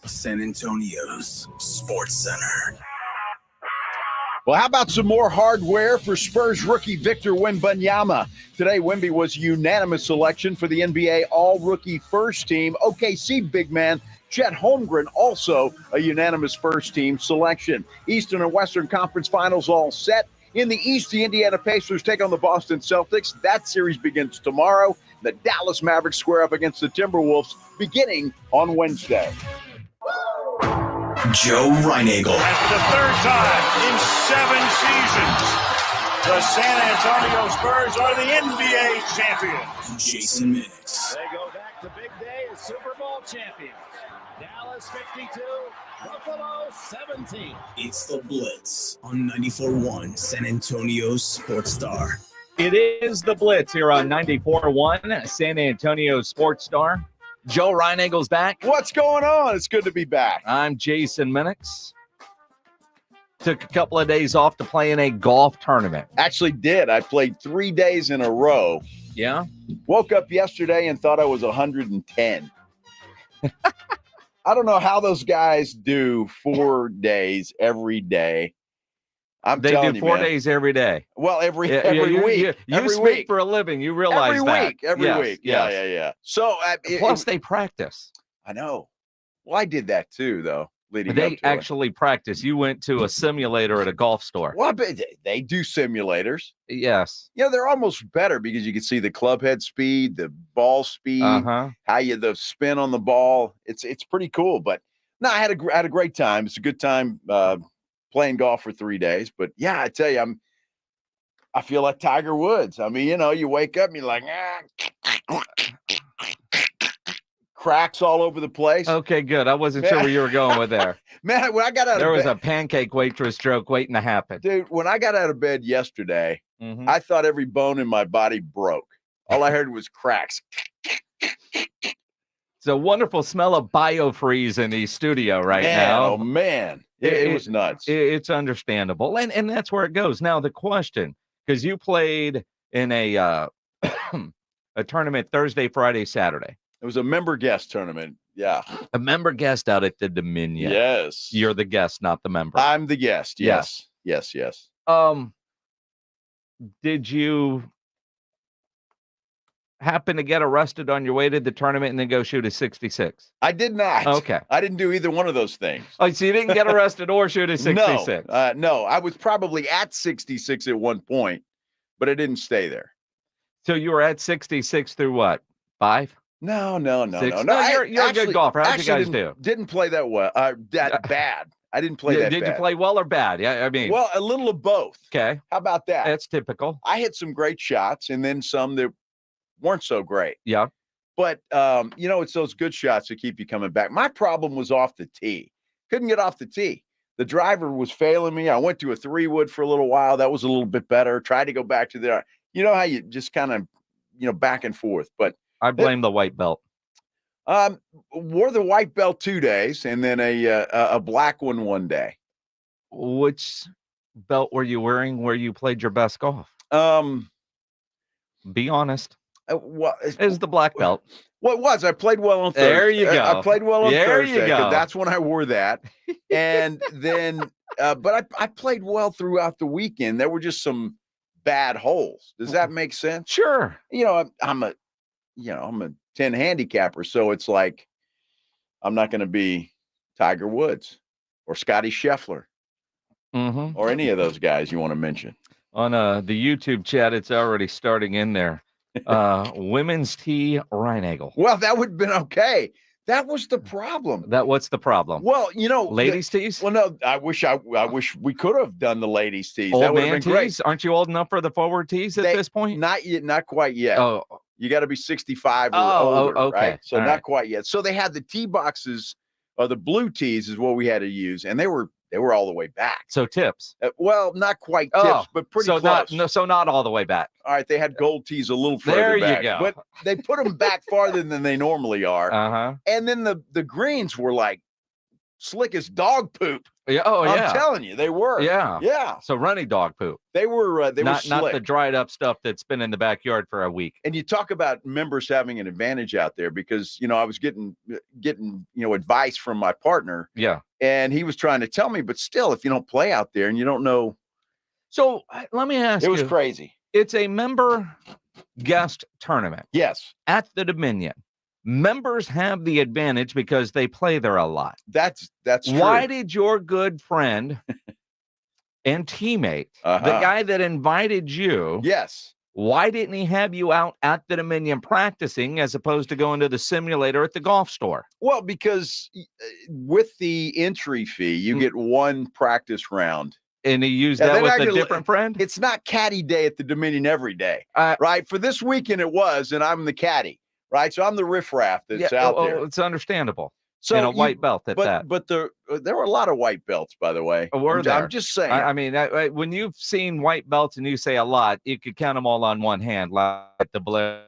San Antonio's Sports Center. Well, how about some more hardware for Spurs rookie Victor Wembanyama? Today, Wemby was unanimous selection for the NBA All-Rookie First Team. OKC big man Chet Holmgren also a unanimous first-team selection. Eastern and Western Conference Finals all set. In the East, the Indiana Pacers take on the Boston Celtics. That series begins tomorrow. The Dallas Mavericks square up against the Timberwolves beginning on Wednesday. Joe Reinagel. And for the third time in 7 seasons, the San Antonio Spurs are the NBA champions. Jason Minix. They go back to big day as Super Bowl champions. Dallas 52, Buffalo 17. It's the Blitz on 94.1 San Antonio's Sports Star. It is the Blitz here on 94.1 San Antonio Sports Star. Joe Reinegel's back. What's going on? It's good to be back. I'm Jason Minix. Took a couple of days off to play in a golf tournament. Actually did. I played 3 days in a row. Yeah? Woke up yesterday and thought I was 110. I don't know how those guys do 4 days every day. They do 4 days every day. Well, every week. You speak week. For a living. You realize every week. Yeah. So plus they practice. I know. Well, I did that too, though. They actually practice. You went to a simulator at a golf store. Well, they do simulators. Yes. You know, they're almost better because you can see the club head speed, the ball speed, how the spin on the ball. It's pretty cool. But no, I had a great time. It's a good time. Playing golf for 3 days, but yeah, I tell you, I feel like Tiger Woods. I mean, you wake up and you're like, cracks all over the place. Okay, good. I wasn't sure where you were going with there. Man, when I got out of bed, there was a pancake waitress joke waiting to happen. Dude, when I got out of bed yesterday, I thought every bone in my body broke. All I heard was cracks. It's a wonderful smell of biofreeze in the studio right now. Oh, man. It was nuts. It's understandable. And that's where it goes. Now, the question, because you played in a a tournament Thursday, Friday, Saturday. It was a member guest tournament. Yeah. A member guest out at the Dominion. Yes. You're the guest, not the member. I'm the guest. Yes. Did you happen to get arrested on your way to the tournament and then go shoot a 66? I did not. Okay. I didn't do either one of those things. Oh, so you didn't get arrested or shoot a 66? No. I was probably at 66 at one point, but I didn't stay there. So you were at 66 through what? 5? No. You're a good golfer. How'd you guys do? Didn't play that well. That bad. I didn't play that bad. Did you play well or bad? Yeah, I mean. Well, a little of both. Okay. How about that? That's typical. I hit some great shots and then some that weren't so great. Yeah. But, it's those good shots that keep you coming back. My problem was off the tee. Couldn't get off the tee. The driver was failing me. I went to a 3-wood for a little while. That was a little bit better. Tried to go back to there. You know how you just kind of, back and forth. But I blame the white belt. Wore the white belt 2 days and then a black one day. Which belt were you wearing where you played your best golf? Be honest. It's the black belt. Well, it was. I played well on Thursday. There you go. I played well on Thursday. There you go. That's when I wore that. And then, but I played well throughout the weekend. There were just some bad holes. Does that make sense? Sure. I'm a 10 handicapper, so it's like I'm not going to be Tiger Woods or Scotty Scheffler or any of those guys you want to mention. On the YouTube chat, it's already starting in there. Women's tee Reinagel. Well, that would have been okay. That was the problem. What's the problem? Well, ladies tees. Well, no, I wish we could have done the ladies tees. Old that would have man been great. tees. Aren't you old enough for the forward tees at this point? Not yet, not quite yet. Oh, you got to be 65 or older, okay. Right? So all not right. quite yet. So they had the tee boxes, or the blue tees is what we had to use, and they were all the way back. So tips. Well, not quite tips, but pretty close. So not all the way back. All right, they had gold tees a little further there back. You go. But they put them back farther than they normally are. Uh-huh. And then the greens were like slick as dog poop. Yeah. Oh, I'm yeah. telling you, they were. Yeah. Yeah. So runny dog poop. They were Not slick. the dried up stuff that's been in the backyard for a week. And you talk about members having an advantage out there because, I was getting, advice from my partner. Yeah. And he was trying to tell me, but still, if you don't play out there and you don't know. So let me ask you. It was crazy. It's a member guest tournament. Yes. At the Dominion. Members have the advantage because they play there a lot. That's true. Why did your good friend and teammate, the guy that invited you, yes, why didn't he have you out at the Dominion practicing as opposed to going to the simulator at the golf store? Well, because with the entry fee, you get one practice round. And he used that with a different friend? It's not caddy day at the Dominion every day, right? For this weekend it was, and I'm the caddy, right? So I'm the riffraff that's out there. It's understandable. So and a white belt at that. But there were a lot of white belts, by the way. I'm just saying. I mean, when you've seen white belts and you say a lot, you could count them all on one hand, like the Blitz.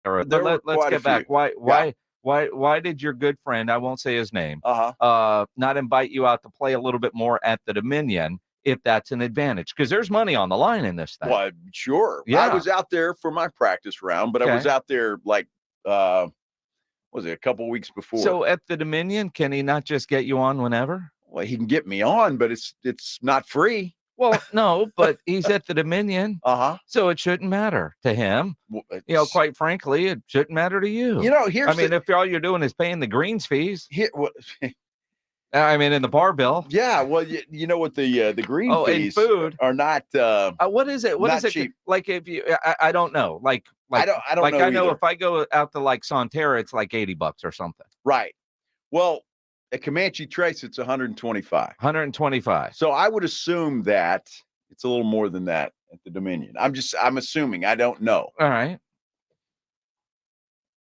Let's get back. Why did your good friend, I won't say his name, not invite you out to play a little bit more at the Dominion if that's an advantage? Because there's money on the line in this thing. Well, sure. Yeah. I was out there for my practice round, but I was out there like was it a couple weeks before? So at the Dominion, can he not just get you on whenever? Well, he can get me on, but it's not free. Well, no, but he's at the Dominion. So it shouldn't matter to him. Well, quite frankly, it shouldn't matter to you. If all you're doing is paying the greens fees. In the bar bill. Yeah, well, you know what the green fees and food are not. What is it? What is it? Cheap. Like if you, I don't know. I don't know. I know if I go out to like Sonterra, it's like $80 or something. Right. Well, at Comanche Trace, it's 125. 125. So I would assume that it's a little more than that at the Dominion. I'm assuming. I don't know. All right.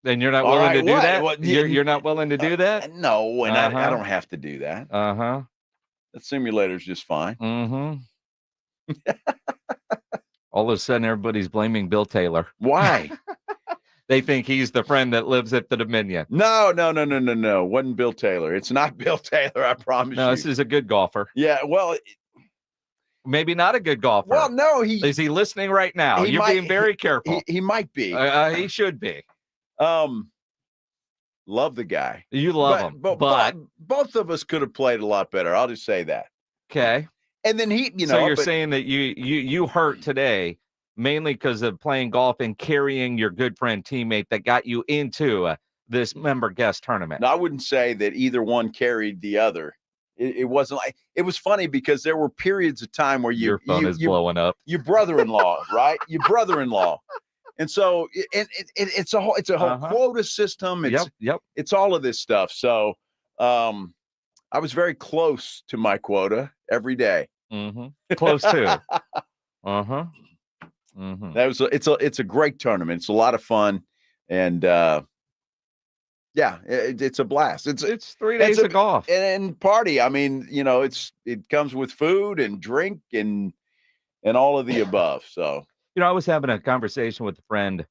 Then you're not willing to do that? Well, you're not willing to do that? No, and I don't have to do that. Uh-huh. The simulator's just fine. Mm-hmm. All of a sudden, everybody's blaming Bill Taylor. Why? They think he's the friend that lives at the Dominion. No. Wasn't Bill Taylor. It's not Bill Taylor, I promise you. No, this is a good golfer. Yeah, well... Maybe not a good golfer. Well, no, is he listening right now? You're being very careful. He might be. He should be. Love the guy. You love him. But both of us could have played a lot better. I'll just say that. Okay. And then So you're saying that you hurt today mainly because of playing golf and carrying your good friend teammate that got you into this member guest tournament. No, I wouldn't say that either one carried the other. It wasn't like, it was funny because there were periods of time where your phone is blowing up. Your brother-in-law, right? Your brother-in-law. And so it's a whole quota system. It's all of this stuff. So I was very close to my quota every day. Mm-hmm. Close to. Mm-hmm. It's a great tournament. It's a lot of fun, and it's a blast. It's 3 days of golf and party. I mean, it comes with food and drink and all of the above. So. I was having a conversation with a friend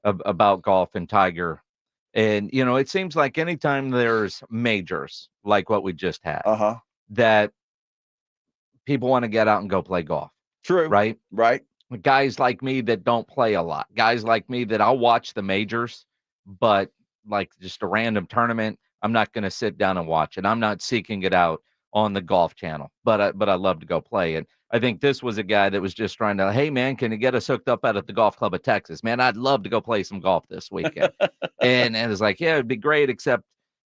about golf and Tiger. And, it seems like anytime there's majors like what we just had, that people want to get out and go play golf. True. Right? Right. Guys like me that don't play a lot. Guys like me that I'll watch the majors, but like just a random tournament, I'm not going to sit down and watch it. I'm not seeking it out on the golf channel, but I love to go play it. I think this was a guy that was just trying to, hey, man, can you get us hooked up out at the Golf Club of Texas? Man, I'd love to go play some golf this weekend. and it's like, yeah, it'd be great, except,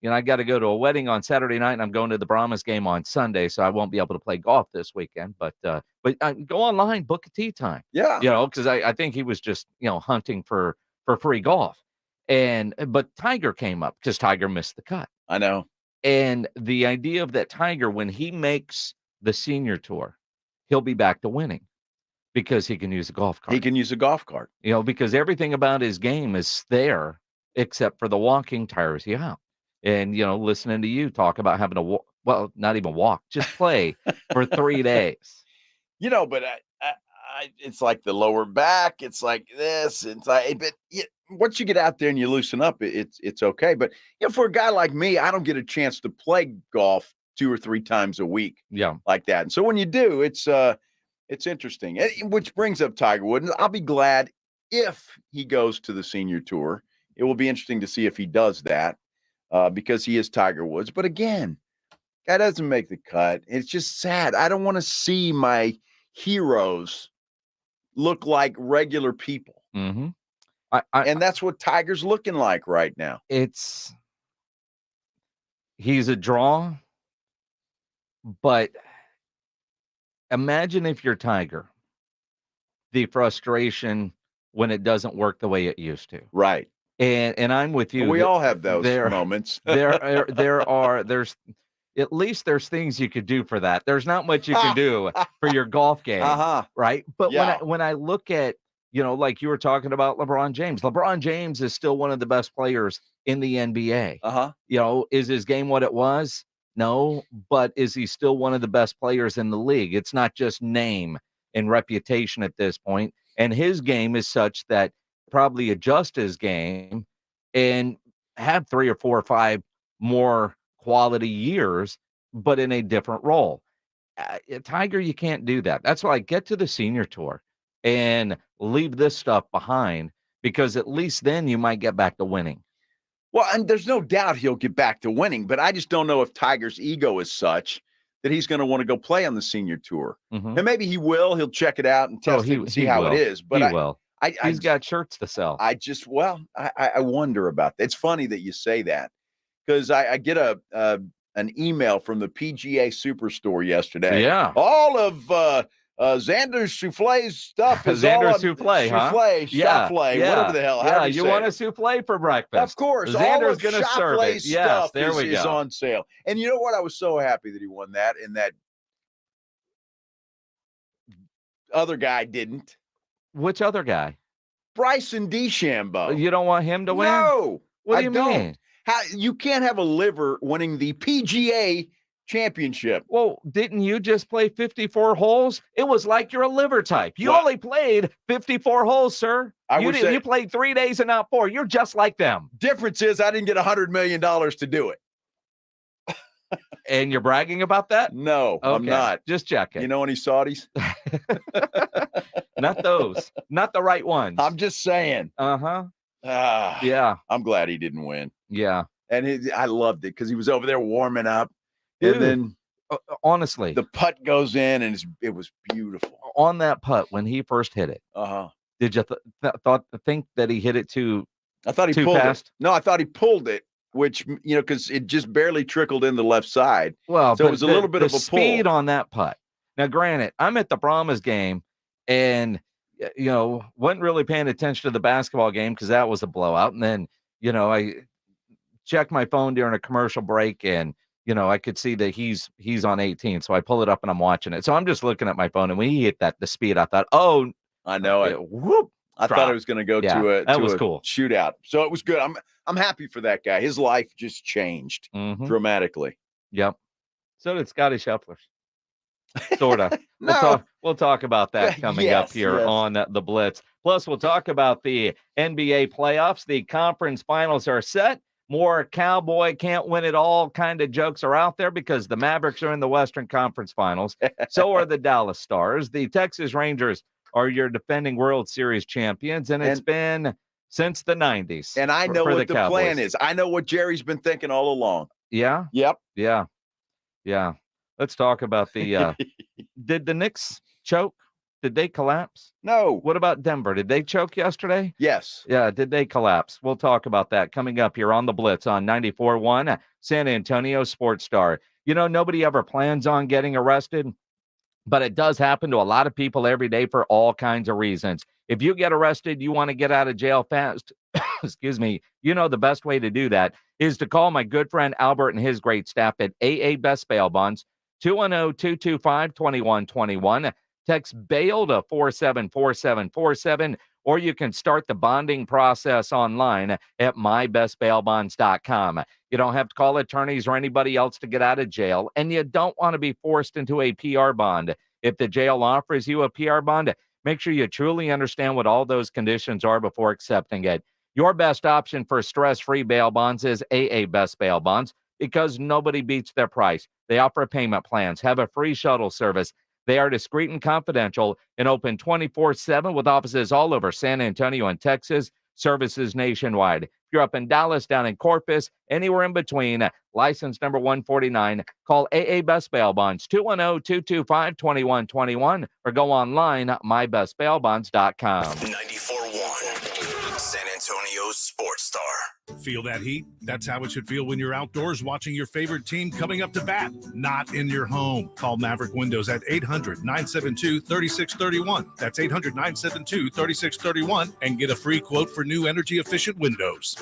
I got to go to a wedding on Saturday night, and I'm going to the Brahmas game on Sunday, so I won't be able to play golf this weekend. But go online, book a tee time. Yeah. Because I think he was just, hunting for free golf. But Tiger came up because Tiger missed the cut. I know. And the idea of that Tiger, when he makes the senior tour, he'll be back to winning because he can use a golf cart. He can use a golf cart. Because everything about his game is there except for the walking tires you out. And, listening to you talk about having to not even walk, just play for 3 days. But it's like the lower back. It's like this. It's like, but once you get out there and you loosen up, it's okay. But for a guy like me, I don't get a chance to play golf 2 or 3 times a week. Yeah. Like that. And so when you do, it's interesting. Which brings up Tiger Woods. I'll be glad if he goes to the senior tour. It will be interesting to see if he does that because he is Tiger Woods. But again, that doesn't make the cut. It's just sad. I don't want to see my heroes look like regular people. Mm-hmm. And that's what Tiger's looking like right now. He's a draw, but imagine if you're Tiger, the frustration when it doesn't work the way it used to. Right. And I'm with you. We all have those moments. There's at least there's things you could do for that. There's not much you can do for your golf game, right? But when I look at, like you were talking about LeBron James is still one of the best players in the NBA. Is his game what it was? No, but is he still one of the best players in the league? It's not just name and reputation at this point. And his game is such that probably adjust his game and have 3 or 4 or 5 more quality years, but in a different role. Tiger, you can't do that. That's why I get to the senior tour and leave this stuff behind, because at least then you might get back to winning. Well, and there's no doubt he'll get back to winning, but I just don't know if Tiger's ego is such that he's going to want to go play on the senior tour. Mm-hmm. And maybe he will. He'll check it out and test it and see how it is. But he will. He's got shirts to sell. I wonder about that. It's funny that you say that, because I get an email from the PGA Superstore yesterday. Yeah. All of Xander Souffle's stuff is Xander all on Souffle, Souffle, yeah, Souffle, yeah, whatever the hell. Yeah, you want a souffle for breakfast? Of course. Xander's going to serve it. Yes, there we go. Is on sale. And you know what? I was so happy that he won that, and that other guy didn't. Which other guy? Bryson DeChambeau. You don't want him to win? No. What do you mean? You can't have a liver winning the PGA championship. Well, didn't you just play 54 holes? It was like you're a liver type. You only played 54 holes, sir. You played 3 days and not 4. You're just like them. Difference is I didn't get $100 million to do it. And you're bragging about that? No, okay. I'm not. Just checking. You know any Saudis? Not those. Not the right ones. I'm just saying. Uh-huh. Yeah. I'm glad he didn't win. Yeah. And I loved it because he was over there warming up. Dude, and then honestly, the putt goes in and it was beautiful. On that putt, when he first hit it, did you think that he hit it too I thought he pulled fast? It. No, I thought he pulled it, which, because it just barely trickled in the left side. Well, so it was a little bit of a speed pull. On that putt. Now, granted, I'm at the Brahmas game and, wasn't really paying attention to the basketball game because that was a blowout. And then, I checked my phone during a commercial break and, I could see that he's on 18. So I pull it up and I'm watching it. So I'm just looking at my phone, and when he hit the speed, I thought, oh, I know it. Whoop, I thought it was going to go to a cool shootout. So it was good. I'm happy for that guy. His life just changed dramatically. Yep. So did Scotty Scheffler's. Sort of. No. We'll talk about that coming up here on the Blitz. Plus, we'll talk about the NBA playoffs. The conference finals are set. More cowboy can't win it all kind of jokes are out there because the Mavericks are in the Western Conference Finals. So are the Dallas Stars. The Texas Rangers are your defending World Series champions, and it's been since the 90s. And I know what the plan is. I know what Jerry's been thinking all along. Yeah? Yep. Yeah. Yeah. Let's talk about the did the Knicks choke? Did they collapse? No. What about Denver? Did they choke yesterday? Yes. Yeah. Did they collapse? We'll talk about that coming up here on the Blitz on 94.1 San Antonio Sports Star. Nobody ever plans on getting arrested, but it does happen to a lot of people every day for all kinds of reasons. If you get arrested, you want to get out of jail fast. Excuse me. The best way to do that is to call my good friend Albert and his great staff at AA Best Bail Bonds, 210-225-2121. Text bail to 474747, or you can start the bonding process online at mybestbailbonds.com. You don't have to call attorneys or anybody else to get out of jail, and you don't want to be forced into a PR bond. If the jail offers you a PR bond, make sure you truly understand what all those conditions are before accepting it. Your best option for stress-free bail bonds is AA Best Bail Bonds, because nobody beats their price. They offer payment plans, have a free shuttle service. They are discreet and confidential and open 24/7 with offices all over San Antonio and Texas, services nationwide. If you're up in Dallas, down in Corpus, anywhere in between, license number 149, call AA Best Bail Bonds, 210-225-2121, or go online at mybestbailbonds.com. 94.1 San Antonio's Sports Star. Feel that heat? That's how it should feel when you're outdoors watching your favorite team coming up to bat, not in your home. Call Maverick Windows at 800-972-3631. That's 800-972-3631 and get a free quote for new energy-efficient windows.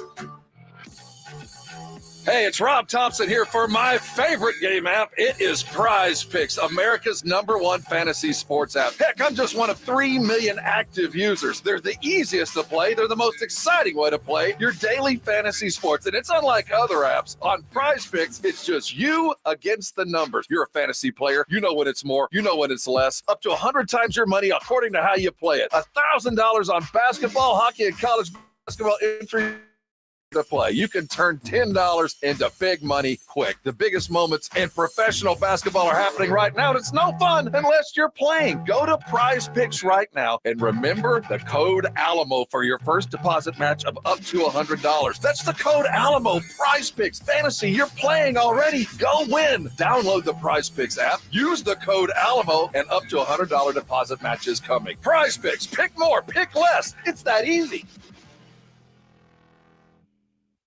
Hey, it's Rob Thompson here for my favorite game app. It is Prize Picks, America's #1 fantasy sports app. Heck, I'm just one of 3 million active users. They're the easiest to play. They're the most exciting way to play your daily fantasy sports. And it's unlike other apps. On Prize Picks, it's just you against the numbers. You're a fantasy player. You know when it's more. You know when it's less. Up to 100 times your money according to how you play it. $1,000 on basketball, hockey, and college basketball entry to play. You can turn $10 into big money quick. The biggest moments in professional basketball are happening right now, and it's no fun unless you're playing. Go to Prize Picks right now and remember the code Alamo for your first deposit match of up to $100. That's the code Alamo. Prize Picks fantasy. You're playing already. Go win. Download the Prize Picks app. Use the code Alamo, and up to $100 deposit match is coming. Prize Picks. Pick more. Pick less. It's that easy.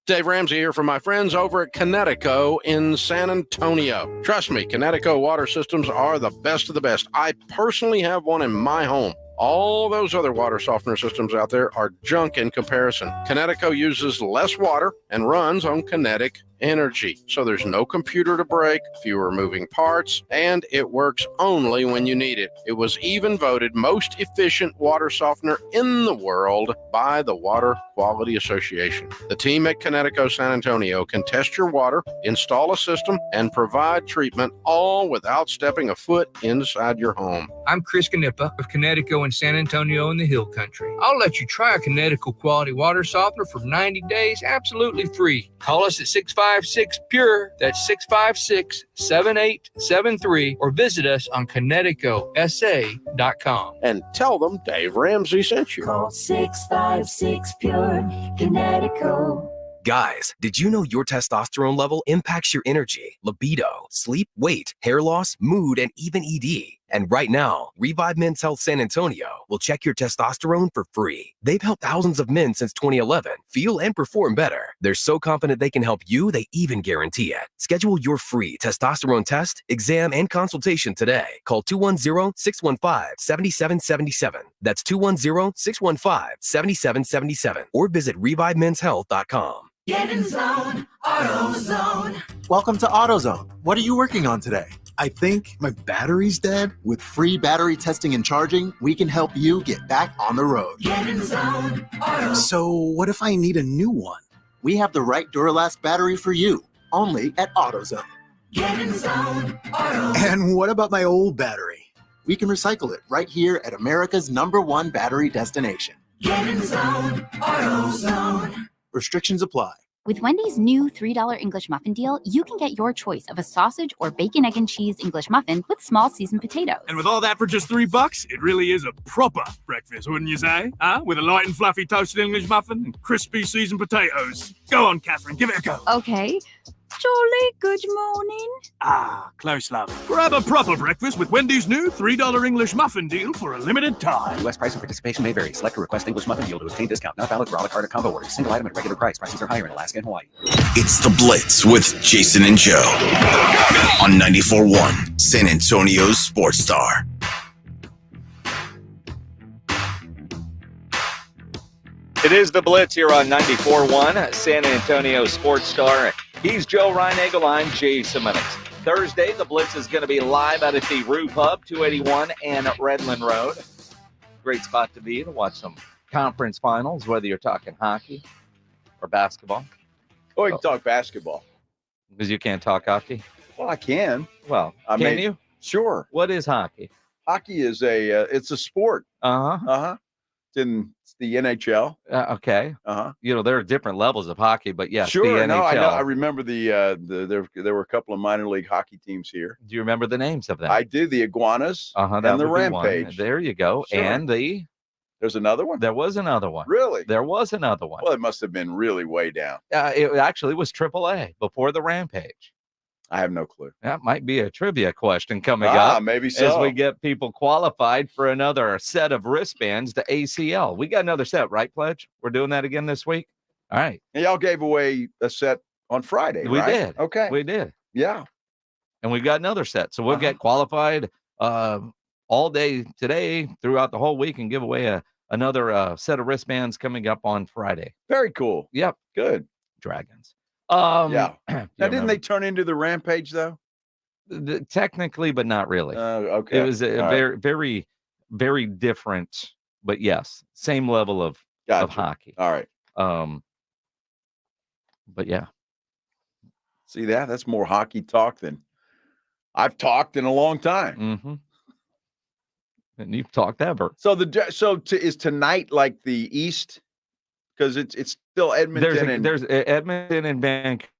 Dave Ramsey here from my friends over at Connecticut in San Antonio. Trust me, Connecticut water systems are the best of the best. I personally have one in my home. All those other water softener systems out there are junk in comparison. Connecticut uses less water and runs on kinetic energy. So there's no computer to break, fewer moving parts, and it works only when you need it. It was even voted most efficient water softener in the world by the Water Quality Association. The team at Connecticut San Antonio can test your water, install a system, and provide treatment all without stepping a foot inside your home. I'm Chris Canepa of Connecticut and San Antonio in the Hill Country. I'll let you try a Connecticut quality water softener for 90 days absolutely free. Call us at 656-PURE, that's 656-7873, or visit us on ConnecticutSA.com. And tell them Dave Ramsey sent you. Call 656-PURE, Connecticut. Guys, did you know your testosterone level impacts your energy, libido, sleep, weight, hair loss, mood, and even ED? And right now, Revive Men's Health San Antonio will check your testosterone for free. They've helped thousands of men since 2011 feel and perform better. They're so confident they can help you, they even guarantee it. Schedule your free testosterone test, exam, and consultation today. Call 210-615-7777. That's 210-615-7777. Or visit ReviveMen'sHealth.com. Get in zone, AutoZone. Welcome to AutoZone. What are you working on today? I think my battery's dead. With free battery testing and charging, we can help you get back on the road. Get in zone, AutoZone. So what if I need a new one? We have the right Duralast battery for you, only at AutoZone. Get in zone, AutoZone. And what about my old battery? We can recycle it right here at America's #1 battery destination. Get in zone, AutoZone. Restrictions apply. With Wendy's new $3 English muffin deal, you can get your choice of a sausage or bacon, egg, and cheese English muffin with small seasoned potatoes. And with all that for just $3, it really is a proper breakfast, wouldn't you say? Huh? With a light and fluffy toasted English muffin and crispy seasoned potatoes. Go on, Catherine, give it a go. Okay. Jolly good morning. Ah, close love. Grab a proper breakfast with Wendy's new $3 English muffin deal for a limited time. U.S. price and participation may vary. Select a request English muffin deal to obtain discount. Not valid for a la carte or combo orders. Single item at regular price. Prices are higher in Alaska and Hawaii. It's the Blitz with Jason and Joe on 94.1 San Antonio's Sports Star. It is the Blitz here on 94.1 San Antonio Sports Star. He's Joe Reinagel. I'm Jason Minix. Thursday, the Blitz is going to be live out at the Rue Pub, 281 and Redland Road. Great spot to be to watch some conference finals, whether you're talking hockey or basketball. Oh, we can talk basketball. Because you can't talk hockey? Well, I can. Well, can you? Sure. What is hockey? Hockey is it's a sport. Uh-huh. Uh-huh. It's the NHL. Okay. Uh-huh. There are different levels of hockey, but yes, Sure. the NHL. No, I know. I remember there were a couple of minor league hockey teams here. Do you remember the names of them? I do. The Iguanas that and the would be one. Rampage. There you go. Sure. And there's another one? There was another one. Really? There was another one. Well, it must have been really way down. It actually was AAA before the Rampage. I have no clue. That might be a trivia question coming up. Maybe so. As we get people qualified for another set of wristbands to ACL. We got another set, right, Pledge? We're doing that again this week? All right. And y'all gave away a set on Friday, We right? did. Okay. We did. Yeah. And we've got another set. So we'll get qualified all day today throughout the whole week and give away another set of wristbands coming up on Friday. Very cool. Yep. Good. Dragons. Yeah. Now, didn't they turn into the Rampage, though? Technically, but not really. Okay. It was a very, very, very different, but yes, same level of hockey. All right. But yeah. See that? That's more hockey talk than I've talked in a long time. Mm-hmm. And you've talked ever. So is tonight like the East? Because it's still Edmonton. There's Edmonton and Vancouver.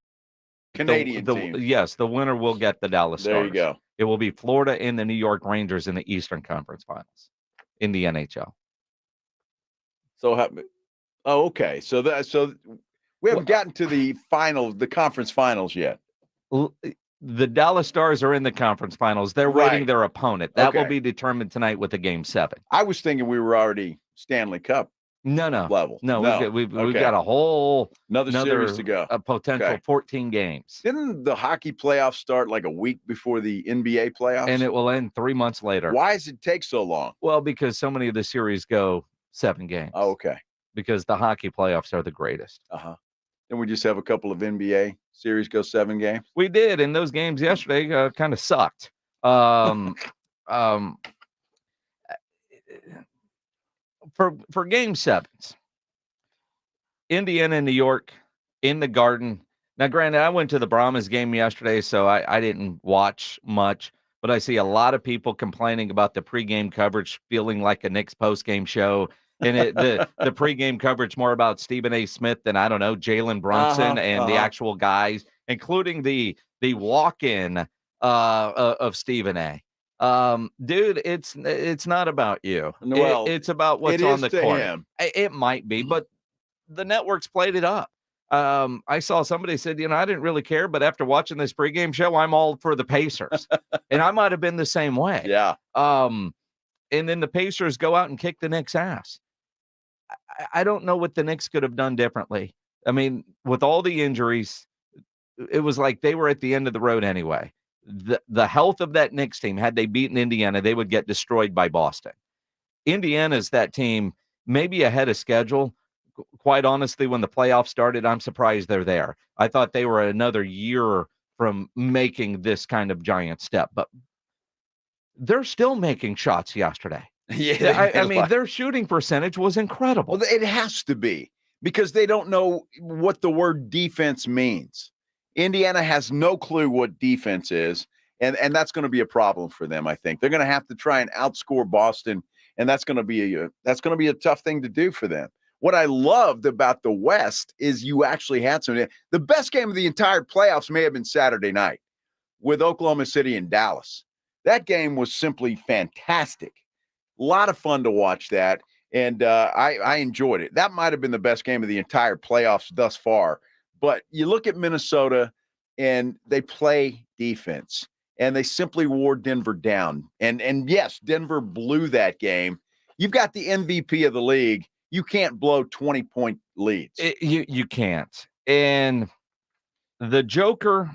Canadian team. Yes, the winner will get the Dallas Stars. There you go. It will be Florida and the New York Rangers in the Eastern Conference Finals in the NHL. So, okay. So we haven't gotten to the conference finals yet. The Dallas Stars are in the conference finals. They're waiting their opponent. That will be determined tonight with the Game 7. I was thinking we were already Stanley Cup. No. Level. No. We've got a whole another series to go. A potential 14 games. Didn't the hockey playoffs start like a week before the NBA playoffs? And it will end 3 months later. Why does it take so long? Well, because so many of the series go 7 games. Oh, okay. Because the hockey playoffs are the greatest. Then we just have a couple of NBA series go 7 games. We did, and those games yesterday kind of sucked. For Game 7s, Indiana and New York in the Garden. Now, granted, I went to the Brahmas game yesterday, so I didn't watch much, but I see a lot of people complaining about the pregame coverage feeling like a Knicks postgame show. And the pregame coverage more about Stephen A. Smith than, I don't know, Jalen Brunson and the actual guys, including the walk-in of Stephen A. Dude, it's not about you. Well, it's about what's on the court. Him. It might be, but the networks played it up. I saw somebody said, I didn't really care, but after watching this pregame show, I'm all for the Pacers. And I might have been the same way. Yeah. And then the Pacers go out and kick the Knicks' ass. I don't know what the Knicks could have done differently. I mean, with all the injuries, it was like they were at the end of the road anyway. The health of that Knicks team, had they beaten Indiana, they would get destroyed by Boston. Indiana's that team, maybe ahead of schedule. Quite honestly, when the playoffs started, I'm surprised they're there. I thought they were another year from making this kind of giant step, but they're still making shots yesterday. Yeah, I mean, their shooting percentage was incredible. Well, it has to be because they don't know what the word defense means. Indiana has no clue what defense is, and that's going to be a problem for them. I think they're going to have to try and outscore Boston, and that's going to be a tough thing to do for them. What I loved about the West is you actually had the best game of the entire playoffs may have been Saturday night with Oklahoma City and Dallas. That game was simply fantastic. A lot of fun to watch that, and I enjoyed it. That might have been the best game of the entire playoffs thus far. But you look at Minnesota, and they play defense, and they simply wore Denver down. And yes, Denver blew that game. You've got the MVP of the league. You can't blow 20-point leads. You can't. And the Joker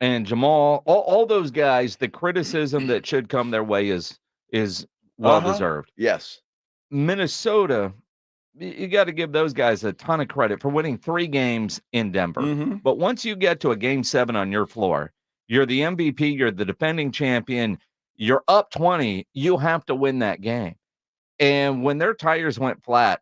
and Jamal, all those guys, the criticism that should come their way is well-deserved. Yes. Minnesota, you got to give those guys a ton of credit for winning 3 games in Denver. Mm-hmm. But once you get to a Game 7 on your floor, you're the MVP, you're the defending champion, you're up 20, you have to win that game. And when their tires went flat,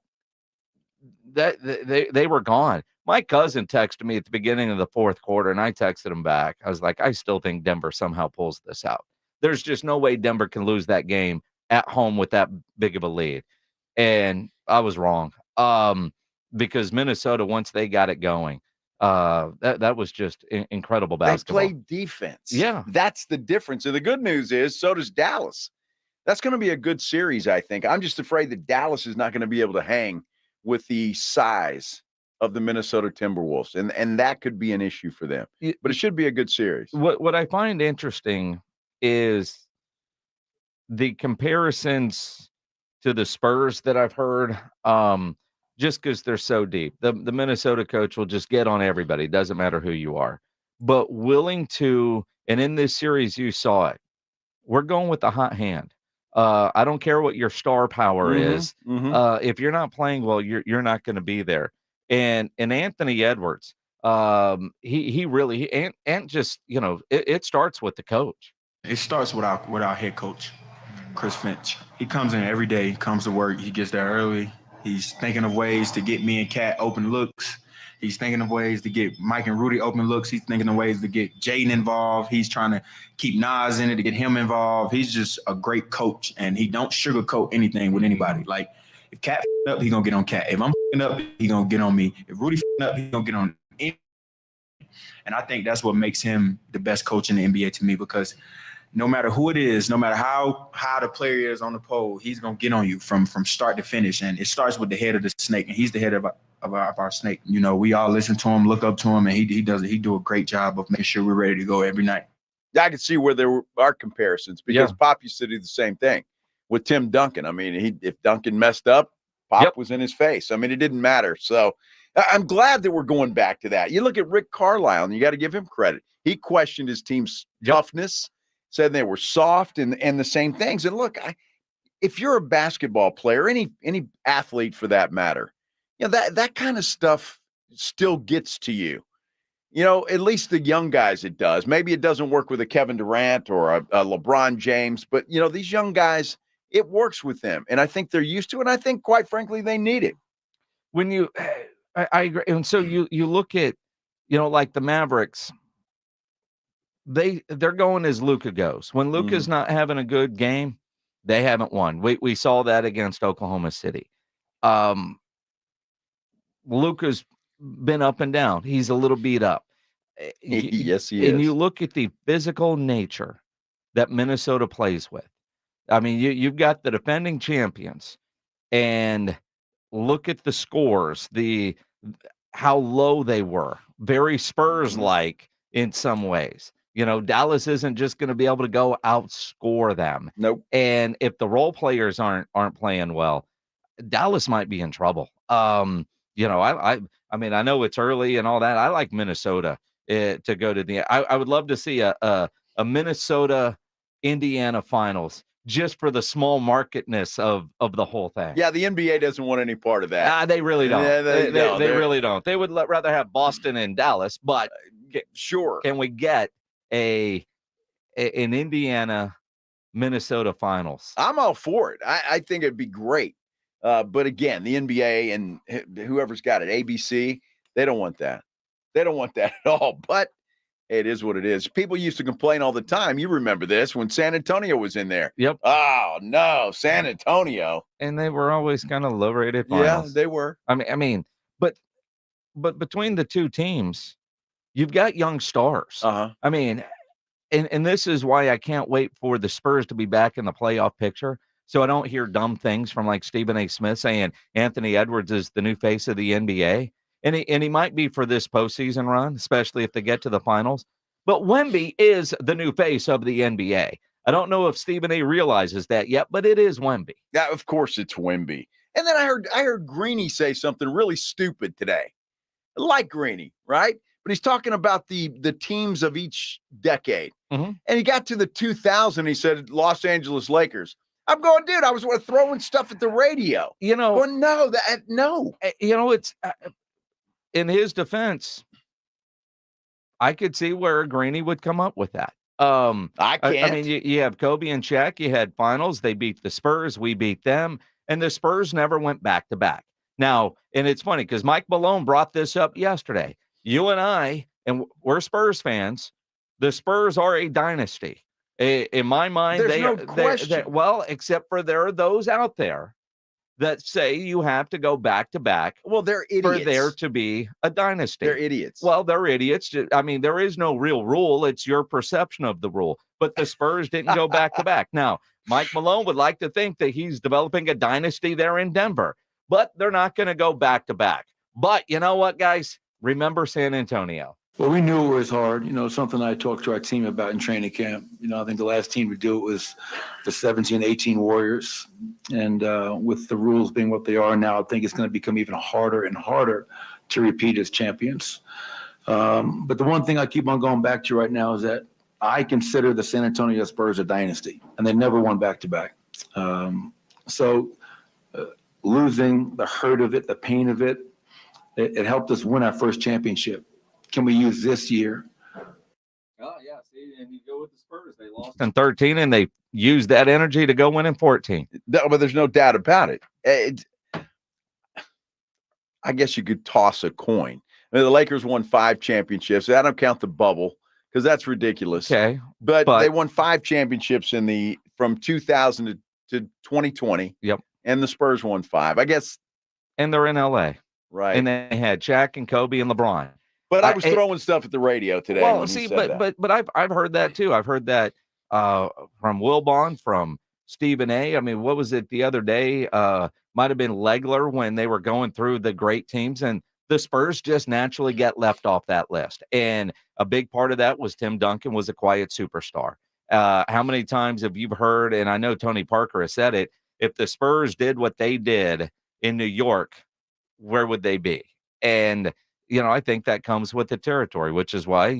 they were gone. My cousin texted me at the beginning of the 4th quarter, and I texted him back. I was like, I still think Denver somehow pulls this out. There's just no way Denver can lose that game at home with that big of a lead. And I was wrong. Because Minnesota, once they got it going, that was just incredible basketball. They play defense. Yeah. That's the difference. And the good news is so does Dallas. That's going to be a good series, I think. I'm just afraid that Dallas is not going to be able to hang with the size of the Minnesota Timberwolves, and that could be an issue for them. But it should be a good series. What I find interesting is the comparisons to the Spurs that I've heard, just because they're so deep. The Minnesota coach will just get on everybody. Doesn't matter who you are. But willing to, and in this series you saw it, we're going with the hot hand. I don't care what your star power is. If you're not playing well, you're not going to be there. And Anthony Edwards, he really just, it starts with the coach. It starts with our head coach, Chris Finch. He comes in every day, comes to work. He gets there early. He's thinking of ways to get me and Kat open looks. He's thinking of ways to get Mike and Rudy open looks. He's thinking of ways to get Jaden involved. He's trying to keep Nas in it to get him involved. He's just a great coach, and he don't sugarcoat anything with anybody. Like, if Kat up, he gonna get on Kat. If I'm up, he gonna get on me. If Rudy up, he gonna get on me. And I think that's what makes him the best coach in the NBA to me, because no matter who it is, no matter how the player is on the pole, he's gonna get on you from start to finish. And it starts with the head of the snake, and he's the head of our snake. We all listen to him, look up to him, and he do a great job of making sure we're ready to go every night. I can see where there are comparisons, because Pop used to do the same thing with Tim Duncan. I mean, if Duncan messed up, Pop was in his face. I mean, it didn't matter. So I'm glad that we're going back to that. You look at Rick Carlisle, and you got to give him credit. He questioned his team's toughness, said they were soft, and the same things. And look, if you're a basketball player, any athlete for that matter, that kind of stuff still gets to you. At least the young guys, it does. Maybe it doesn't work with a Kevin Durant or a LeBron James, but these young guys, it works with them, and I think they're used to it. And I think, quite frankly, they need it. When I agree. And so you look at, like the Mavericks, they're going as Luka goes. When Luka's not having a good game, they haven't won. We saw that against Oklahoma City. Luka's been up and down. He's a little beat up. Yes, he is. And you look at the physical nature that Minnesota plays with. I mean, you've got the defending champions, and look at the scores, how low they were. Very Spurs-like in some ways. Dallas isn't just going to be able to go outscore them. Nope. And if the role players aren't playing well, Dallas might be in trouble. I mean, I know it's early and all that. I like Minnesota to go to I would love to see a Minnesota Indiana finals, just for the small marketness of the whole thing. Yeah, the NBA doesn't want any part of that. They really don't. Yeah, they really don't. They would rather have Boston and Dallas, but sure. Can we get an Indiana Minnesota finals? I'm all for it. I think it'd be great. But again, the NBA and whoever's got it, ABC, they don't want that. They don't want that at all. But it is what it is. People used to complain all the time. You remember this when San Antonio was in there. Yep. Oh, no, San Antonio. And they were always kind of low-rated finals. Yeah, they were. I mean, but between the two teams, you've got young stars. I mean, and this is why I can't wait for the Spurs to be back in the playoff picture, so I don't hear dumb things from like Stephen A. Smith saying Anthony Edwards is the new face of the NBA. And he might be for this postseason run, especially if they get to the finals. But Wemby is the new face of the NBA. I don't know if Stephen A. realizes that yet, but it is Wemby. Yeah, of course it's Wemby. And then I heard Greeny say something really stupid today. I like Greeny, right? But he's talking about the teams of each decade. And he got to the 2000, he said Los Angeles Lakers. I'm going, dude, I was throwing stuff at the radio. Well, no. It's in his defense, I could see where Greeny would come up with that. I can't. I mean, you have Kobe and Shaq. You had finals. They beat the Spurs. We beat them. And the Spurs never went back-to-back. Now, and it's funny because Mike Malone brought this up yesterday. You and I, and we're Spurs fans, the Spurs are a dynasty. In my mind, There's no question. well, except for there are those out there that say you have to go back to back. Well, they're for idiots. there to be a dynasty. They're idiots. Well, they're idiots. I mean, there is no real rule. It's your perception of the rule. But the Spurs didn't go back to back. Now, Mike Malone would like to think that he's developing a dynasty there in Denver, but they're not going to go back to back. But you know what, guys? Remember San Antonio. Well, we knew it was hard. Something I talked to our team about in training camp. I think the last team to do it was the 17-18 Warriors. And with the rules being what they are now, I think it's going to become even harder and harder to repeat as champions. But the one thing I keep on going back to right now is that I consider the San Antonio Spurs a dynasty, and they never won back-to-back. So losing, the hurt of it, the pain of it, it helped us win our first championship. Can we use this year? Oh, yeah. See, and you go with the Spurs. They lost in 13, and they used that energy to go win in 14. But there's no doubt about it. I guess you could toss a coin. I mean, the Lakers won 5 championships. I don't count the bubble because that's ridiculous. Okay. But they won 5 championships from 2000 to 2020. Yep. And the Spurs won 5. I guess. And they're in LA. Right. And they had Shaq and Kobe and LeBron. But I was throwing stuff at the radio today. Well, see, but I've heard that too. I've heard that from Wilbon, from Stephen A. I mean, what was it the other day? Might have been Legler when they were going through the great teams, and the Spurs just naturally get left off that list. And a big part of that was Tim Duncan was a quiet superstar. How many times have you heard? And I know Tony Parker has said it. If the Spurs did what they did in New York, where would they be? And I think that comes with the territory, which is why,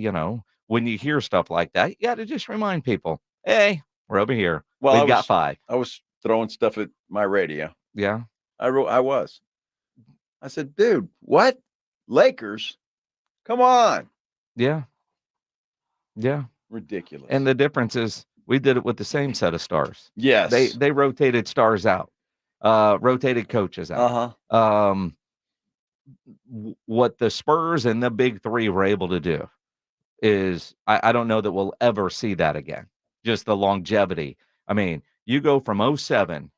when you hear stuff like that, you got to just remind people, hey, we're over here. Well, we got 5. I was throwing stuff at my radio. Yeah. I was. I said, dude, what? Lakers? Come on. Yeah. Yeah. Ridiculous. And the difference is we did it with the same set of stars. Yes. They rotated stars out, rotated coaches out. Uh-huh. What the Spurs and the big 3 were able to do is I don't know that we'll ever see that again. Just the longevity. I mean, you go from 07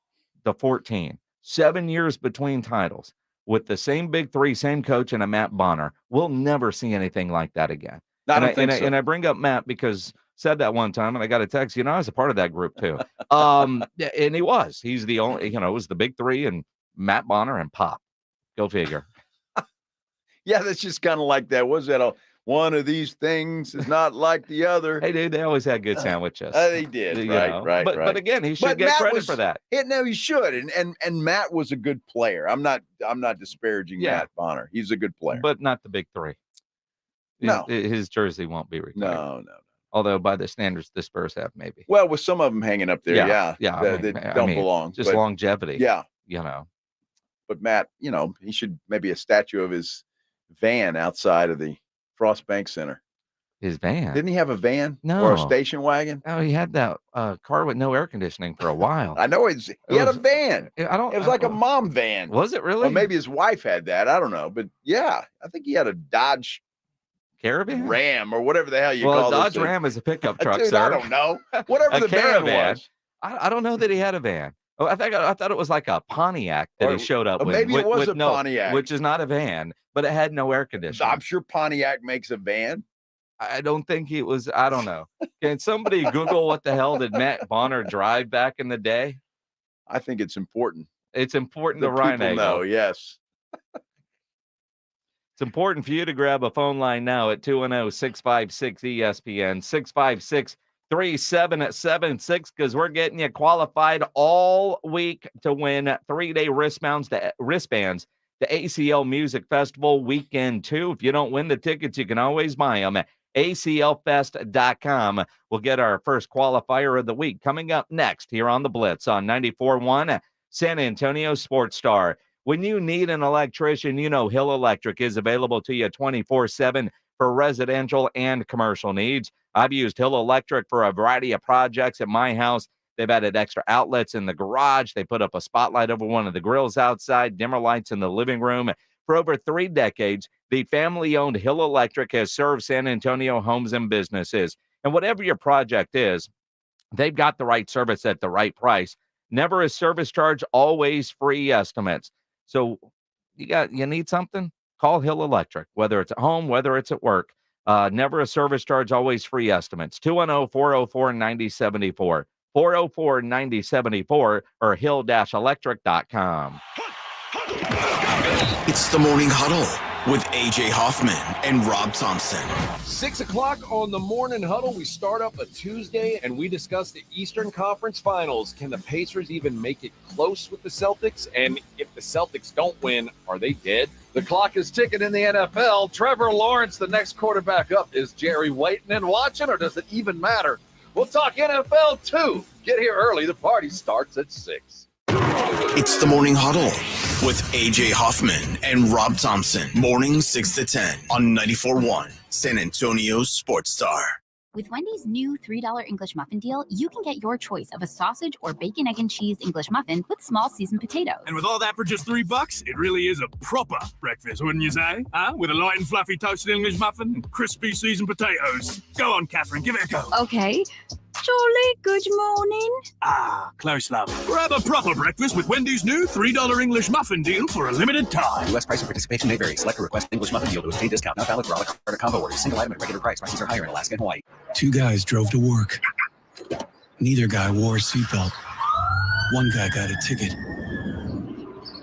to 14, 7 years between titles with the same big 3, same coach, and a Matt Bonner. We'll never see anything like that again. And I bring up Matt because said that one time, and I got a text. I was a part of that group too. And he's the only. It was the big 3 and Matt Bonner and Pop. Go figure. Yeah, that's just kind of like that. Was that one of these things is not like the other? Hey, dude, they always had good sandwiches. They did, right. But again, he should get credit for that. No, he should. And Matt was a good player. I'm not disparaging Matt Bonner. He's a good player, but not the big 3. No, his jersey won't be retired. No. Although by the standards the Spurs have, maybe. Well, with some of them hanging up there, yeah, they don't belong. Just longevity. Yeah, But Matt, he should maybe a statue of his van outside of the Frost Bank Center. His van? Didn't he have a van? No. Or a station wagon? No, he had that car with no air conditioning for a while. I know he had a van. It was like a mom van. Was it really? Or maybe his wife had that. I don't know. But yeah, I think he had a Dodge Caravan? Ram or whatever the hell you call it. Well, a Dodge Ram is a pickup truck, Dude, sir. I don't know. Whatever the Caravan van was. I don't know that he had a van. Oh, I thought it was like a Pontiac that he showed up with. Maybe it was a Pontiac. Which is not a van, but it had no air conditioning. I'm sure Pontiac makes a van. I don't think it was. I don't know. Can somebody Google what the hell did Matt Bonner drive back in the day? I think it's important. It's important The to Ryan people know, yes. It's important for you to grab a phone line now at 210-656-ESPN, 656-3776, because we're getting you qualified all week to win 3-day wristbands to ACL Music Festival Weekend 2. If you don't win the tickets, you can always buy them at aclfest.com. We'll get our first qualifier of the week coming up next here on the Blitz on 94.1 San Antonio Sports Star. When you need an electrician, Hill Electric is available to you 24/7 for residential and commercial needs. I've used Hill Electric for a variety of projects at my house. They've added extra outlets in the garage. They put up a spotlight over one of the grills outside, dimmer lights in the living room. For over 3 decades, the family-owned Hill Electric has served San Antonio homes and businesses. And whatever your project is, They've got the right service at the right price. Never a service charge, always free estimates. So you need something? Call Hill Electric, whether it's at home, whether it's at work. Never a service charge, always free estimates. 210-404-9074. 404-9074 or hill-electric.com. It's the Morning Huddle with AJ Hoffman and Rob Thompson. 6 o'clock on the Morning Huddle. We start up a Tuesday and we discuss the Eastern Conference Finals. Can the Pacers even make it close with the Celtics? And if the Celtics don't win, are they dead? The clock is ticking in the NFL. Trevor Lawrence, the next quarterback up. Is Jerry waiting and watching, or does it even matter? We'll talk NFL too. Get here early. The party starts at 6. It's the Morning Huddle with AJ Hoffman and Rob Thompson. Mornings 6 to 10 on 94.1 San Antonio's Sports Star. With Wendy's new $3 English muffin deal, you can get your choice of a sausage or bacon, egg, and cheese English muffin with small seasoned potatoes. And with all that for just $3, it really is a proper breakfast, wouldn't you say? Huh? With a light and fluffy toasted English muffin and crispy seasoned potatoes. Go on, Catherine, give it a go. Okay. Jolly good morning. Ah, close love. Grab a proper breakfast with Wendy's new $3 English muffin deal for a limited time. U.S. price and participation may vary. Select a request English muffin deal to obtain discount. Not valid for a la carte combo orders. Single item at regular price. Prices are higher in Alaska and Hawaii. Two guys drove to work. Neither guy wore a seatbelt. One guy got a ticket.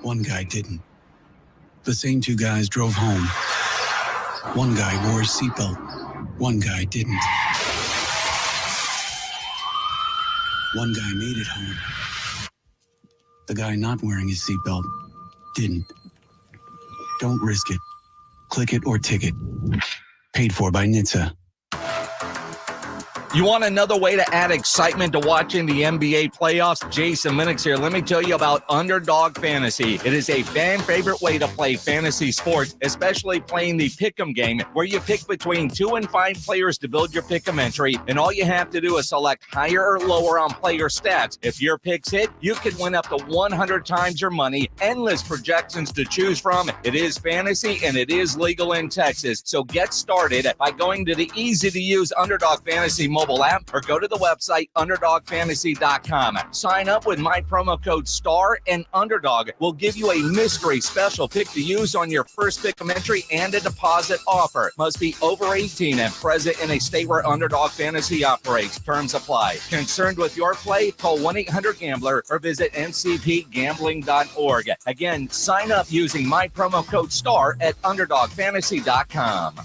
One guy didn't. The same two guys drove home. One guy wore a seatbelt. One guy didn't. One guy made it home. The guy not wearing his seatbelt didn't. Don't risk it. Click it or ticket. Paid for by NHTSA. You want another way to add excitement to watching the NBA playoffs? Jason Minix here. Let me tell you about Underdog Fantasy. It is a fan favorite way to play fantasy sports, especially playing the pick'em game, where you pick between 2 and 5 players to build your pick'em entry, and all you have to do is select higher or lower on player stats. If your picks hit, you can win up to 100 times your money. Endless projections to choose from. It is fantasy and it is legal in Texas. So get started by going to the easy-to-use Underdog Fantasy mobile app or go to the website underdogfantasy.com. Sign up with my promo code STAR and Underdog will give you a mystery special pick to use on your first pick'em entry and a deposit offer. Must be over 18 and present in a state where Underdog Fantasy operates. Terms apply. Concerned with your play? Call 1-800-GAMBLER or visit ncpgambling.org. Again, sign up using my promo code STAR at underdogfantasy.com.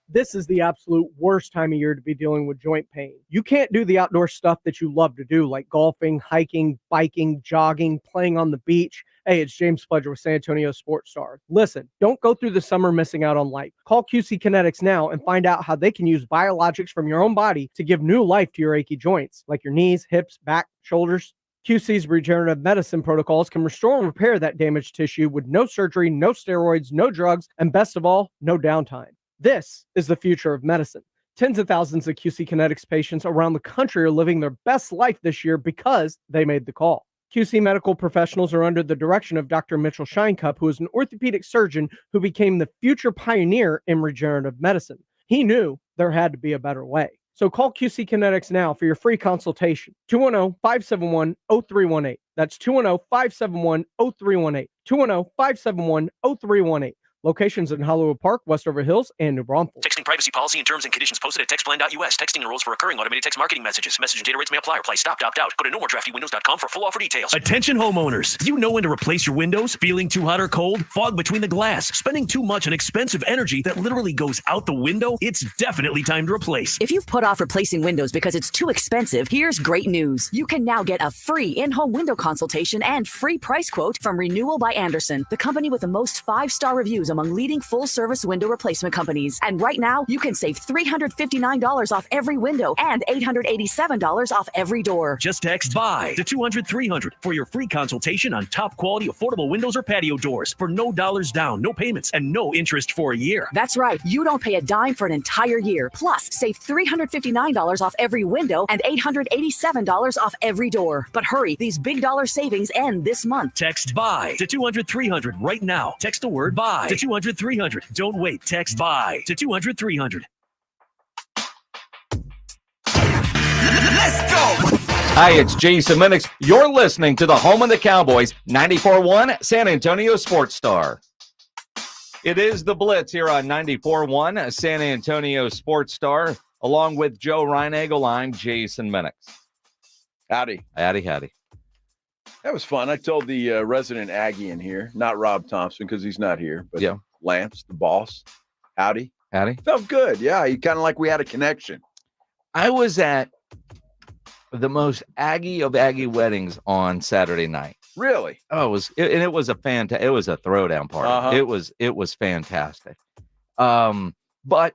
This is the absolute worst time of year to be dealing with joint pain. You can't do the outdoor stuff that you love to do, like golfing, hiking, biking, jogging, playing on the beach. Hey, it's James Pledger with San Antonio Sports Star. Listen, don't go through the summer missing out on life. Call QC Kinetics now and find out how they can use biologics from your own body to give new life to your achy joints, like your knees, hips, back, shoulders. QC's regenerative medicine protocols can restore and repair that damaged tissue with no surgery, no steroids, no drugs, and best of all, no downtime. This is the future of medicine. Tens of thousands of QC Kinetics patients around the country are living their best life this year because they made the call. QC medical professionals are under the direction of Dr. Mitchell Shinecup, who is an orthopedic surgeon who became the future pioneer in regenerative medicine. He knew there had to be a better way. So call QC Kinetics now for your free consultation. 210-571-0318. That's 210-571-0318. 210-571-0318. Locations in Hollywood Park, Westover Hills, and New Braunfels. Texting privacy policy and terms and conditions posted at textplan.us. Texting enrolls for recurring automated text marketing messages. Message and data rates may apply. Reply stop, opt out. Go to nomoredraftywindows.com for full offer details. Attention homeowners. Do you know when to replace your windows? Feeling too hot or cold? Fog between the glass? Spending too much on expensive energy that literally goes out the window? It's definitely time to replace. If you've put off replacing windows because it's too expensive, here's great news. You can now get a free in-home window consultation and free price quote from Renewal by Andersen, the company with the most 5-star reviews among leading full-service window replacement companies. And right now, you can save $359 off every window and $887 off every door. Just text BUY to 200-300 for your free consultation on top quality affordable windows or patio doors for no dollars down, no payments, and no interest for a year. That's right. You don't pay a dime for an entire year. Plus, save $359 off every window and $887 off every door. But hurry, these big dollar savings end this month. Text BUY to 200-300 right now. Text the word BUY to 200-300. Don't wait. Text BUY to 200-300. Let's go. Hi, it's Jason Minix. You're listening to the home of the Cowboys, 94.1 San Antonio Sports Star. It is the Blitz here on 94.1 San Antonio Sports Star. Along with Joe Reinagel, I'm Jason Minix. Howdy. Howdy. That was fun. I told the resident Aggie in here, not Rob Thompson because he's not here, but yeah. Lance, the boss. Howdy. Felt good. Yeah, you kind of like we had a connection. I was at the most Aggie of Aggie weddings on Saturday night. Really? Oh, it was a throwdown party. Uh-huh. It was fantastic. But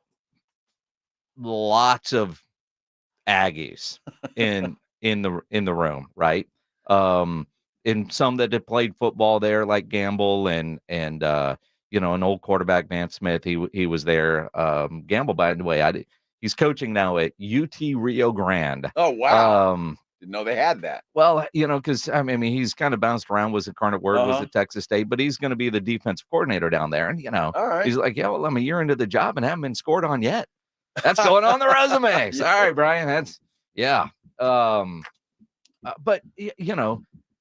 lots of Aggies in the room, right? And some that had played football there, like Gamble and an old quarterback, Van Smith. He was there. Gamble, by the way, he's coaching now at UT Rio Grande. Oh wow! Didn't know they had that. Well, because I mean he's kind of bounced around. Was at Incarnate Word, was at Texas State, but he's going to be the defensive coordinator down there. And all right. He's like, yeah, well, I'm a year into the job and haven't been scored on yet. That's going on the resume. Yeah. All right, Brian. That's yeah. But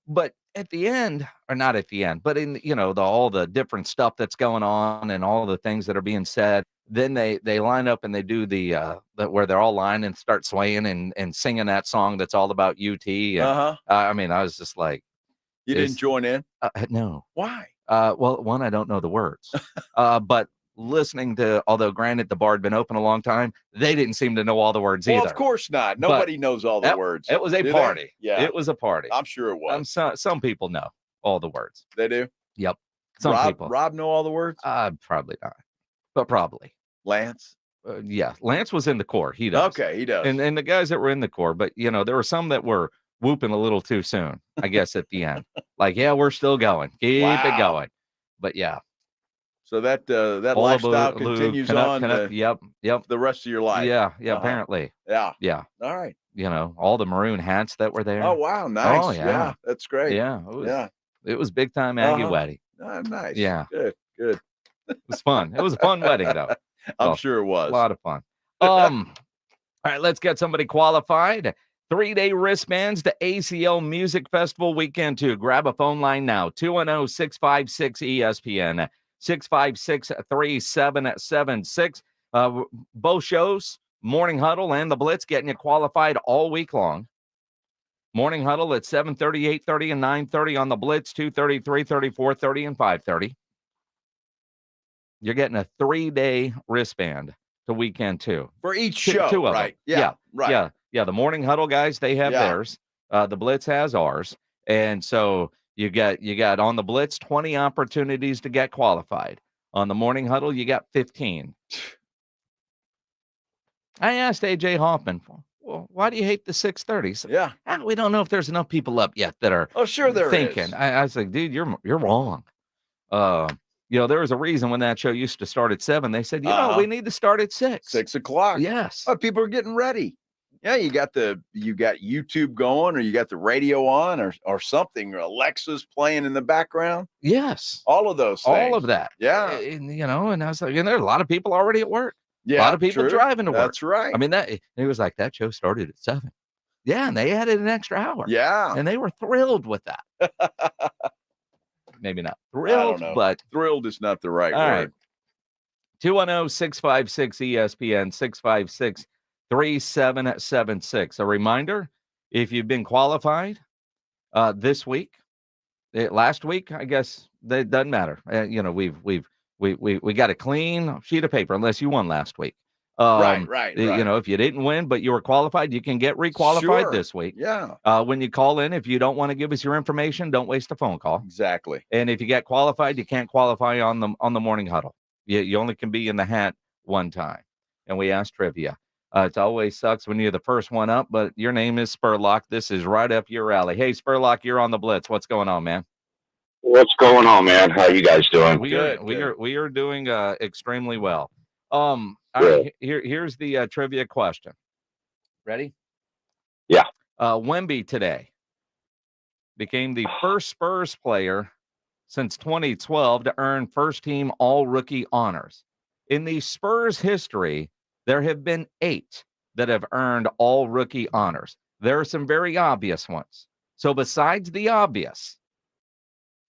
but at the end, or not at the end, but in all the different stuff that's going on and all the things that are being said, then they line up and they do the where they're all lined and start swaying and singing that song that's all about UT. And, I mean, I was just like, you didn't join in? No. Why? Well, one, I don't know the words, but listening to, although granted the bar had been open a long time, they didn't seem to know all the words either. Well, of course not. Nobody knows all the words. It was a Do party. they? Yeah, it was a party. I'm sure it was. Some people know all the words. They do? Yep. Some people. Rob know all the words? Probably not, but probably. Lance? Yeah, Lance was in the core. He does. Okay, he does. And the guys that were in the core, but there were some that were whooping a little too soon, I guess, at the end. Like, yeah, we're still going. Keep it going. But yeah. So that lifestyle continues on. Yep. The rest of your life. Yeah. Apparently. Yeah. All right. All the maroon hats that were there. Oh wow, nice. Oh, yeah. That's great. Yeah. It was big time Aggie wedding. Oh, nice. Yeah. Good. It was fun. It was a fun wedding though. I'm sure it was. A lot of fun. All right, let's get somebody qualified. 3-day wristbands to ACL Music Festival Weekend 2. Grab a phone line now. 210-656-ESPN. 656-3776. Both shows, Morning Huddle and the Blitz, getting you qualified all week long. Morning Huddle at 7:30, 8:30, and 9:30 on the Blitz, 2:30, 3:30, 4:30, and 5:30. You're getting a 3-day wristband to Weekend 2. For each show, two of right? them. Yeah, right. Yeah, the Morning Huddle guys, they have theirs. The Blitz has ours. And so you got on the Blitz 20 opportunities to get qualified. On the Morning Huddle, you got 15. I asked AJ Hoffman, well, why do you hate the 6:30s? Yeah. We don't know if there's enough people up yet that are thinking. Is. I was like, dude, you're wrong. There was a reason when that show used to start at 7. They said, we need to start at 6. 6 o'clock. Yes. Oh, people are getting ready. Yeah, you got YouTube going, or you got the radio on, or something, or Alexa's playing in the background. Yes. All of those things. All of that. Yeah. And I was like, there are a lot of people already at work. Yeah. A lot of people driving to work. That's right. I mean, it was like that show started at 7. Yeah, and they added an extra hour. Yeah. And they were thrilled with that. Maybe not thrilled, I don't know. but thrilled is not the right word. 210-656-ESPN, 656-3776. A reminder, if you've been qualified this week, last week, I guess it doesn't matter. We got a clean sheet of paper unless you won last week. Right. If you didn't win, but you were qualified, you can get requalified this week. Yeah. When you call in, if you don't want to give us your information, don't waste a phone call. Exactly. And if you get qualified, you can't qualify on the Morning Huddle. You only can be in the hat one time. And we ask trivia. It always sucks when you're the first one up, but your name is Spurlock. This is right up your alley. Hey, Spurlock, you're on the Blitz. What's going on, man? What's going on, man? How you guys doing? We are doing extremely well. All right, here's the trivia question. Ready? Yeah. Wemby today became the first Spurs player since 2012 to earn first-team All-Rookie honors. In the Spurs history, there have been 8 that have earned All-Rookie honors. There are some very obvious ones. So besides the obvious,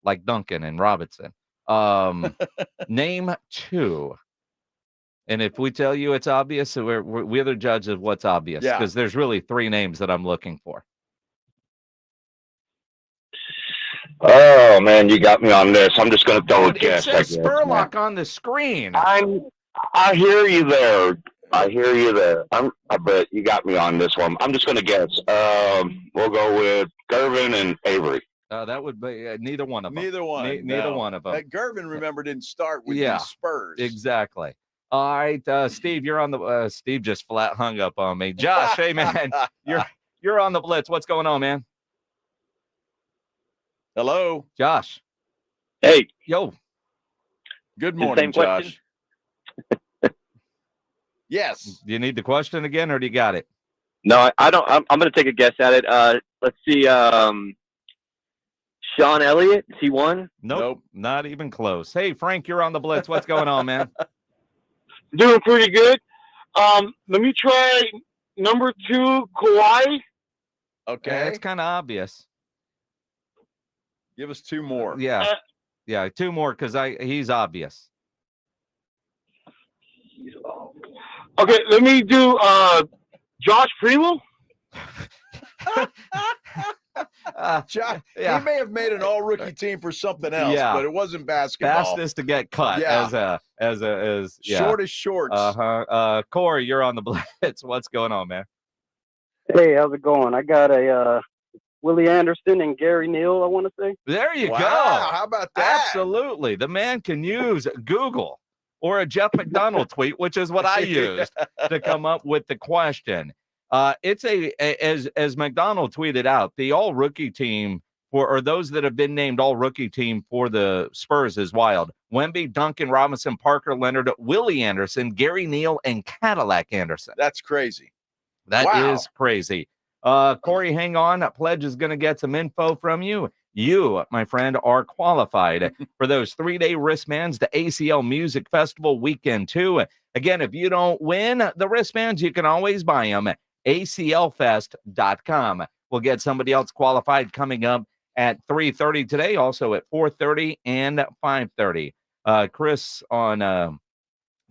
like Duncan and Robinson, name 2. And if we tell you it's obvious, so we're the judge of what's obvious, Yeah. because there's really 3 names that I'm looking for. Oh man, you got me on this. I'm just going to throw a Dude, guess. it I says guess, man. Spurlock on the screen. I hear you there. I hear you there. I bet you got me on this one. I'm just going to guess. We'll go with Gervin and Avery. That would be neither one of them. Neither one. Neither no. one of them. That Gervin, remember, didn't start with Yeah, the Spurs. Exactly. All right, Steve, you're on the. Steve just flat hung up on me. Josh, hey man, you're on the Blitz. What's going on, man? Hello, Josh. Hey. Yo. Good morning, Josh. Yes. Do you need the question again, or do you got it? No, I don't. I'm going to take a guess at it. Let's see. Sean Elliott, is he one? Nope, not even close. Hey, Frank, you're on the Blitz. What's going on, man? Doing pretty good. Let me try number 2, Kawhi. Okay. Yeah, it's kind of obvious. Give us 2 more. Yeah. Yeah, 2 more because he's obvious. Okay, let me do Josh Primo. Josh, yeah. he may have made an all-rookie team for something else, Yeah. but it wasn't basketball. Fastest to get cut Yeah. as Shortest shorts. Corey, you're on the Blitz. What's going on, man? Hey, how's it going? I got a Willie Anderson and Gary Neal, I want to say. There you Wow, go. how about that? Absolutely. The man can use Google or a Jeff McDonald tweet, which is what I used to come up with the question. It's as McDonald tweeted out, the all-rookie team or those that have been named all-rookie team for the Spurs is wild. Wemby, Duncan, Robinson, Parker, Leonard, Willie Anderson, Gary Neal, and Cadillac Anderson. That's crazy. That is crazy. Corey, hang on. Pledge is going to get some info from you. You, my friend, are qualified for those 3-day wristbands to ACL Music Festival Weekend 2. Again, if you don't win the wristbands, you can always buy them at aclfest.com. We'll get somebody else qualified coming up at 3:30 today, also at 4:30 and 5:30. Chris on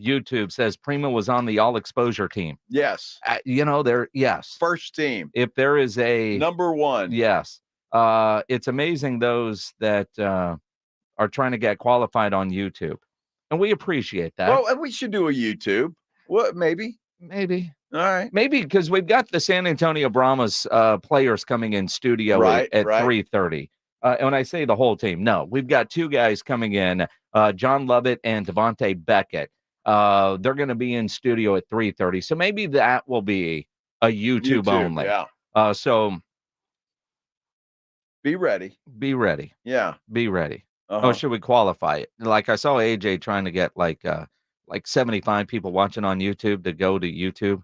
YouTube says Primo was on the all exposure team. Yes. Yes. First team. If there is a number 1. Yes. It's amazing those that are trying to get qualified on YouTube. And we appreciate that. Well, we should do a YouTube. What? Maybe. All right. Maybe because we've got the San Antonio Brahmas players coming in studio at 3:30. And when I say the whole team, no, we've got 2 guys coming in, John Lovett and Devontae Beckett. They're going to be in studio at 3:30. So maybe that will be a YouTube only. Yeah. So be ready. Be ready. Yeah. Be ready. Uh-huh. Oh, should we qualify it? Like I saw AJ trying to get like 75 people watching on YouTube to go to YouTube,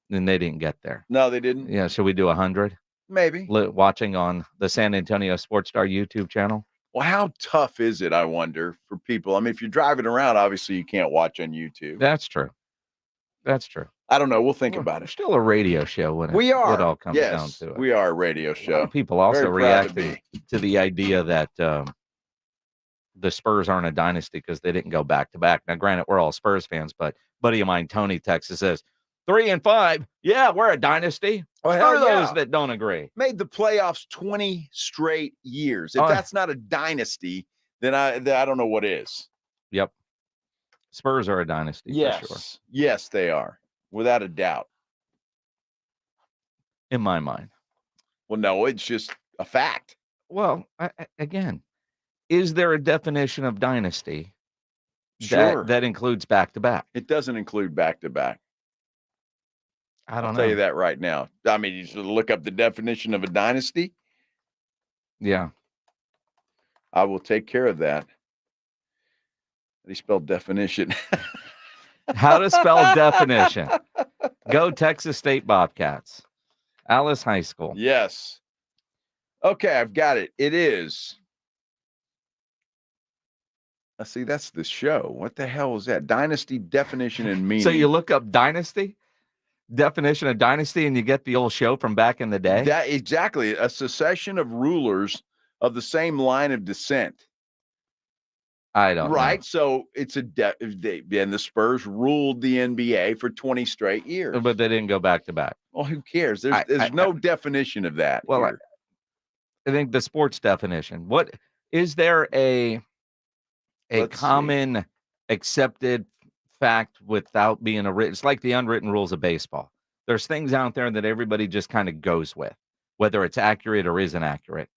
and they didn't get there. No, they didn't. Yeah. Should we do 100? Maybe. Watching on the San Antonio Sports Star YouTube channel. Well, how tough is it, I wonder, for people? I mean, if you're driving around, obviously you can't watch on YouTube. That's true. I don't know. We'll think about it. Still a radio show when We are. it all comes down to it. We are a radio show. A lot of people also Very proud to reacting to the idea that the Spurs aren't a dynasty because they didn't go back to back. Now, granted, we're all Spurs fans, but buddy of mine, Tony, Texas, says 3 and 5. Yeah, we're a dynasty. Oh, For hell those yeah. that don't agree. Made the playoffs 20 straight years. If that's not a dynasty, then I don't know what is. Yep. Spurs are a dynasty Yes. for sure. Yes, they are. Without a doubt. In my mind. Well, no, it's just a fact. Well, again, is there a definition of dynasty Sure. that includes back-to-back? It doesn't include back-to-back. I don't I'll know. tell you that right now. I mean, you should look up the definition of a dynasty. Yeah. I will take care of that. How do you spell definition? How to spell definition. Go Texas State Bobcats. Alice High School. Yes. Okay, I've got it. It is. Let's see, that's the show. What the hell is that? Dynasty definition and meaning. So you look up dynasty? definition of dynasty, and you get the old show from back in the day. That exactly a succession of rulers of the same line of descent. I don't right. know. So it's and the Spurs ruled the NBA for 20 straight years, But they didn't go back to back. Well, who cares? There's no definition of that. Well, here. I think the sports definition. What is there a common accepted fact without being a written? It's like the unwritten rules of baseball. There's things out there that everybody just kind of goes with, whether it's accurate or isn't accurate.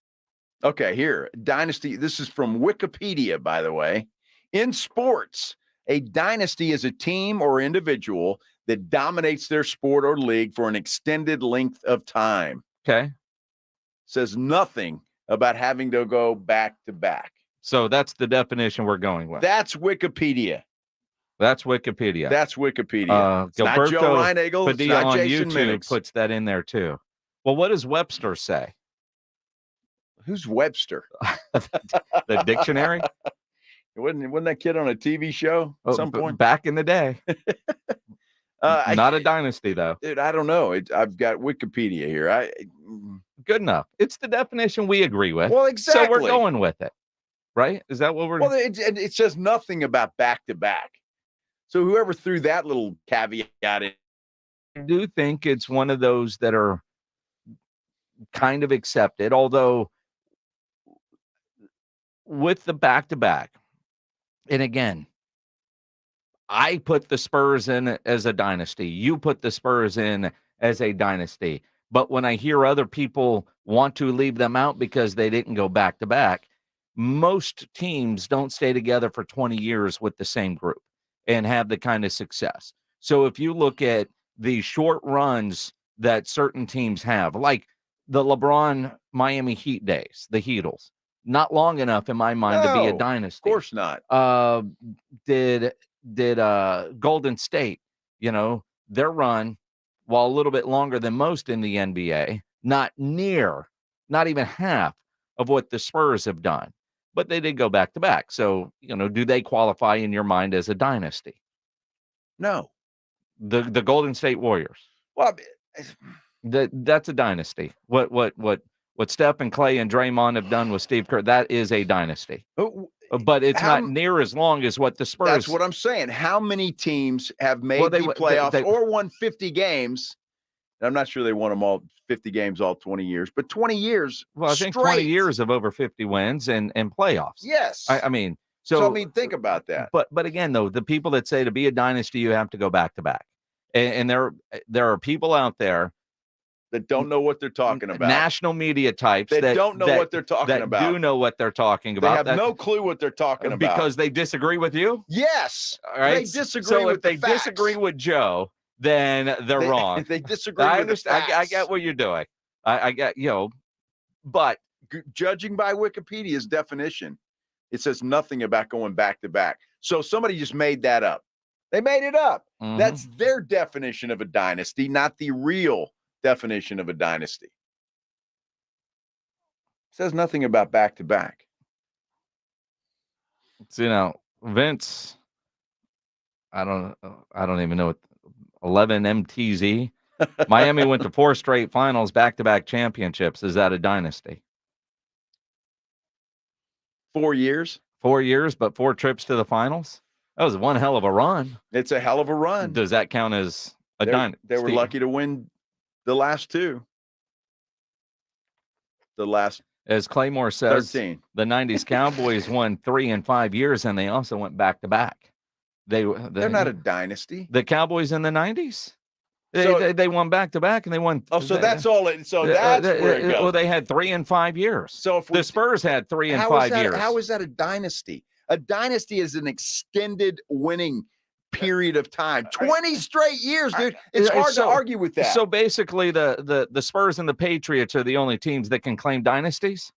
Okay, here, dynasty. This is from Wikipedia, by the way. In sports, a dynasty is a team or individual that dominates their sport or league for an extended length of time. Okay. Says nothing about having to go back to back. So that's the definition we're going with. That's Wikipedia. That's Wikipedia. That's Wikipedia. It's not Gilberto Joe Reinagel. It's Padilla not on Jason YouTube Minix. puts that in there too. Well, what does Webster say? Who's Webster? The dictionary? Wasn't that kid on a TV show at some point? Back in the day. Not a dynasty, though. Dude, I don't know. I've got Wikipedia here. Good enough. It's the definition we agree with. Well, exactly. So we're going with it, right? Is that what we're? Well, it says nothing about back to back. So whoever threw that little caveat in, I do think it's one of those that are kind of accepted, although with the back to back, and again, I put the Spurs in as a dynasty. You put the Spurs in as a dynasty. But when I hear other people want to leave them out because they didn't go back to back, most teams don't stay together for 20 years with the same group and have the kind of success. So if you look at the short runs that certain teams have, like the LeBron Miami Heat days, the Heatles, not long enough in my mind to be a dynasty. Of course not. Did Golden State, their run, while a little bit longer than most in the NBA, not even half of what the Spurs have done, but they did go back to back. So, do they qualify in your mind as a dynasty? No. The Golden State Warriors. Well, that's a dynasty. What Steph and Clay and Draymond have done with Steve Kerr, that is a dynasty. But it's not near as long as what the Spurs. That's what I'm saying. How many teams have made the playoffs or won 50 games? And I'm not sure they won them all 50 games all 20 years, but 20 years. Well, I think straight. 20 years of over 50 wins and playoffs. Yes. I mean, think about that. But again, though, the people that say to be a dynasty, you have to go back to back, and there are people out there that don't know what they're talking about. National media types that don't know what they're talking about. Do know what they're talking about. They have no clue what they're talking about. Because they disagree with you? Yes. All right. They disagree with if they disagree with Joe, then they're wrong. They disagree I with understand. the facts. I get what you're doing. I get, but judging by Wikipedia's definition, it says nothing about going back to back. So somebody just made that up. They made it up. Mm-hmm. That's their definition of a dynasty, not the real definition of a dynasty. It says nothing about back to back. So, Vince, I don't even know what 11 MTZ. Miami went to 4 straight finals, back-to-back championships. Is that a dynasty? 4 years? 4 years, but 4 trips to the finals? That was one hell of a run. It's a hell of a run. Does that count as a dynasty? They were lucky to win the last 2. The last, as Claymore says, 13. The 90s Cowboys won 3 in 5 years, and they also went back-to-back. They're not a dynasty. The Cowboys in the 90s? They won back-to-back, and they won. Oh, so that's all it. So that's where it goes. Well, they had 3 in 5 years. So if the Spurs had 3 in 5 years. How is that a dynasty? A dynasty is an extended winning period of time. 20 straight years, dude. It's hard to argue with that. So basically, the Spurs and the Patriots are the only teams that can claim dynasties?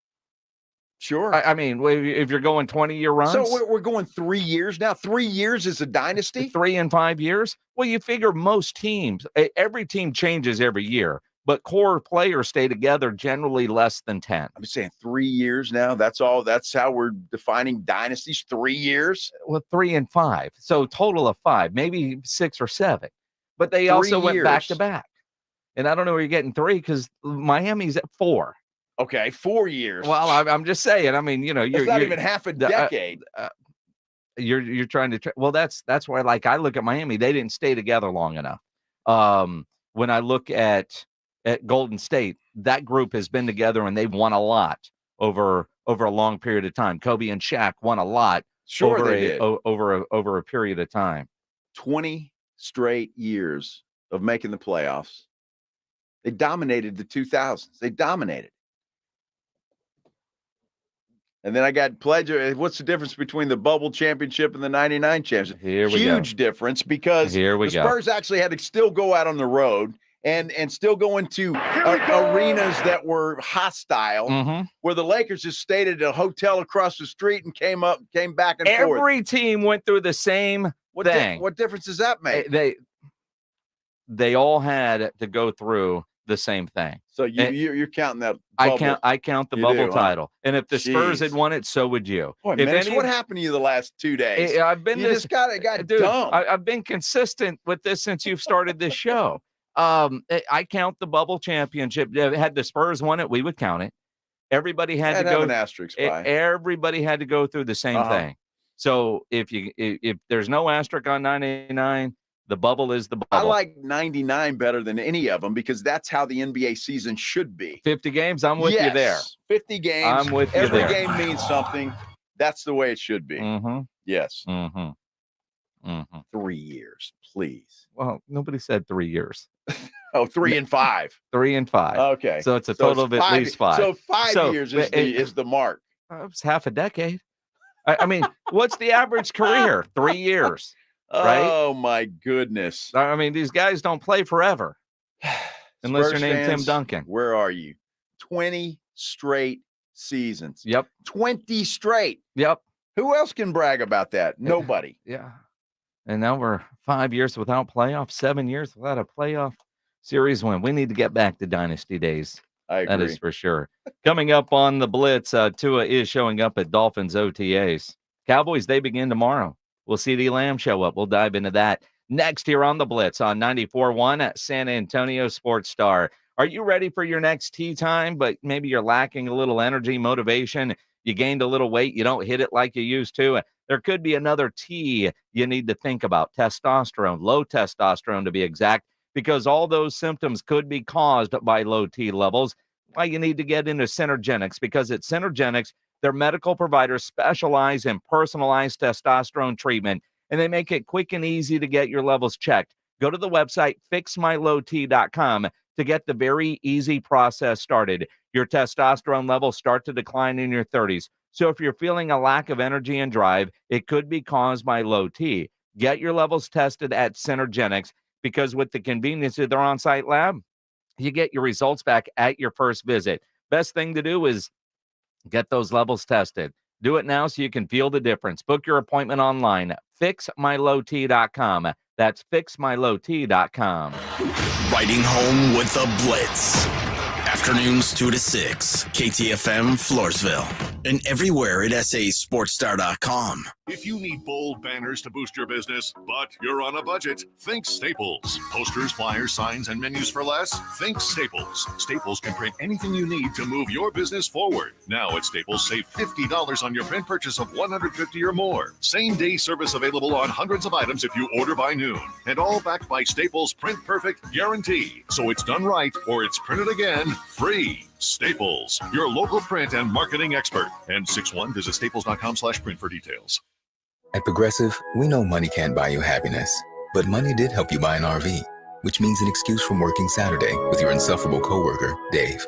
Sure. I mean, if you're going 20-year runs. So we're going 3 years now. 3 years is a dynasty? 3 in 5 years? Well, you figure most teams, every team changes every year, but core players stay together generally less than 10. I'm saying 3 years now. That's all. That's how we're defining dynasties. 3 years. Well, 3 and 5. So total of 5, maybe 6 or 7. But they also 3 went back years. to back. And I don't know where you're getting 3 because Miami's at 4. Okay, 4 years. Well, I'm just saying. I mean, It's not even half a decade. You're trying to. Well, that's why. Like I look at Miami, they didn't stay together long enough. When I look at Golden State, that group has been together and they've won a lot over a long period of time. Kobe and Shaq won a lot over a period of time. 20 straight years of making the playoffs. They dominated the 2000s. They dominated. And then I got pleasure. What's the difference between the bubble championship and the 99 championship? Huge difference because the Spurs actually had to still go out on the road and still go into arenas that were hostile, where the Lakers just stayed at a hotel across the street and came back and forth. Every team went through the same thing. What difference does that make? They all had to go through the same thing. So you're counting that bubble. I count the bubble title. And if the Spurs had won it, so would you. Boy, what happened to you the last 2 days? I've been just got dumb. I've been consistent with this since you've started this show. I count the bubble championship. Had the Spurs won it, we would count it. Everybody had to go an asterisk by. Everybody had to go through the same thing. So if there's no asterisk on 99, the bubble is the bubble. I like 99 better than any of them because that's how the NBA season should be. 50 games, I'm with you there. 50 games. I'm with you there. Every game means something. That's the way it should be. Yes. 3 years, please. Well, nobody said 3 years. 3 and 5. 3 and 5. Okay. So it's a total of at least 5. So 5 years is the mark. It's half a decade. I mean, what's the average career? 3 years. Right? Oh, my goodness. I mean, these guys don't play forever. Unless Spurs you're named fans, Tim Duncan. Where are you? 20 straight seasons. Yep. 20 straight. Yep. Who else can brag about that? Nobody. Yeah. And now we're 5 years without playoffs, 7 years without a playoff series win. We need to get back to dynasty days. I agree. That is for sure. Coming up on the Blitz, Tua is showing up at Dolphins OTAs. Cowboys, they begin tomorrow. Will CeeDee Lamb show up? We'll dive into that next here on the Blitz on 94.1 at San Antonio Sports Star. Are you ready for your next tea time, but maybe you're lacking a little energy, motivation? You gained a little weight. You don't hit it like you used to. There could be another T you need to think about. Testosterone, low testosterone to be exact, because all those symptoms could be caused by low T levels. Why you need to get into Synergenics, because at Synergenics, their medical providers specialize in personalized testosterone treatment, and they make it quick and easy to get your levels checked. Go to the website fixmylowt.com to get the very easy process started. Your testosterone levels start to decline in your 30s. So if you're feeling a lack of energy and drive, it could be caused by low T. Get your levels tested at Synergenics, because with the convenience of their on-site lab, you get your results back at your first visit. Best thing to do is get those levels tested. Do it now so you can feel the difference. Book your appointment online. Fixmylowt.com. That's fixmylowt.com. Riding home with the Blitz. Afternoons 2 to 6. KTFM Floresville. And everywhere at sasportstar.com. If you need bold banners to boost your business, but you're on a budget, think Staples. Posters, flyers, signs, and menus for less? Think Staples. Staples can print anything you need to move your business forward. Now at Staples, save $50 on your print purchase of $150 or more. Same-day service available on hundreds of items if you order by noon. And all backed by Staples' Print Perfect guarantee. So it's done right or it's printed again free. Staples, your local print and marketing expert. And 6-1, visit staples.com/print for details. At Progressive, we know money can't buy you happiness, but money did help you buy an RV, which means an excuse from working Saturday with your insufferable coworker, Dave.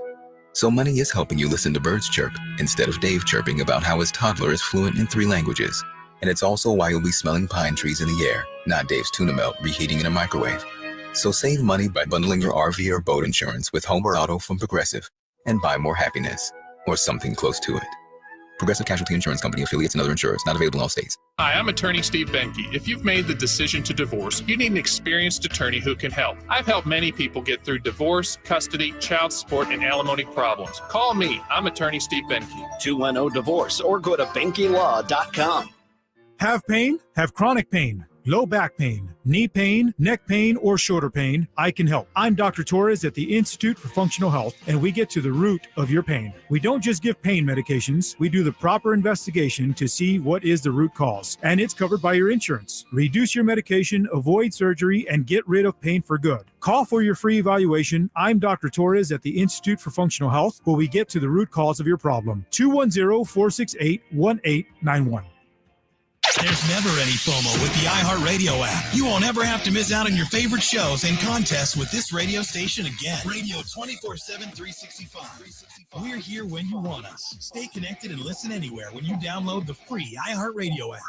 So money is helping you listen to birds chirp instead of Dave chirping about how his toddler is fluent in 3 languages. And it's also why you'll be smelling pine trees in the air, not Dave's tuna melt reheating in a microwave. So save money by bundling your RV or boat insurance with home or auto from Progressive and buy more happiness, or something close to it. Progressive Casualty Insurance Company, affiliates, and other insurers. Not available in all states. Hi, I'm attorney Steve Benke. If you've made the decision to divorce, you need an experienced attorney who can help. I've helped many people get through divorce, custody, child support, and alimony problems. Call me. I'm attorney Steve Benke. 210-DIVORCE or go to BenkeLaw.com. Have pain? Have chronic pain. Low back pain, knee pain, neck pain, or shoulder pain, I can help. I'm Dr. Torres at the Institute for Functional Health, and we get to the root of your pain. We don't just give pain medications, we do the proper investigation to see what is the root cause, and it's covered by your insurance. Reduce your medication, avoid surgery, and get rid of pain for good. Call for your free evaluation. I'm Dr. Torres at the Institute for Functional Health, where we get to the root cause of your problem. 210-468-1891. There's never any FOMO with the iHeartRadio app. You won't ever have to miss out on your favorite shows and contests with this radio station again. Radio 24/7, 365. We're here when you want us. Stay connected and listen anywhere when you download the free iHeartRadio app.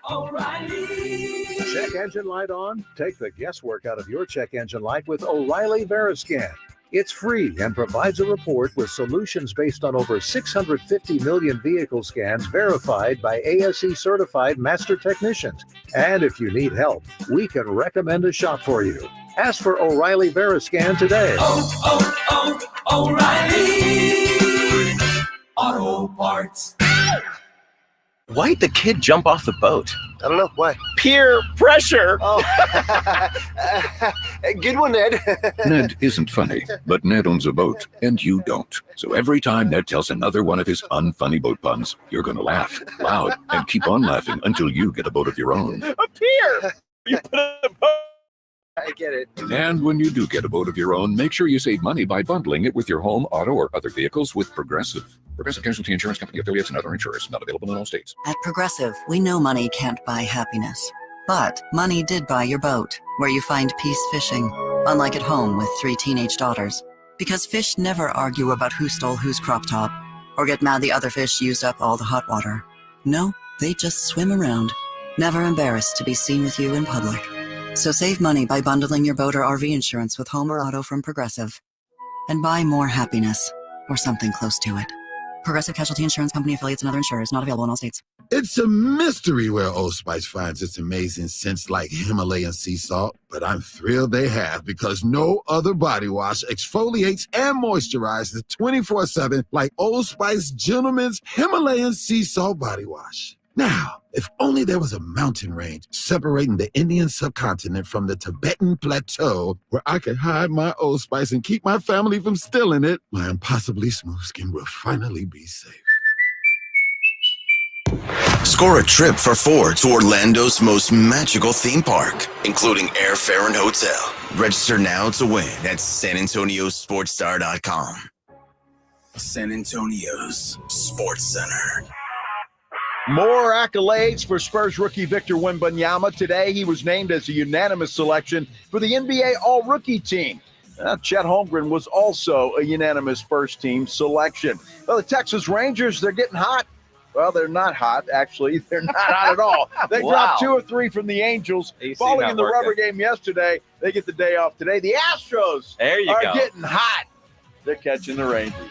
O'Reilly. Check engine light on? Take the guesswork out of your check engine light with O'Reilly Veriscan. It's free and provides a report with solutions based on over 650 million vehicle scans verified by ASE certified master technicians. And if you need help, we can recommend a shop for you. Ask for O'Reilly Veriscan today. O'Reilly Auto Parts. Why'd the kid jump off the boat? I don't know. Why? Peer pressure. Oh, good one, Ned. Ned isn't funny, but Ned owns a boat, and you don't. So every time Ned tells another one of his unfunny boat puns, you're going to laugh loud and keep on laughing until you get a boat of your own. A pier. You put a boat. I get it. And when you do get a boat of your own, make sure you save money by bundling it with your home, auto, or other vehicles with Progressive. Progressive Casualty Insurance Company affiliates and other insurers. Not available in all states. At Progressive, we know money can't buy happiness. But money did buy your boat, where you find peace fishing, unlike at home with 3 teenage daughters. Because fish never argue about who stole whose crop top, or get mad the other fish used up all the hot water. No, they just swim around, never embarrassed to be seen with you in public. So save money by bundling your boat or RV insurance with home or auto from Progressive. And buy more happiness, or something close to it. Progressive Casualty Insurance Company affiliates and other insurers. Not available in all states. It's a mystery where Old Spice finds its amazing scents like Himalayan sea salt, but I'm thrilled they have because no other body wash exfoliates and moisturizes 24/7 like Old Spice Gentleman's Himalayan sea salt body wash. Now, if only there was a mountain range separating the Indian subcontinent from the Tibetan plateau where I could hide my Old Spice and keep my family from stealing it, my impossibly smooth skin will finally be safe. Score a trip for 4 to Orlando's most magical theme park, including airfare and hotel. Register now to win at SanAntonioSportsStar.com. San Antonio's Sports Center. More accolades for Spurs rookie Victor Wembanyama. Today, he was named as a unanimous selection for the NBA All-Rookie team. Chet Holmgren was also a unanimous first-team selection. Well, the Texas Rangers, they're getting hot. Well, they're not hot, actually. They're not hot at all. They dropped 2 or 3 from the Angels. Falling in the rubber game yesterday. They get the day off today. The Astros are getting hot. They're catching the Rangers.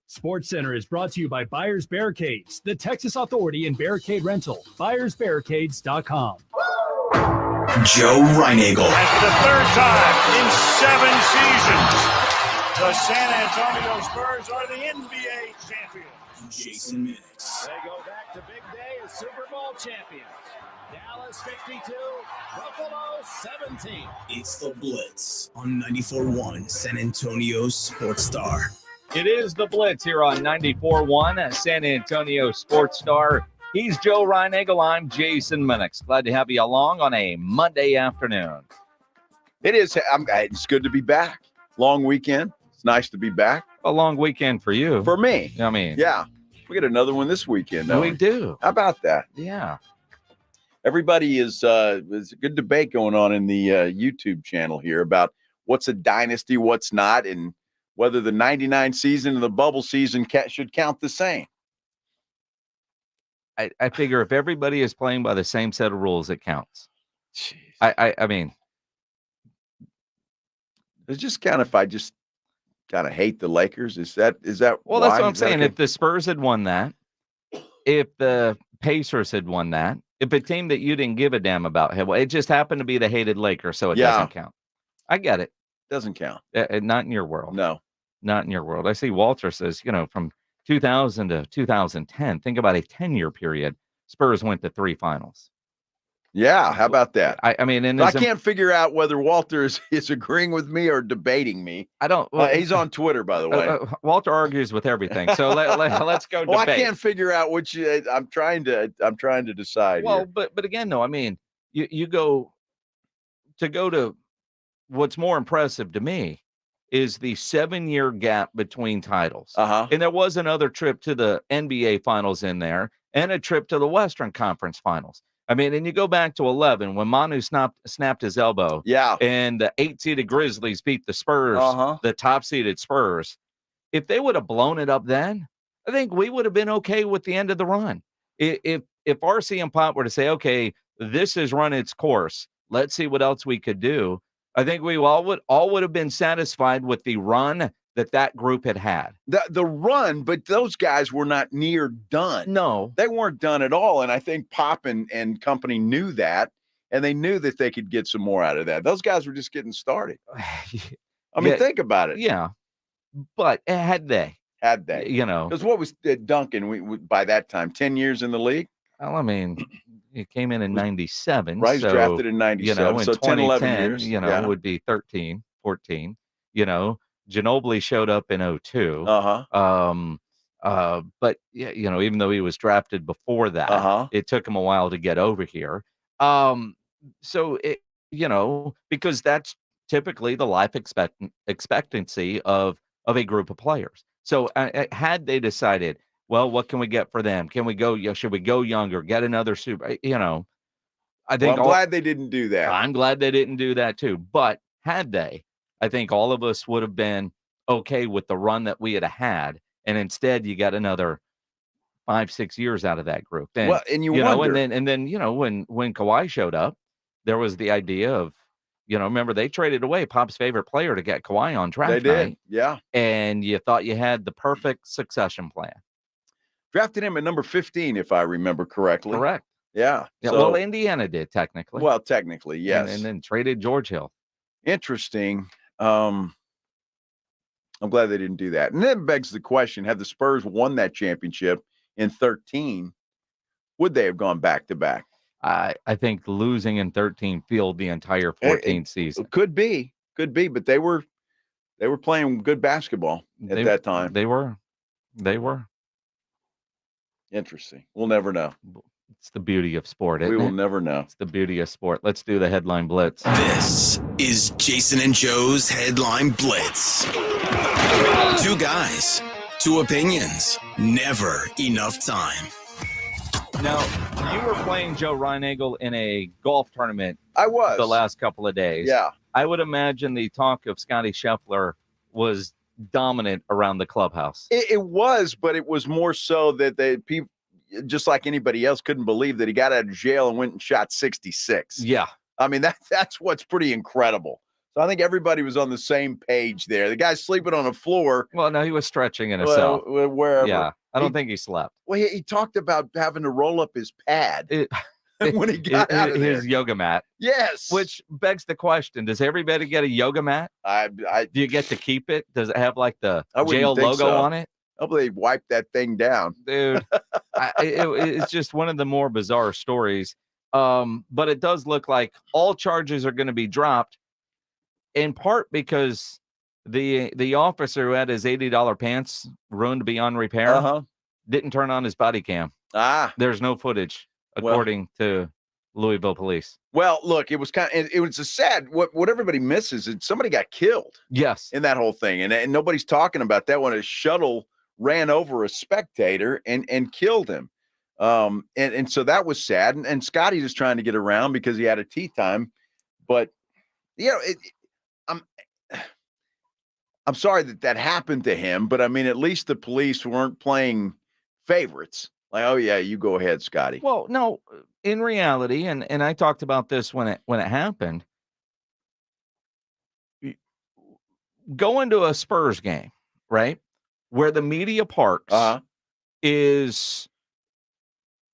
Sports Center is brought to you by Buyers Barricades, the Texas Authority in Barricade Rental. BuyersBarricades.com. Joe Reinagel. That's the 3rd time in 7 seasons, the San Antonio Spurs are the NBA champions. Jason Minix. They go back to big day as Super Bowl champions. Dallas 52, Buffalo 17. It's the Blitz on 94.1 San Antonio Sports Star. It is the Blitz here on 94.1 San Antonio Sports Star. He's Joe Reinagel. I'm Jason Minix. Glad to have you along on a Monday afternoon. It is. It's good to be back. Long weekend. It's nice to be back. A long weekend for you. For me. I mean. Yeah. We get another one this weekend. We do. How about that? Yeah. Everybody is, there's a good debate going on in the YouTube channel here about what's a dynasty, what's not, and whether the 99 season and the bubble season should count the same. I figure if everybody is playing by the same set of rules, it counts. I mean, it's just kind of, if I just kind of hate the Lakers, is that well, why? that's what I'm saying. Okay? If the Spurs had won that, if the Pacers had won that, if a team that you didn't give a damn about had, well, it just happened to be the hated Lakers, so it doesn't count. I get it. Doesn't count. Not in your world. No. Not in your world. I see Walter says, from 2000 to 2010, think about a 10-year period. Spurs went to 3 finals. Yeah, how about that? I mean, and I can't figure out whether Walter is agreeing with me or debating me. I don't. He's on Twitter, by the way. Walter argues with everything, so let's go well, debate. I can't figure out which. I'm trying to decide. Well, here. but again, though, I mean, you go to what's more impressive to me is the 7-year gap between titles. And there was another trip to the NBA Finals in there, and a trip to the Western Conference Finals. I mean, and you go back to 11 when Manu snapped his elbow. Yeah. And the 8-seeded Grizzlies beat the Spurs, the top-seeded Spurs. If they would have blown it up then, I think we would have been okay with the end of the run. If RC and Pop were to say, okay, this has run its course, let's see what else we could do, I think we all would have been satisfied with the run that group had. The run, but those guys were not near done. No. They weren't done at all. And I think Pop and company knew that, and they knew that they could get some more out of that. Those guys were just getting started. I mean, think about it. Yeah. But had they? Because what was Duncan we by that time? 10 years in the league? Well, I mean, he came in 97. Right, he's drafted in 97. In so 10, 11 years. Would be 13, 14. Ginobili showed up in 02. But even though he was drafted before that, it took him a while to get over here. So because that's typically the life expectancy of a group of players. So had they decided, well, what can we get for them? Can we go? Should we go younger? Get another super? I think I'm glad they didn't do that. I'm glad they didn't do that too. But had they, I think all of us would have been okay with the run that we had. And instead, you got another 5-6 years out of that group. And, and you wonder. And then when Kawhi showed up, there was the idea of, remember they traded away Pop's favorite player to get Kawhi on draft night. They did, yeah. And you thought you had the perfect succession plan. Drafted him at number 15, if I remember correctly. Correct. Yeah. Well, Indiana did technically. Well, technically, yes. And then traded George Hill. Interesting. I'm glad they didn't do that. And then begs the question, had the Spurs won that championship in 13, would they have gone back to back? I think losing in 13 fueled the entire 14 season. Could be, but they were playing good basketball at that time. They were. Interesting. We'll never know. It's the beauty of sport. We will never know. It's the beauty of sport. Let's do the headline blitz. This is Jason and Joe's Headline Blitz. Two guys, two opinions, never enough time. Now, you were playing Joe Reinagel in a golf tournament. I was. The last couple of days. Yeah. I would imagine the talk of Scotty Scheffler was dominant around the clubhouse. It was, but it was more so that people, just like anybody else, couldn't believe that he got out of jail and went and shot 66. Yeah. I mean, that's what's pretty incredible. So I think everybody was on the same page there. The guy's sleeping on the floor. Well, no, he was stretching in a cell. Wherever. Yeah. I don't think he slept. Well, he talked about having to roll up his pad when he got out of there. His yoga mat. Yes. Which begs the question, does everybody get a yoga mat? Do you get to keep it? Does it have like the jail logo on it? I believe they wiped that thing down. Dude, it's just one of the more bizarre stories. But it does look like all charges are going to be dropped, in part because the officer who had his $80 pants ruined beyond repair didn't turn on his body cam. There's no footage, according to Louisville police. Well, look, it was a sad, what everybody misses is somebody got killed. Yes. In that whole thing. And nobody's talking about that when a shuttle ran over a spectator and killed him. And so that was sad. And Scotty just trying to get around because he had a tea time. But, I'm sorry that happened to him, but I mean, at least the police weren't playing favorites. Like, oh yeah, you go ahead, Scotty. Well, no, in reality, and I talked about this when it happened. Go into a Spurs game, right, where the media parks is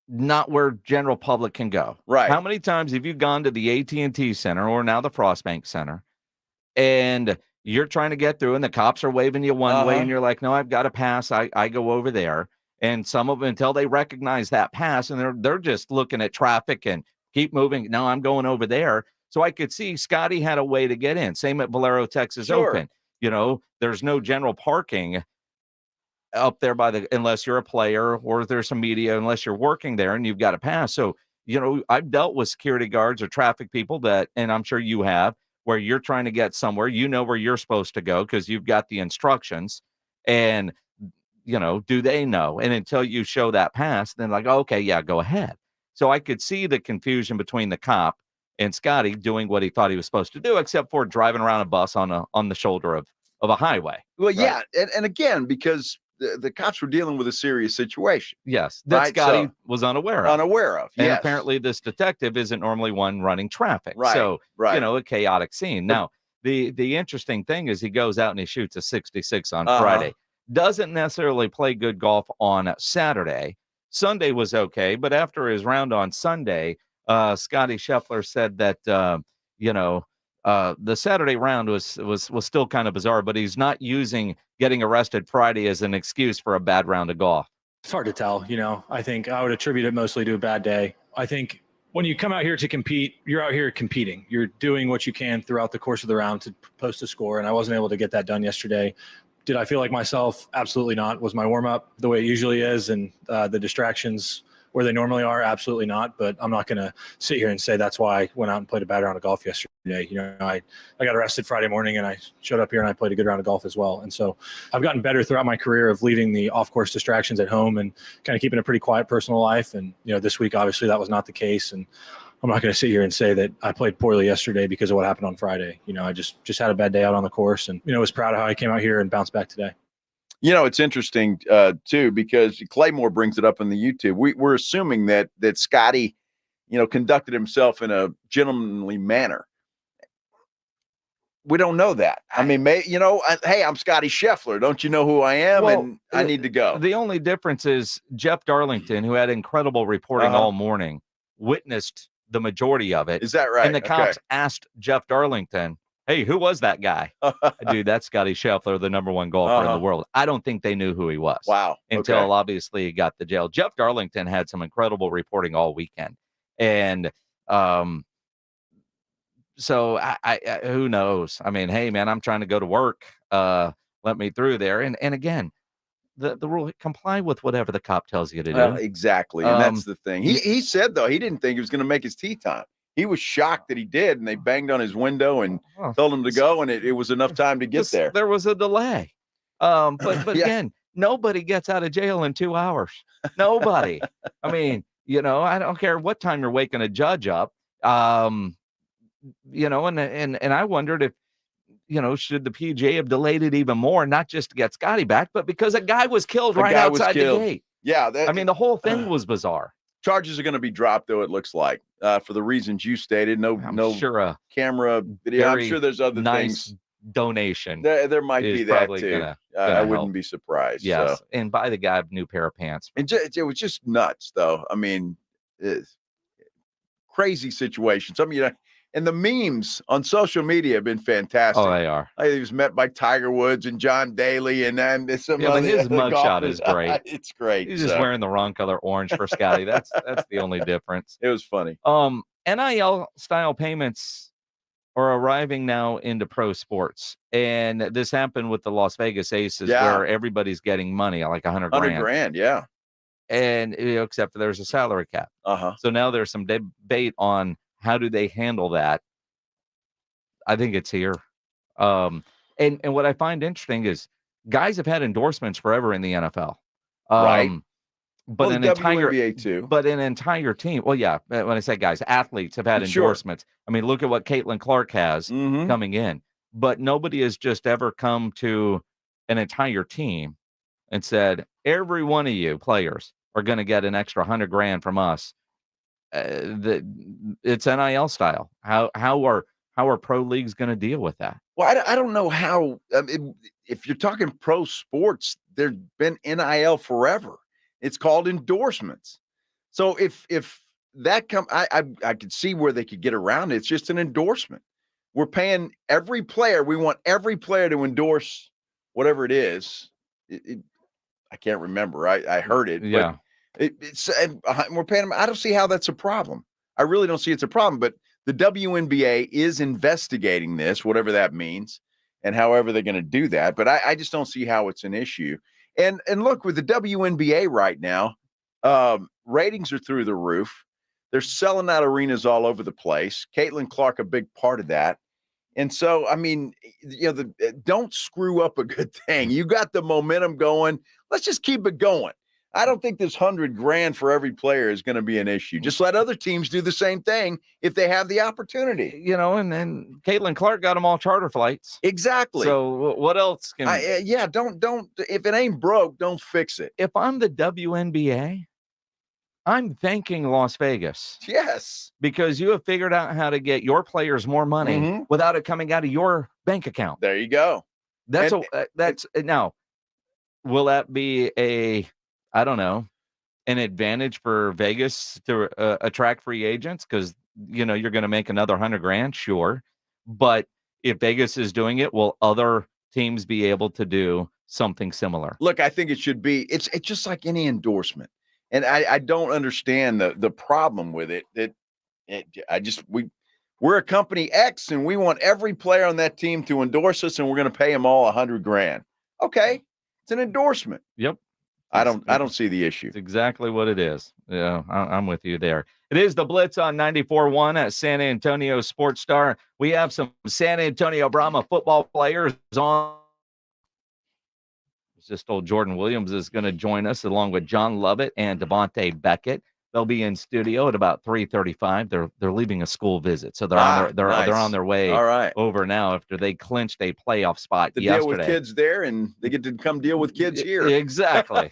not where general public can go. Right. How many times have you gone to the AT&T Center or now the Frostbank Center, and you're trying to get through, and the cops are waving you one way, and you're like, no, I've got to pass. I go over there. And some of them, until they recognize that pass, and they're just looking at traffic and keep moving. No, I'm going over there. So I could see Scotty had a way to get in. Same at Valero Texas Open. There's no general parking up there unless you're a player or there's some media, unless you're working there and you've got to pass. So, I've dealt with security guards or traffic people and I'm sure you have, where you're trying to get somewhere, where you're supposed to go because you've got the instructions, and, do they know? And until you show that pass, then like, okay, yeah, go ahead. So I could see the confusion between the cop and Scotty doing what he thought he was supposed to do, except for driving around a bus on the shoulder of a highway. Well, yeah. And again, because the cops were dealing with a serious situation. Yes, that Scotty was unaware of. And yes. apparently this detective isn't normally one running traffic. Right, So, right. A chaotic scene. Now, the interesting thing is he goes out and he shoots a 66 on Friday. Doesn't necessarily play good golf on Saturday. Sunday was okay, but after his round on Sunday, Scotty Scheffler said that, the Saturday round was still kind of bizarre, but he's not using getting arrested Friday as an excuse for a bad round of golf. It's hard to tell. I think I would attribute it mostly to a bad day. I think when you come out here to compete, you're out here competing. You're doing what you can throughout the course of the round to post a score, and I wasn't able to get that done yesterday. Did I feel like myself? Absolutely not. Was my warm-up the way it usually is, and the distractions where they normally are? Absolutely not. But I'm not going to sit here and say that's why I went out and played a bad round of golf yesterday. I got arrested Friday morning, and I showed up here and I played a good round of golf as well. And so I've gotten better throughout my career of leaving the off-course distractions at home and kind of keeping a pretty quiet personal life. And, this week, obviously, that was not the case. And I'm not going to sit here and say that I played poorly yesterday because of what happened on Friday. I just had a bad day out on the course, and, was proud of how I came out here and bounced back today. It's interesting, too, because Claymore brings it up in the YouTube. We're assuming that Scotty, conducted himself in a gentlemanly manner. We don't know that. I mean, hey, I'm Scotty Scheffler. Don't you know who I am? Well, and I need to go. The only difference is Jeff Darlington, who had incredible reporting all morning, witnessed the majority of it. Is that right? And the cops asked Jeff Darlington, hey, who was that guy? Dude, that's Scotty Scheffler, the number one golfer in the world. I don't think they knew who he was. Wow. Until obviously he got to jail. Jeff Darlington had some incredible reporting all weekend. And so I who knows? I mean, hey, man, I'm trying to go to work. Let me through there. And again, the rule, comply with whatever the cop tells you to do. Exactly. And that's the thing. He said, though, he didn't think he was going to make his tee time. He was shocked that he did, and they banged on his window and told him to go, and it was enough time to get there. There was a delay. But again, nobody gets out of jail in 2 hours. Nobody. I mean, I don't care what time you're waking a judge up. And I wondered if, should the PGA have delayed it even more, not just to get Scotty back, but because a guy was killed right outside the gate. Yeah. The whole thing was bizarre. Charges are going to be dropped, though, it looks like, for the reasons you stated. No camera video. I'm sure there's other things. Donation. There might be that, too. I wouldn't be surprised. Yes. So. And buy the guy a new pair of pants. It was just nuts, though. I mean, crazy situation. And the memes on social media have been fantastic. Oh, they are. He was met by Tiger Woods and John Daly, and some but his mugshot is great. It's great. He's just wearing the wrong color orange for Scotty. That's the only difference. It was funny. NIL style payments are arriving now into pro sports, and this happened with the Las Vegas Aces, where everybody's getting money, like $100 grand. $100,000, yeah. And except there's a salary cap. So now there's some debate on how do they handle that? I think it's here. And what I find interesting is guys have had endorsements forever in the NFL. Right. But an entire team. Well, yeah. When I say guys, athletes have had endorsements. I mean, look at what Caitlin Clark has coming in. But nobody has just ever come to an entire team and said, every one of you players are going to get an extra $100 grand from us. It's NIL style. How are pro leagues going to deal with that? Well, I don't know how. If you're talking pro sports, there's been NIL forever. It's called endorsements. So if that I could see where they could get around it. It's just an endorsement. We're paying every player. We want every player to endorse whatever it is. I can't remember. I heard it. Yeah. And we're paying them. I don't see how that's a problem. I really don't see it's a problem. But the WNBA is investigating this, whatever that means, and however they're going to do that. But I just don't see how it's an issue. And look, with the WNBA right now, ratings are through the roof. They're selling out arenas all over the place. Caitlin Clark, a big part of that. And so, I mean, don't screw up a good thing. You got the momentum going. Let's just keep it going. I don't think this $100,000 for every player is going to be an issue. Just let other teams do the same thing if they have the opportunity. And then Caitlin Clark got them all charter flights. Exactly. So what else can? Don't. If it ain't broke, don't fix it. If I'm the WNBA, I'm thanking Las Vegas. Yes. Because you have figured out how to get your players more money without it coming out of your bank account. There you go. That's now, will that be an advantage for Vegas to attract free agents? Because, you're going to make another $100,000, sure. But if Vegas is doing it, will other teams be able to do something similar? Look, I think it should be. It's just like any endorsement. And I don't understand the problem with it. We're a company X, and we want every player on that team to endorse us, and we're going to pay them all $100,000. Okay, it's an endorsement. Yep. I don't see the issue. It's exactly what it is. Yeah, I'm with you there. It is the Blitz on 94.1 at San Antonio Sports Star. We have some San Antonio Brahma football players on. Just told Jordan Williams is going to join us along with John Lovett and Devontae Beckett. They'll be in studio at about 3:35. They're leaving a school visit, so they're on their way over now after they clinched a playoff spot yesterday. Deal with kids there, and they get to come deal with kids here. Exactly.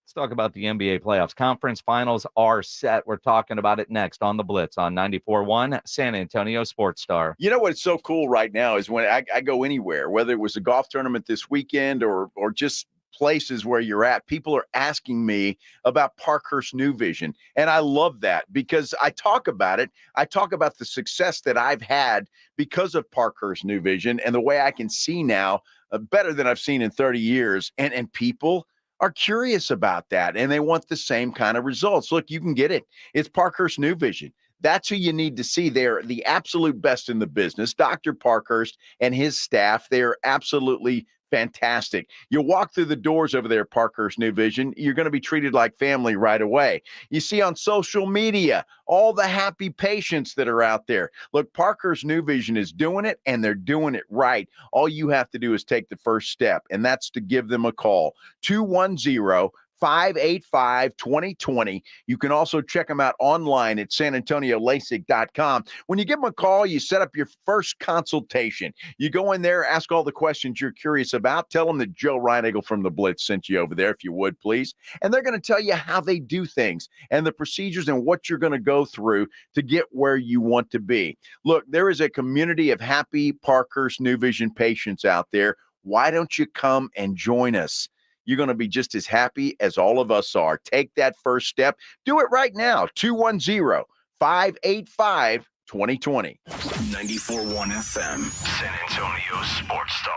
Let's talk about the NBA playoffs. Conference finals are set. We're talking about it next on the Blitz on 94.1 San Antonio Sports Star. You know what's so cool right now is when I go anywhere, whether it was a golf tournament this weekend or just places where you're at, people are asking me about Parkhurst New Vision. And I love that because I talk about it. I talk about the success that I've had because of Parkhurst New Vision and the way I can see now better than I've seen in 30 years. And people are curious about that, and they want the same kind of results. Look, you can get it. It's Parkhurst New Vision. That's who you need to see. They're the absolute best in the business. Dr. Parkhurst and his staff, they're absolutely fantastic. You walk through the doors over there, Parkhurst New Vision, you're going to be treated like family right away. You see on social media, all the happy patients that are out there. Look, Parkhurst New Vision is doing it, and they're doing it right. All you have to do is take the first step, and that's to give them a call, 210-585-2020. You can also check them out online at sanantoniolasik.com. When you give them a call, you set up your first consultation. You go in there, ask all the questions you're curious about. Tell them that Joe Reinagle from the Blitz sent you over there, if you would, please. And they're going to tell you how they do things and the procedures and what you're going to go through to get where you want to be. Look, there is a community of happy Parkhurst New Vision patients out there. Why don't you come and join us? You're going to be just as happy as all of us are. Take that first step. Do it right now. 210-585-2020. 94.1 FM, San Antonio Sports Star.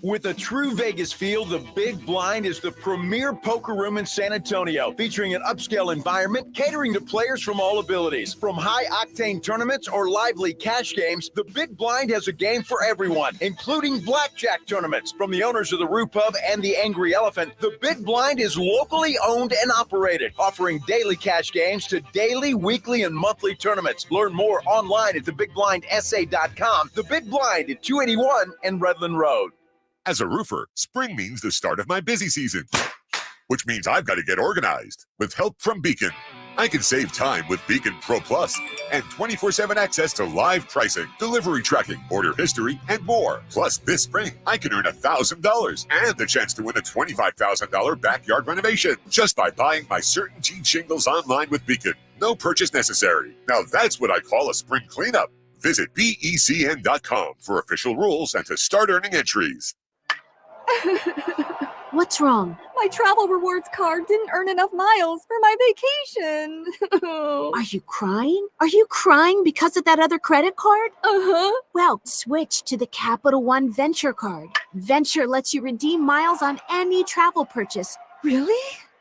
With a true Vegas feel, the Big Blind is the premier poker room in San Antonio, featuring an upscale environment, catering to players from all abilities. From high-octane tournaments or lively cash games, the Big Blind has a game for everyone, including blackjack tournaments. From the owners of the Roo Pub and the Angry Elephant, the Big Blind is locally owned and operated, offering daily cash games to daily, weekly, and monthly tournaments. Learn more online at thebigblindsa.com. The Big Blind at 281 and Redland Road. As a roofer, spring means the start of my busy season, which means I've got to get organized. With help from Beacon, I can save time with Beacon Pro Plus and 24/7 access to live pricing, delivery tracking, order history, and more. Plus, this spring, I can earn $1,000 and the chance to win a $25,000 backyard renovation just by buying my CertainTeed shingles online with Beacon. No purchase necessary. Now that's what I call a spring cleanup. Visit BECN.com for official rules and to start earning entries. What's wrong? My travel rewards card didn't earn enough miles for my vacation. Are you crying? Are you crying because of that other credit card? Uh-huh. Well, switch to the Capital One Venture card. Venture lets you redeem miles on any travel purchase. Really?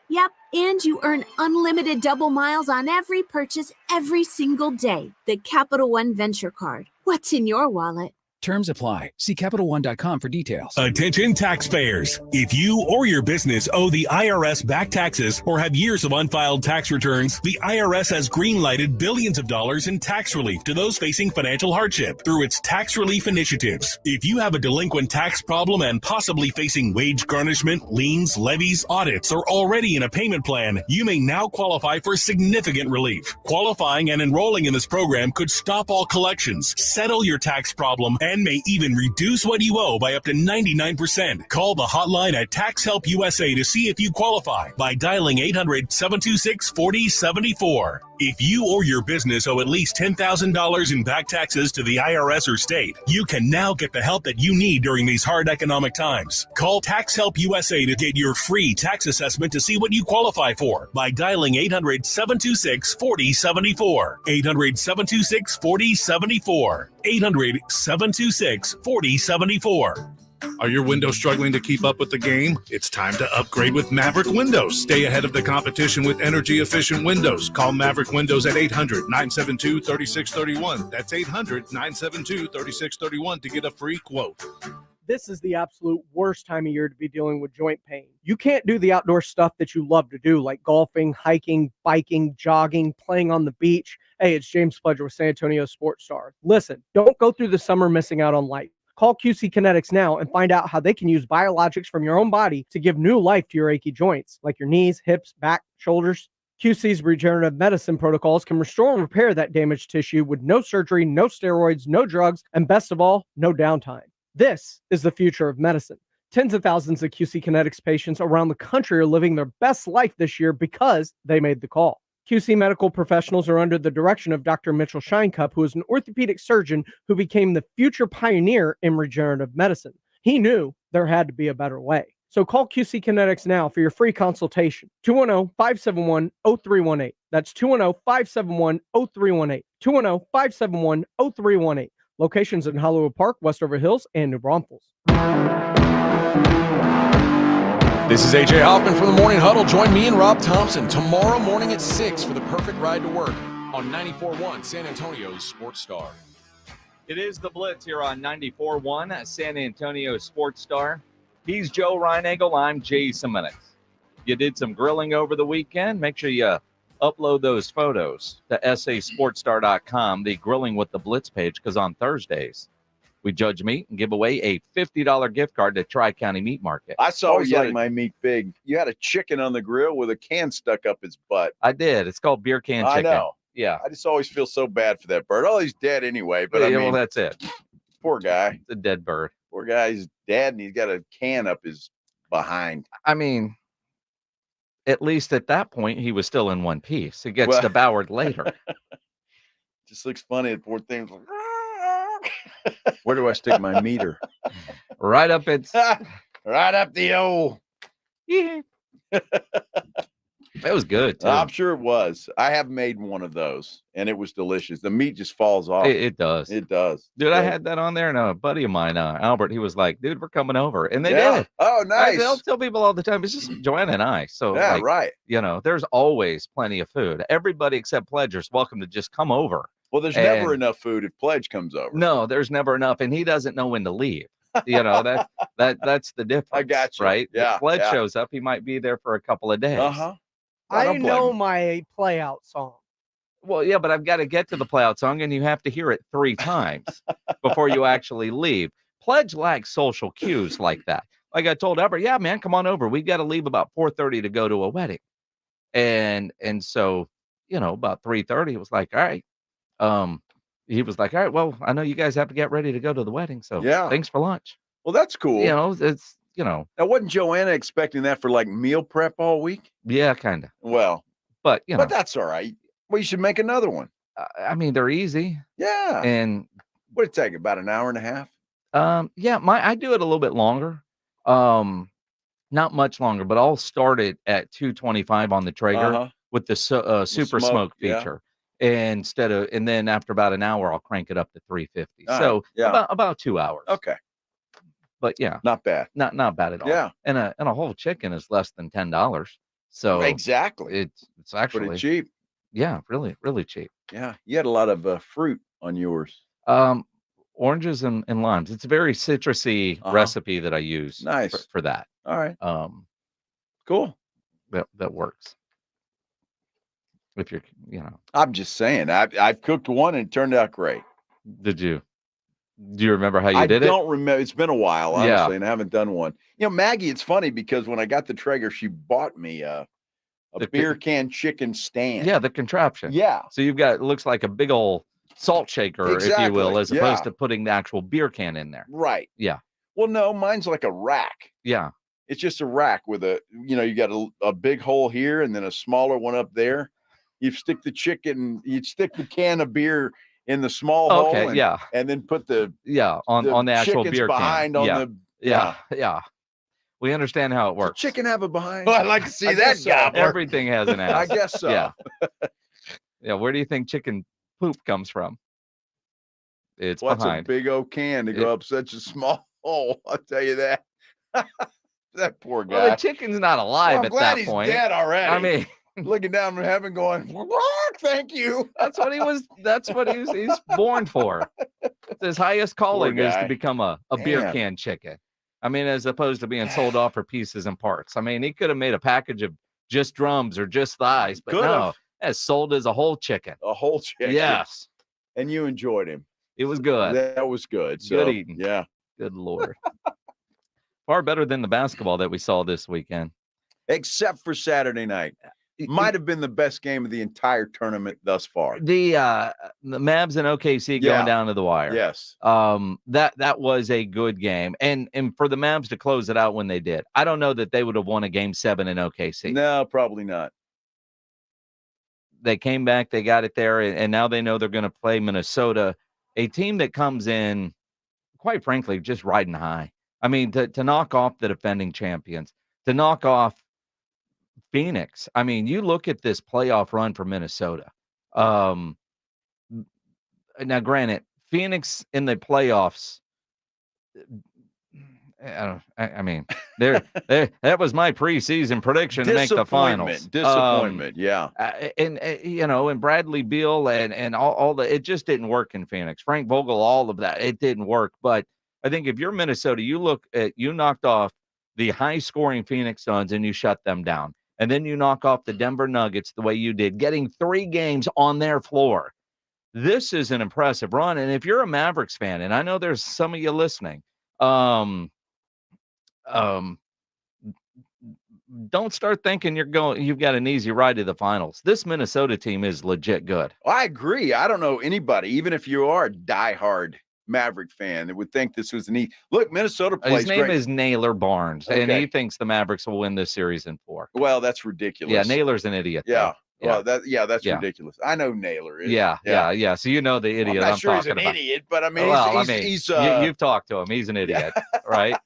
Yep, And you earn unlimited double miles on every purchase every single day. The Capital One Venture Card. What's in your wallet? Terms apply. See CapitalOne.com for details. Attention taxpayers. If you or your business owe the IRS back taxes or have years of unfiled tax returns, the IRS has green-lighted billions of dollars in tax relief to those facing financial hardship through its tax relief initiatives. If you have a delinquent tax problem and possibly facing wage garnishment, liens, levies, audits, or already in a payment plan, you may now qualify for significant relief. Qualifying and enrolling in this program could stop all collections, settle your tax problem, and may even reduce what you owe by up to 99%. Call the hotline at Tax Help USA to see if you qualify by dialing 800-726-4074. If you or your business owe at least $10,000 in back taxes to the IRS or state, you can now get the help that you need during these hard economic times. Call Tax Help USA to get your free tax assessment to see what you qualify for by dialing 800-726-4074. 800-726-4074. 800-726-4074. Are your windows struggling to keep up with the game? It's time to upgrade with Maverick Windows. Stay ahead of the competition with energy-efficient windows. Call Maverick Windows at 800-972-3631. That's 800-972-3631 to get a free quote. This is the absolute worst time of year to be dealing with joint pain. You can't do the outdoor stuff that you love to do, like golfing, hiking, biking, jogging, playing on the beach. Hey, it's James Pledger with San Antonio Sports Star. Listen, don't go through the summer missing out on life. Call QC Kinetics now and find out how they can use biologics from your own body to give new life to your achy joints, like your knees, hips, back, shoulders. QC's regenerative medicine protocols can restore and repair that damaged tissue with no surgery, no steroids, no drugs, and best of all, no downtime. This is the future of medicine. Tens of thousands of QC Kinetics patients around the country are living their best life this year because they made the call. QC medical professionals are under the direction of Dr. Mitchell Shinecup, who is an orthopedic surgeon who became the future pioneer in regenerative medicine. He knew there had to be a better way. So call QC Kinetics now for your free consultation. 210-571-0318. That's 210-571-0318. 210-571-0318. Locations in Hollywood Park, Westover Hills, and New Braunfels. This is AJ Hoffman from the Morning Huddle. Join me and Rob Thompson tomorrow morning at 6 for the perfect ride to work on 94.1 San Antonio's Sports Star. It is the Blitz here on 94.1 San Antonio Sports Star. He's Joe Reinagel. I'm Jay Simonix. You did some grilling over the weekend. Make sure you upload those photos to sasportstar.com, the Grilling with the Blitz page, because on Thursdays, we judge meat and give away a $50 gift card to Tri-County Meat Market. I saw you like my meat big. You had a chicken on the grill with a can stuck up his butt. I did. It's called beer can chicken. I know. Yeah. I just always feel so bad for that bird. Oh, he's dead anyway. But I mean, well, that's it. Poor guy. It's a dead bird. Poor guy. He's dead, and he's got a can up his behind. I mean, at least at that point, he was still in one piece. It gets devoured later. Just looks funny. The poor thing's like, where do I stick my meter? Right up its... right up the old... Yeah. That was good, too. I'm sure it was. I have made one of those, and it was delicious. The meat just falls off. It does. It does. Dude, I had that on there, and a buddy of mine, Albert, he was like, dude, we're coming over. And they did. Oh, nice. I'll tell people all the time, it's just Joanna and I. So, yeah, right. You know, there's always plenty of food. Everybody except Pledger's welcome to just come over. Well, there's never enough food if Pledge comes over. No, there's never enough, and he doesn't know when to leave. You know, that's the difference. I got you. Right? Yeah. If Pledge shows up, he might be there for a couple of days. Uh-huh. I know my play out song. Well, yeah, but I've got to get to the play out song, and you have to hear it 3 times before you actually leave. Pledge lacks social cues like that. Like I told Albert, yeah, man, come on over. We got to leave about 4:30 to go to a wedding. And so, you know, about 3:30, it was like, all right. He was like, all right, well, I know you guys have to get ready to go to the wedding. So thanks for lunch. Well, that's cool. You know, it's, you know. Now, wasn't Joanna expecting that for like meal prep all week? Yeah, kind of. Well, but, you know. But that's all right. Well, you should make another one. I mean, they're easy. Yeah. And what did it take? About an hour and a half? Yeah, I do it a little bit longer. Not much longer, but I'll start it at 225 on the Traeger with the super smoke feature. And then after about an hour, I'll crank it up to 350. So about 2 hours. Okay. But yeah, not bad. Not bad at all. Yeah. And a whole chicken is less than $10. So exactly, it's actually pretty cheap. Yeah, really, really cheap. Yeah, you had a lot of fruit on yours. Oranges and limes. It's a very citrusy recipe that I use. Nice for that. All right. Cool. That works. If you're, I'm just saying, I've cooked one and it turned out great. Did you? Do you remember how you did it? I don't remember. It's been a while, honestly, Yeah. and I haven't done one. Maggie, it's funny because when I got the Traeger, she bought me a beer can chicken stand. Yeah, the contraption. Yeah. So you've got, it looks like a big old salt shaker, if you will, as opposed to putting the actual beer can in there. Right. Yeah. Well, no, mine's like a rack. Yeah. It's just a rack with you got a big hole here and then a smaller one up there. You stick the can of beer in the small hole. And then put the on the actual beer behind can. On yeah. We understand how it works. Does chicken have a behind? Well, I'd like to see that guy. Everything has an ass. I guess so. Yeah. Yeah. Where do you think chicken poop comes from? It's behind. A big old can to go up such a small hole. I'll tell you that. That poor guy. Well, the chicken's not alive I'm at glad that he's point. dead already. I mean, looking down from heaven, going, "Thank you." That's what he was. That's what he's born for. His highest calling is to become a beer can chicken. I mean, as opposed to being sold off for pieces and parts. I mean, he could have made a package of just drums or just thighs, but no, it's sold as a whole chicken. A whole chicken. Yes. And you enjoyed him. It was good. That was good. So, good eating. Yeah. Good Lord. Far better than the basketball that we saw this weekend. Except for Saturday night. Might have been the best game of the entire tournament thus far. The Mavs and OKC going down to the wire. Yes. That was a good game. And for the Mavs to close it out when they did, I don't know that they would have won a game 7 in OKC. No, probably not. They came back, they got it there, and now they know they're going to play Minnesota, a team that comes in, quite frankly, just riding high. I mean, to knock off the defending champions, to knock off Phoenix. I mean, you look at this playoff run for Minnesota. Now, granted, Phoenix in the playoffs, I mean, that was my preseason prediction to make the finals. Disappointment, yeah. And Bradley Beal and all the, it just didn't work in Phoenix. Frank Vogel, all of that, it didn't work. But I think if you're Minnesota, you knocked off the high-scoring Phoenix Suns and you shut them down. And then you knock off the Denver Nuggets the way you did, getting 3 games on their floor. This is an impressive run. And if you're a Mavericks fan, and I know there's some of you listening, don't start thinking you've got an easy ride to the finals. This Minnesota team is legit good. I agree. I don't know anybody, even if you are a diehard Maverick fan, that would think this was an look. Minnesota plays His name great. is Naylor Barnes, and he thinks the Mavericks will win this series in 4. Well, that's ridiculous. Yeah, Naylor's an idiot. Yeah. Well, that's ridiculous. I know Naylor is. Yeah. So you know the idiot. I'm not I'm sure he's an about. idiot, but I mean, he's you've talked to him. He's an idiot, right?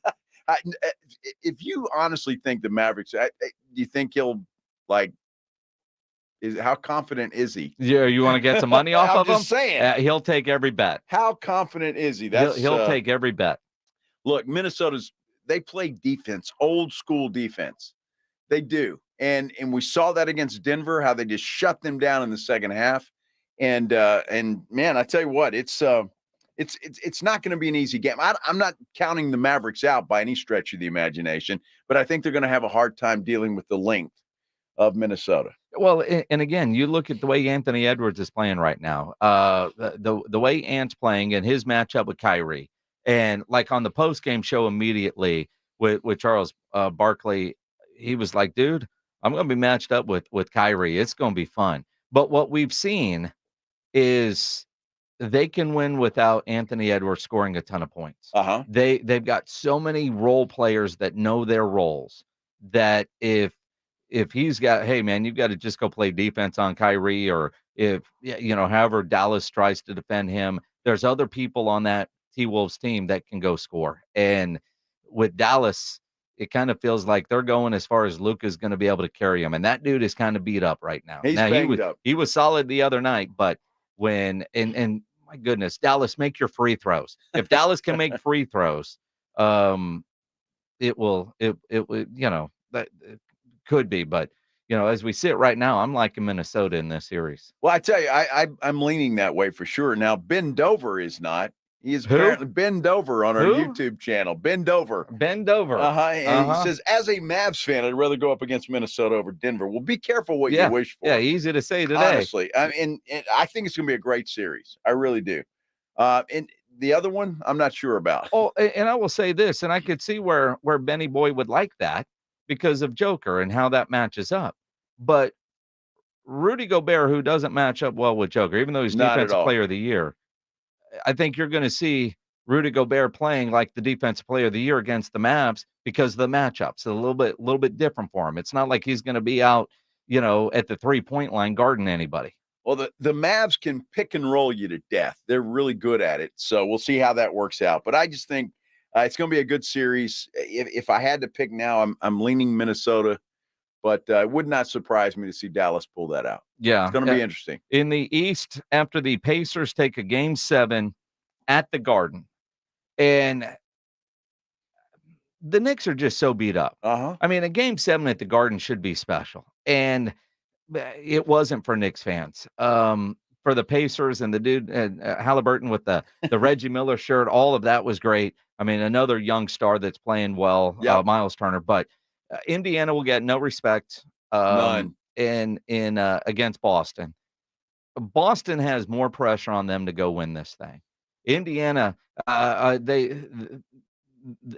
If you honestly think the Mavericks, do you think he'll how confident is he? Yeah, you want to get some money off of him? I'm just saying. He'll take every bet. How confident is he? He'll take every bet. Look, they play defense, old school defense. They do. And we saw that against Denver, how they just shut them down in the second half. And man, I tell you what, it's not going to be an easy game. I'm not counting the Mavericks out by any stretch of the imagination, but I think they're going to have a hard time dealing with the length of Minnesota. Well, and again, you look at the way Anthony Edwards is playing right now, the way Ant's playing and his matchup with Kyrie, and like on the post-game show immediately with Charles Barkley, he was like, dude, I'm going to be matched up with Kyrie. It's going to be fun. But what we've seen is they can win without Anthony Edwards scoring a ton of points. They've got so many role players that know their roles that if he's got, hey man, you've got to just go play defense on Kyrie, or if however Dallas tries to defend him, there's other people on that T-Wolves team that can go score. And with Dallas, it kind of feels like they're going as far as Luka's going to be able to carry him. And that dude is kind of beat up right now. He was solid the other night, but when, and my goodness, Dallas, make your free throws. If Dallas can make free throws, it could be, but as we sit right now, I'm liking Minnesota in this series. Well, I tell you, I'm leaning that way for sure. Now, Ben Dover is not. He is Who? apparently Ben Dover on our Who? YouTube channel. Ben Dover. Ben Dover. And he says, as a Mavs fan, I'd rather go up against Minnesota over Denver. Well, be careful what you wish for. Yeah, easy to say today. Honestly, and I think it's going to be a great series. I really do. And the other one, I'm not sure about. Oh, and I will say this, and I could see where Benny Boy would like that because of Joker and how that matches up. But Rudy Gobert, who doesn't match up well with Joker, even though he's Defensive Player of the Year, I think you're going to see Rudy Gobert playing like the Defensive Player of the Year against the Mavs because the matchups a little bit different for him. It's not like he's going to be out, at the 3-point line guarding anybody. Well, the Mavs can pick and roll you to death. They're really good at it. So we'll see how that works out. But I just think it's going to be a good series. If I had to pick now, I'm leaning Minnesota. But it would not surprise me to see Dallas pull that out. Yeah. It's going to be interesting. In the East, after the Pacers take a Game 7 at the Garden, and the Knicks are just so beat up. I mean, a Game 7 at the Garden should be special. And it wasn't for Knicks fans. For the Pacers and the dude, Halliburton with the Reggie Miller shirt, all of that was great. I mean, another young star that's playing well, Miles Turner. But Indiana will get no respect None. in against Boston. Boston has more pressure on them to go win this thing. Indiana,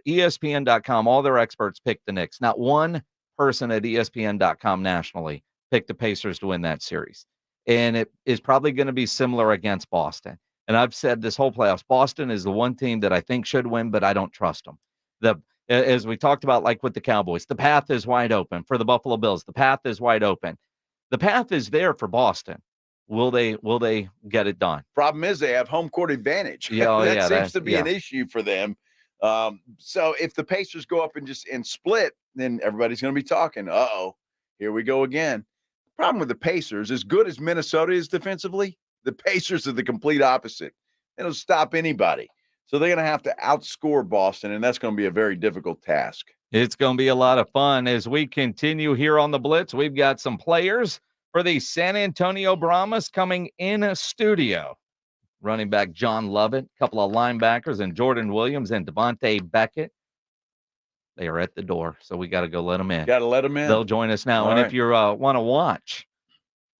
ESPN.com, all their experts picked the Knicks. Not one person at ESPN.com nationally picked the Pacers to win that series. And it is probably going to be similar against Boston. And I've said this whole playoffs, Boston is the one team that I think should win, but I don't trust them. As we talked about, like with the Cowboys, the path is wide open. For the Buffalo Bills, the path is wide open. The path is there for Boston. Will they get it done? Problem is they have home court advantage. That seems to be an issue for them. So if the Pacers go up and split, then everybody's going to be talking, uh-oh, here we go again. The problem with the Pacers, as good as Minnesota is defensively, the Pacers are the complete opposite. They don't stop anybody. So they're going to have to outscore Boston, and that's going to be a very difficult task. It's going to be a lot of fun as we continue here on the Blitz. We've got some players for the San Antonio Brahmas coming in a studio. Running back John Lovett, a couple of linebackers, and Jordan Williams and Devontae Beckett. They are at the door, so we got to go let them in. Got to let them in. They'll join us now. All and right. if you want to watch,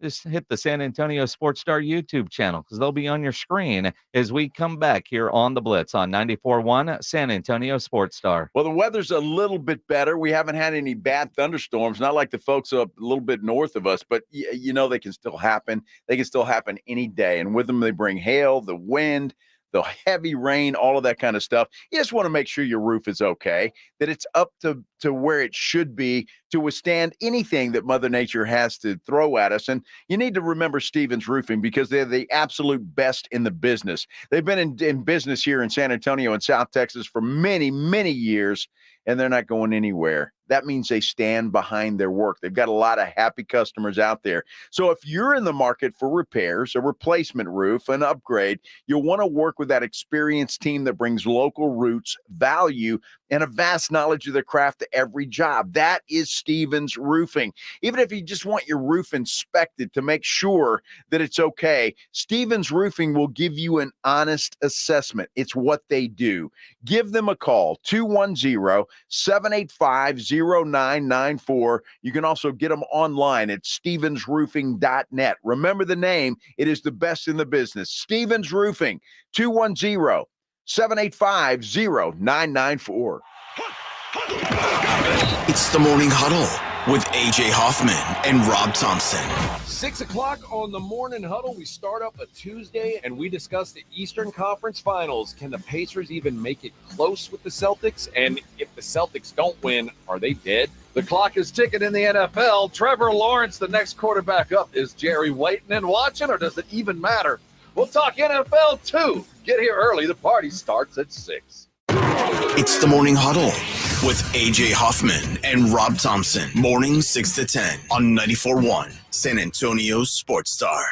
just hit the San Antonio Sports Star YouTube channel because they'll be on your screen as we come back here on the Blitz on 94.1 San Antonio Sports Star. Well, the weather's a little bit better. We haven't had any bad thunderstorms, not like the folks up a little bit north of us, but they can still happen. They can still happen any day. And with them, they bring hail, the wind, the heavy rain, all of that kind of stuff. You just want to make sure your roof is okay, that it's up to where it should be to withstand anything that Mother Nature has to throw at us. And you need to remember Stevens Roofing because they're the absolute best in the business. They've been in business here in San Antonio and South Texas for many, many years, and they're not going anywhere. That means they stand behind their work. They've got a lot of happy customers out there. So if you're in the market for repairs, a replacement roof, an upgrade, you'll want to work with that experienced team that brings local roots, value, and a vast knowledge of their craft to every job. That is Stevens Roofing. Even if you just want your roof inspected to make sure that it's okay, Stevens Roofing will give you an honest assessment. It's what they do. Give them a call, 210-785-0994. You can also get them online at stevensroofing.net. Remember the name. It is the best in the business. Stevens Roofing, 210-785-0994. It's the Morning Huddle with A.J. Hoffman and Rob Thompson. 6 o'clock on the Morning Huddle. We start up a Tuesday, and we discuss the Eastern Conference Finals. Can the Pacers even make it close with the Celtics? And if the Celtics don't win, are they dead? The clock is ticking in the NFL. Trevor Lawrence, the next quarterback up. Is Jerry waiting and watching, or does it even matter? We'll talk NFL, too. Get here early. The party starts at 6. It's the Morning Huddle with A.J. Hoffman and Rob Thompson. Morning 6 to 10 on 94.1 San Antonio Sports Star.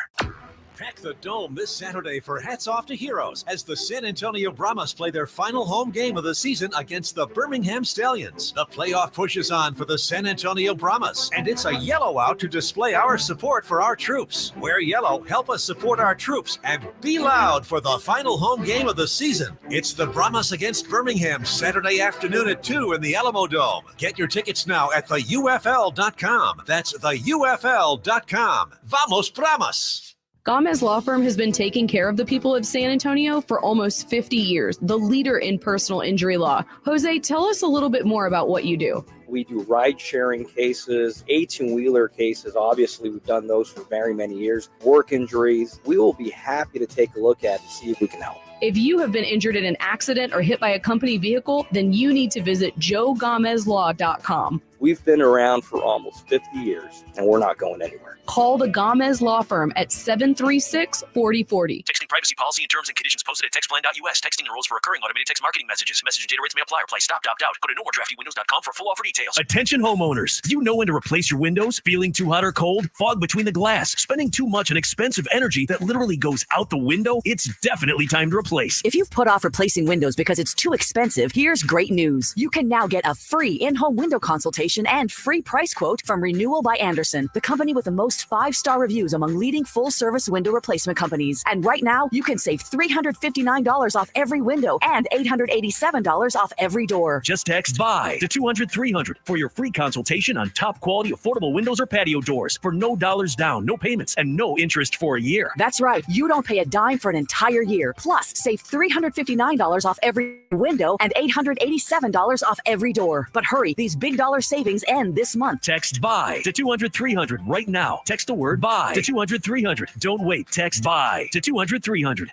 Pack the Dome this Saturday for Hats Off to Heroes as the San Antonio Brahmas play their final home game of the season against the Birmingham Stallions. The playoff push is on for the San Antonio Brahmas, and it's a yellow out to display our support for our troops. Wear yellow, help us support our troops, and be loud for the final home game of the season. It's the Brahmas against Birmingham Saturday afternoon at 2 in the Alamo Dome. Get your tickets now at theufl.com. That's theufl.com. Vamos Brahmas! Gomez Law Firm has been taking care of the people of San Antonio for almost 50 years, the leader in personal injury law. Jose, tell us a little bit more about what you do. We do ride-sharing cases, 18-wheeler cases. Obviously, we've done those for very many years. Work injuries. We will be happy to take a look at and see if we can help. If you have been injured in an accident or hit by a company vehicle, then you need to visit joegomezlaw.com. We've been around for almost 50 years, and we're not going anywhere. Call the Gomez Law Firm at 736-4040. Texting privacy policy and terms and conditions posted at textplan.us. Texting enrolls for recurring automated text marketing messages. Message and data rates may apply or apply stop, opt out. Go to nomoredraftywindows.com for full offer details. Attention homeowners. Do you know when to replace your windows? Feeling too hot or cold? Fog between the glass? Spending too much on expensive energy that literally goes out the window? It's definitely time to replace. If you've put off replacing windows because it's too expensive, here's great news. You can now get a free in-home window consultation and free price quote from Renewal by Andersen, the company with the most 5-star reviews among leading full-service window replacement companies. And right now, you can save $359 off every window and $887 off every door. Just text BUY to 200-300 for your free consultation on top quality affordable windows or patio doors for no dollars down, no payments, and no interest for a year. That's right. You don't pay a dime for an entire year. Plus, save $359 off every window and $887 off every door. But hurry, these big dollar savings end this month. Text BUY to 200-300 right now. Text the word BUY to 200-300. Don't wait. Text BUY to 200-300.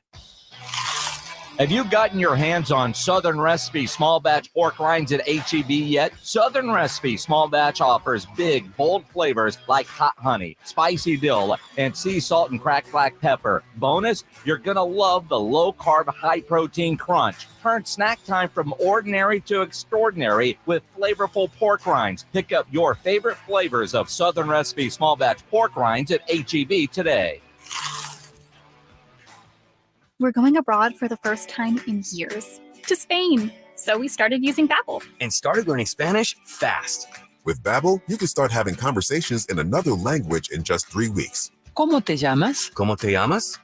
Have you gotten your hands on Southern Recipe small batch pork rinds at HEB yet? Southern Recipe small batch offers big, bold flavors like hot honey, spicy dill, and sea salt and cracked black pepper. Bonus, you're going to love the low-carb, high-protein crunch. Turn snack time from ordinary to extraordinary with flavorful pork rinds. Pick up your favorite flavors of Southern Recipe small batch pork rinds at HEB today. We're going abroad for the first time in years, to Spain. So we started using Babbel. And started learning Spanish fast. With Babbel, you can start having conversations in another language in just 3 weeks. ¿Cómo te llamas? ¿Cómo te llamas?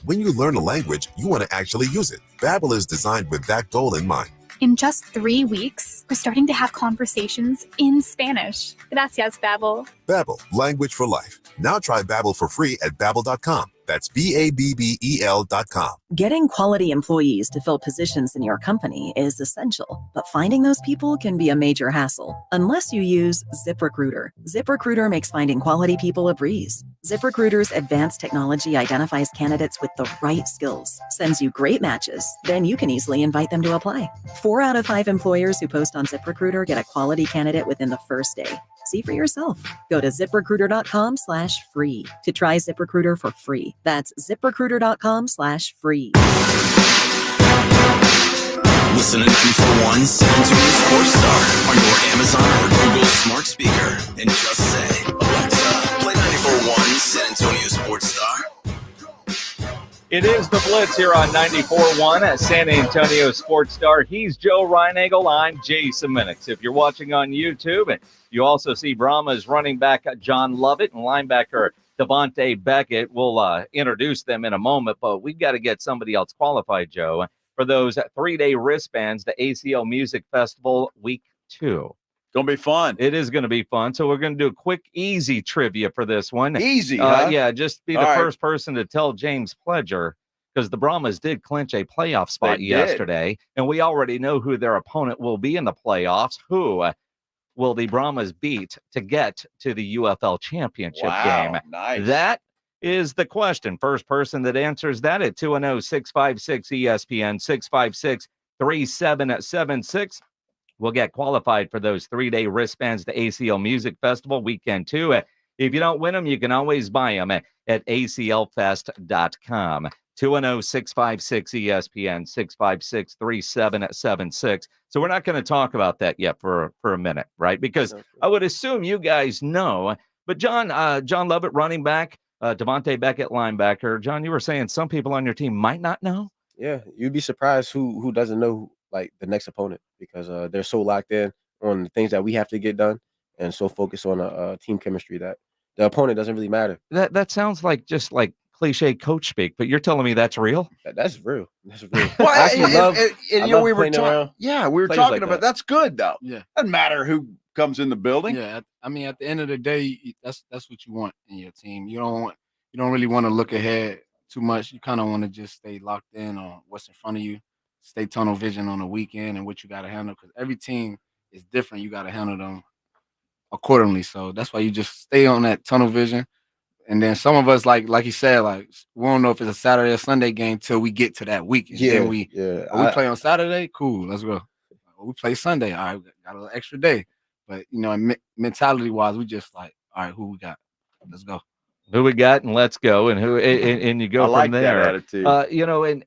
When you learn a language, you want to actually use it. Babbel is designed with that goal in mind. In just 3 weeks, we're starting to have conversations in Spanish. Gracias, Babbel. Babbel, language for life. Now try Babbel for free at Babbel.com. That's Babbel.com. Getting quality employees to fill positions in your company is essential, but finding those people can be a major hassle unless you use ZipRecruiter. ZipRecruiter makes finding quality people a breeze. ZipRecruiter's advanced technology identifies candidates with the right skills, sends you great matches, then you can easily invite them to apply. 4 out of 5 employers who post on ZipRecruiter get a quality candidate within the first day. See for yourself. Go to ZipRecruiter.com/free to try ZipRecruiter for free. That's ZipRecruiter.com/free. Listen to 94.1 San Antonio Sports Star on your Amazon or Google smart speaker and just say, Alexa, play 94.1 San Antonio Sports Star. It is the Blitz here on 94.1 at San Antonio Sports Star. He's Joe Reinagel. I'm Jason Minix. If you're watching on YouTube, and you also see Brahma's running back John Lovett and linebacker Devontae Beckett. We'll introduce them in a moment, but we've got to get somebody else qualified, Joe, for those 3-day wristbands, the ACL Music Festival Week 2. Going to be fun. It is going to be fun. So we're going to do a quick, easy trivia for this one. Easy, huh? Yeah, just be the first person to tell James Pledger, because the Brahmas did clinch a playoff spot yesterday, and we already know who their opponent will be in the playoffs. Who will the Brahmas beat to get to the UFL championship game? Nice. That is the question. First person that answers that at 210-656-ESPN, 656-3776. Will get qualified for those 3-day wristbands, the ACL Music Festival Weekend 2. If you don't win them, you can always buy them at aclfest.com. 210-656-ESPN, 656-3776. So we're not going to talk about that yet for a minute, right? Because I would assume you guys know. But John Lovett, running back, Devontae Beckett, linebacker. John, you were saying some people on your team might not know. Yeah, you'd be surprised who doesn't know like the next opponent because they're so locked in on the things that we have to get done and so focused on team chemistry that the opponent doesn't really matter. That sounds like just like cliche coach speak, but you're telling me that's real? That's real. That's real. Well, I actually love. and I you know, love we were playing around talking. Yeah, we were players talking like about that. that's good though. Yeah. Doesn't matter who comes in the building. Yeah, I mean, at the end of the day, that's what you want in your team. You don't really want to look ahead too much. You kind of want to just stay locked in on what's in front of you, stay tunnel vision on the weekend and what you got to handle because every team is different. You got to handle them accordingly. So that's why you just stay on that tunnel vision. And then some of us, like you said, like we don't know if it's a Saturday or Sunday game till we get to that weekend. Yeah, Then we play on Saturday, cool, let's go. We play Sunday, all right, we got a little extra day. But you know, mentality wise, we just like, all right, who we got? Let's go. Who we got and let's go, and and you go I from like that there. attitude. You know, and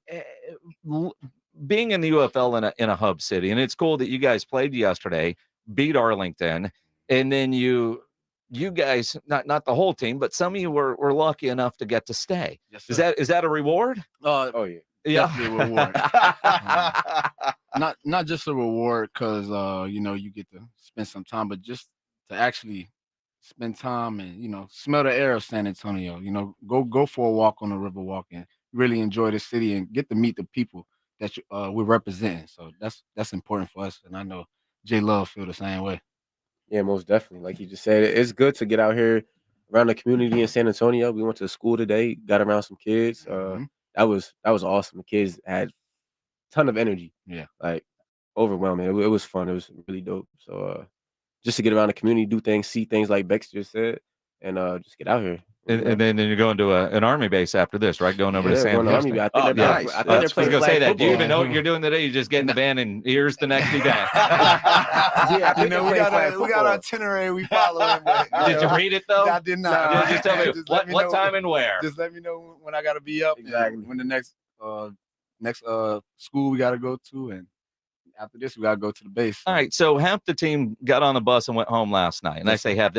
being in the UFL in a hub city, and it's cool that you guys played yesterday, beat Arlington, and then you guys, not the whole team, but some of you were lucky enough to get to stay. Yes, Is that a reward? Oh yeah. Definitely a reward. Not just a reward because you know, you get to spend some time, but just to actually spend time and, you know, smell the air of San Antonio. You know, go for a walk on the Riverwalk and really enjoy the city and get to meet the people that we're representing. So that's important for us, and I know Jay Love feel the same way. Yeah, most definitely. Like you just said, it's good to get out here around the community in San Antonio. We went to school today, got around some kids. That was awesome. The kids had a ton of energy. Yeah, like overwhelming. It was fun. It was really dope. So just to get around the community, do things, see things like Bex just said, and just get out here. And then you're going to an army base after this, right? Going over to San going to Houston. Army. I think they're playing- I think they're I was playing going to say flag that. Do you even football. know what you're doing today? You just get in the van and here's the next event. Yeah, I think You know, they we play flag got football. itinerary we following. But, Did you read it though? I did not. Yeah, just tell me Just let me what know- time and where. Just let me know when I got to be up. Exactly. When the next school we got to go to, and after this we got to go to the base. All right, so half the team got on the bus and went home last night, and I Yes, say sir. half.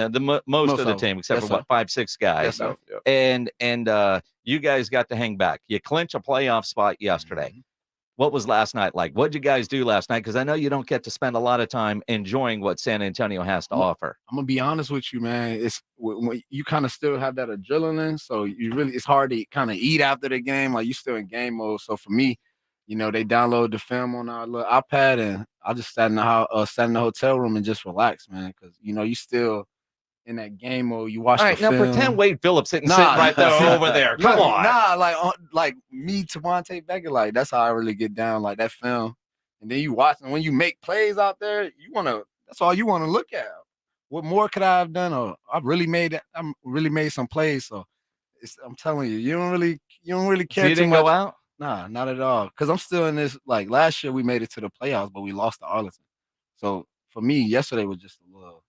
Most of the of team, them. except Yes, for what, sir. 5-6 guys. Yes, sir. And you guys got to hang back. You clinch a playoff spot yesterday. Mm-hmm. What was last night like? What did you guys do last night? Because I know you don't get to spend a lot of time enjoying what San Antonio has to offer. I'm gonna be honest with you, man. It's when you kind of still have that adrenaline, so it's hard to kind of eat after the game. Like you still in game mode. So for me, you know, they download the film on our little iPad, and I just sat in the hotel room and just relaxed, man. Because you know you still in that game mode. You watch All the right, now film. pretend Wade Phillips sitting right there over there. Come on. Nah, like me, Devontae Beckett, like that's how I really get down, like that film. And then you watch, and when you make plays out there, that's all you want to look at. What more could I have done? Or I really made some plays. So I'm telling you, you don't really care So you too didn't much. go out? Nah, not at all. Because I'm still in this. Like last year, we made it to the playoffs, but we lost to Arlington. So for me, yesterday was just a little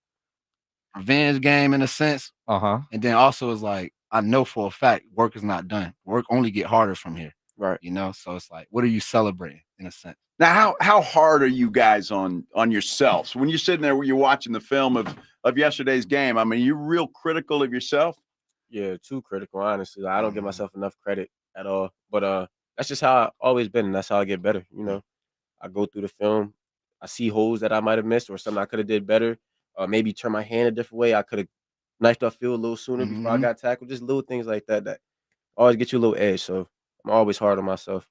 revenge game in a sense. And then also it's like I know for a fact work is not done. Work only get harder from here. Right. You know, so it's like, what are you celebrating in a sense? Now, how hard are you guys on yourselves when you're sitting there when you're watching the film of yesterday's game? I mean, you're real critical of yourself. Yeah, too critical, honestly. I don't give myself enough credit at all. But that's just how I've always been, and that's how I get better. You know, I go through the film, I see holes that I might have missed or something I could have did better. Maybe turn my hand a different way. I could have knifed up field a little sooner before I got tackled. Just little things like that always get you a little edge. So I'm always hard on myself.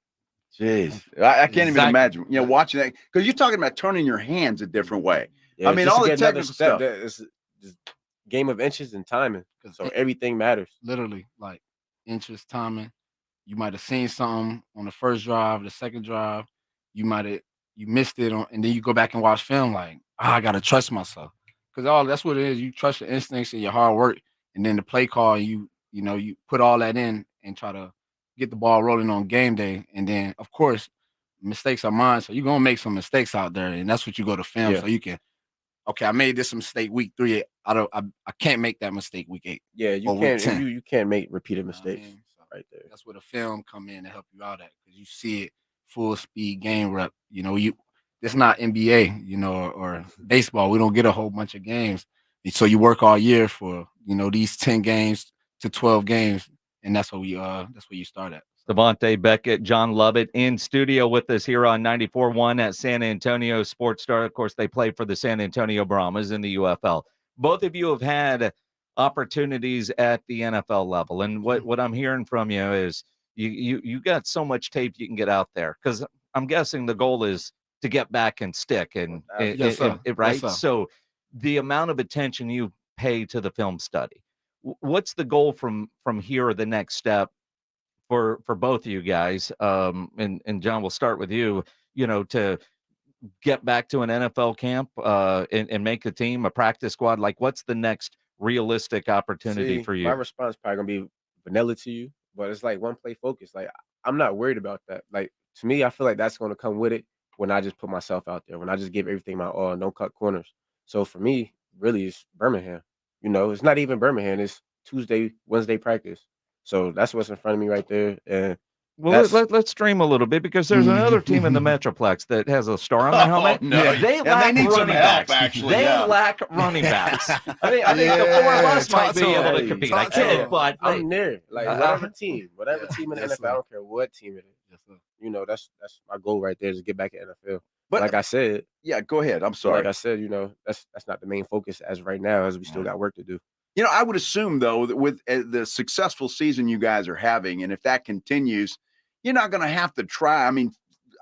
Jeez, I can't even imagine. You know, watching that because you're talking about turning your hands a different way. Yeah, I mean, just all to the get another technical step, stuff. It's just game of inches and timing. So everything matters. Literally, like inches, timing. You might have seen something on the first drive, the second drive. You missed it and then you go back and watch film. Like, I gotta trust myself because that's what it is. You trust your instincts and your hard work, and then the play call. You put all that in and try to get the ball rolling on game day. And then, of course, mistakes are mine. So you're gonna make some mistakes out there, and that's what you go to film so you can. Okay, I made this mistake week 3. I can't make that mistake week 8. Yeah, you or can't. week 10. You can't make repeated mistakes right there. That's where the film come in to help you out at because you see it full speed game rep. You know, it's not NBA, you know, or baseball. We don't get a whole bunch of games, so you work all year for these 10 games, to 12 games, and that's where you start at. Devontae Beckett, John Lovett in studio with us here on 94.1 at San Antonio Sports Star. Of course, they play for the San Antonio Brahmas in the UFL. Both of you have had opportunities at the NFL level, and what I'm hearing from you is you got so much tape you can get out there, because I'm guessing the goal is to get back and stick, and Yes, sir. right. Yes, sir. So the amount of attention you pay to the film study, what's the goal from here, or the next step for both of you guys? And John, we'll start with you. To get back to an NFL camp, and make a team, a practice squad. Like, what's the next realistic opportunity for you? My response probably gonna be vanilla to you, but it's like one play focus. Like, I'm not worried about that. Like, to me, I feel like that's gonna come with it when I just put myself out there, when I just give everything my all, no cut corners. So for me, really, it's Birmingham. It's not even Birmingham. It's Tuesday, Wednesday practice. So that's what's in front of me right there. And Well, let's stream a little bit, because there's another team in the Metroplex that has a star on their helmet. no. Yeah, they lack need some running help, backs. actually, They yeah. lack running backs. I think the four of us might be able to compete. I kid, but I'm near. Like, whatever team in the NFL, I don't care what team it is. That's my goal right there, is to get back in NFL. But like I said, yeah, go ahead. I'm sorry. Like I said, that's not the main focus as right now, as we still got work to do. I would assume, though, that with the successful season you guys are having, and if that continues, you're not going to have to try. I mean,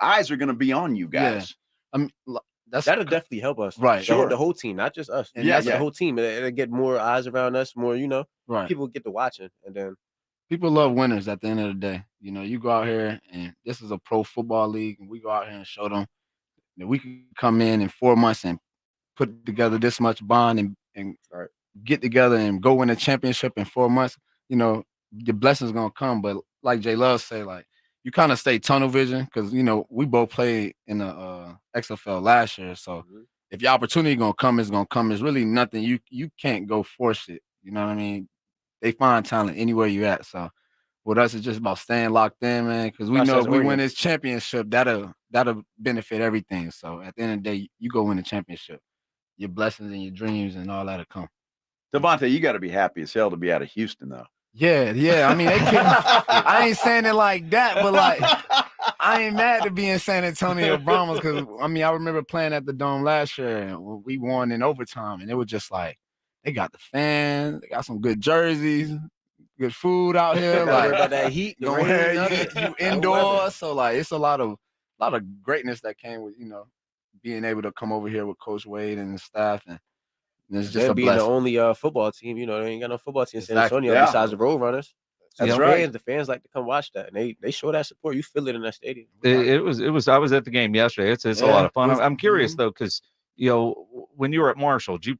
eyes are going to be on you guys. That'll definitely help us. Right. The whole team, not just us. And The whole team. It'll get more eyes around us, more, Right. people get to watching. And then People love winners at the end of the day. You go out here, and this is a pro football league, and we go out here and show them that we can come in 4 months and put together this much bond and get together and go win a championship in 4 months. The blessings gonna come. But like Jay Love say, like, you kind of stay tunnel vision, because we both played in the XFL last year. So if your opportunity gonna come, it's gonna come. It's really nothing. You can't go force it. You know what I mean? They find talent anywhere you at. So with us, it's just about staying locked in, man. Because we know if we win this championship, that'll benefit everything. So at the end of the day, you go win the championship, your blessings and your dreams and all that'll come. Devontae, you got to be happy as hell to be out of Houston, though. Yeah. I mean, they couldn't. I ain't saying it like that, but like, I ain't mad to be in San Antonio Brahmas, because I remember playing at the Dome last year, and we won in overtime, and it was just like, they got the fans, they got some good jerseys, good food out here. Like, about that heat, you indoors, so like, it's a lot of greatness that came with being able to come over here with Coach Wade and the staff, and it's just being blessing. the only football team. They ain't got no football team in San Antonio besides the Road Runners. That's right. The fans like to come watch that, and they show that support. You feel it in that stadium. It was. I was at the game yesterday. It's a lot of fun. I'm curious though, because when you were at Marshall, did you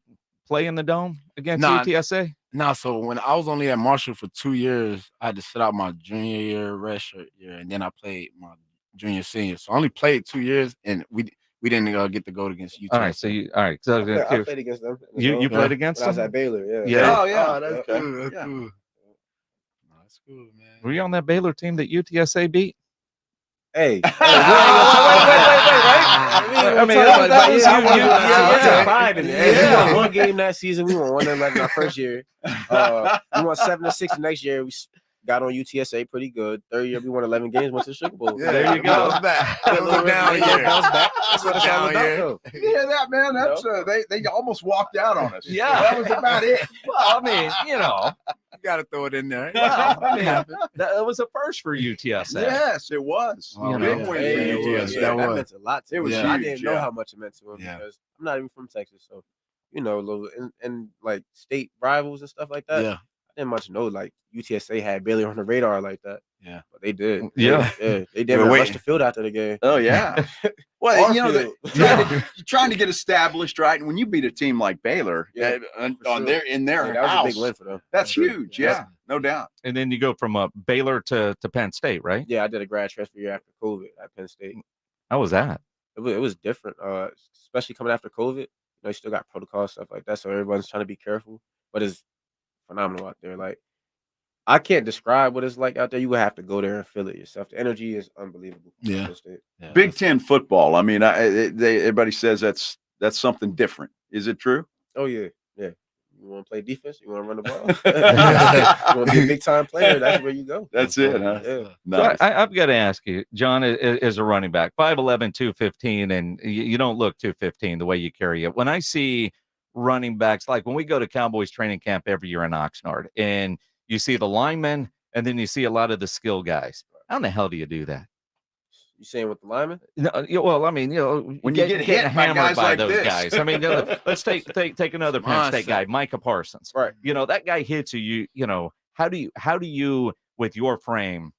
play in the Dome against UTSA? No, so when I was only at Marshall for 2 years, I had to sit out my junior year, redshirt year, and then I played my junior, senior. So I only played 2 years, and we didn't get to go against UTSA. All right, so I played against them. You played against them? I was at Baylor. Yeah. Oh yeah. Oh, that's Okay. cool. That's Yeah. cool. That's cool, man. Were you on that Baylor team that UTSA beat? Hey, wait, right? We won one game that season. We won one in our first year. We won 7-6 the next year. We got on UTSA pretty good. Third year, we won 11 games. Went to the Sugar Bowl. Yeah, there you go. That's what it's all about, though. You hear that, man? That's they almost walked out on us. Yeah, that was about it. Well, I mean, you got to throw it in there. That was a first for UTSA. Yes, it was. Wow, Big man. win Hey, for yeah, UTSA. That meant a lot to It was me. huge, I didn't know yeah. how much it meant to him Yeah. because I'm not even from Texas. So, and like state rivals and stuff like that. Yeah. I didn't much know like UTSA had Baylor on the radar like that. Yeah. But they did. Yeah. They did rush the field after the game. Oh yeah. Well, Our field. trying to get established, right? And when you beat a team like Baylor, Yeah, on sure. in their that was house, a big win for them. that's For sure. huge. Yeah, no doubt. And then you go from Baylor to Penn State, right? Yeah, I did a grad transfer year after COVID at Penn State. How was that? It was different, especially coming after COVID. You still got protocol stuff like that, so everyone's trying to be careful. But it's phenomenal out there. Like I can't describe what it's like out there. You would have to go there and feel it yourself. The energy is unbelievable. Yeah. Big Ten football. I mean, everybody says that's something different. Is it true? Oh yeah. You want to play defense? You want to run the ball? You want to be a big time player? That's where you go. That's it, huh? Yeah. Nice. So I've got to ask you, John, is a running back, 5'11", 215, and you don't look 215 the way you carry it. When I see running backs, like when we go to Cowboys training camp every year in Oxnard, and you see the linemen, and then you see a lot of the skill guys. How in the hell do you do that? You saying with the linemen? No, well, I mean, when you get hit by hammered guys by like those this. guys. I mean, let's take another Penn State guy, Micah Parsons. Right. That guy hits you. How do you with your frame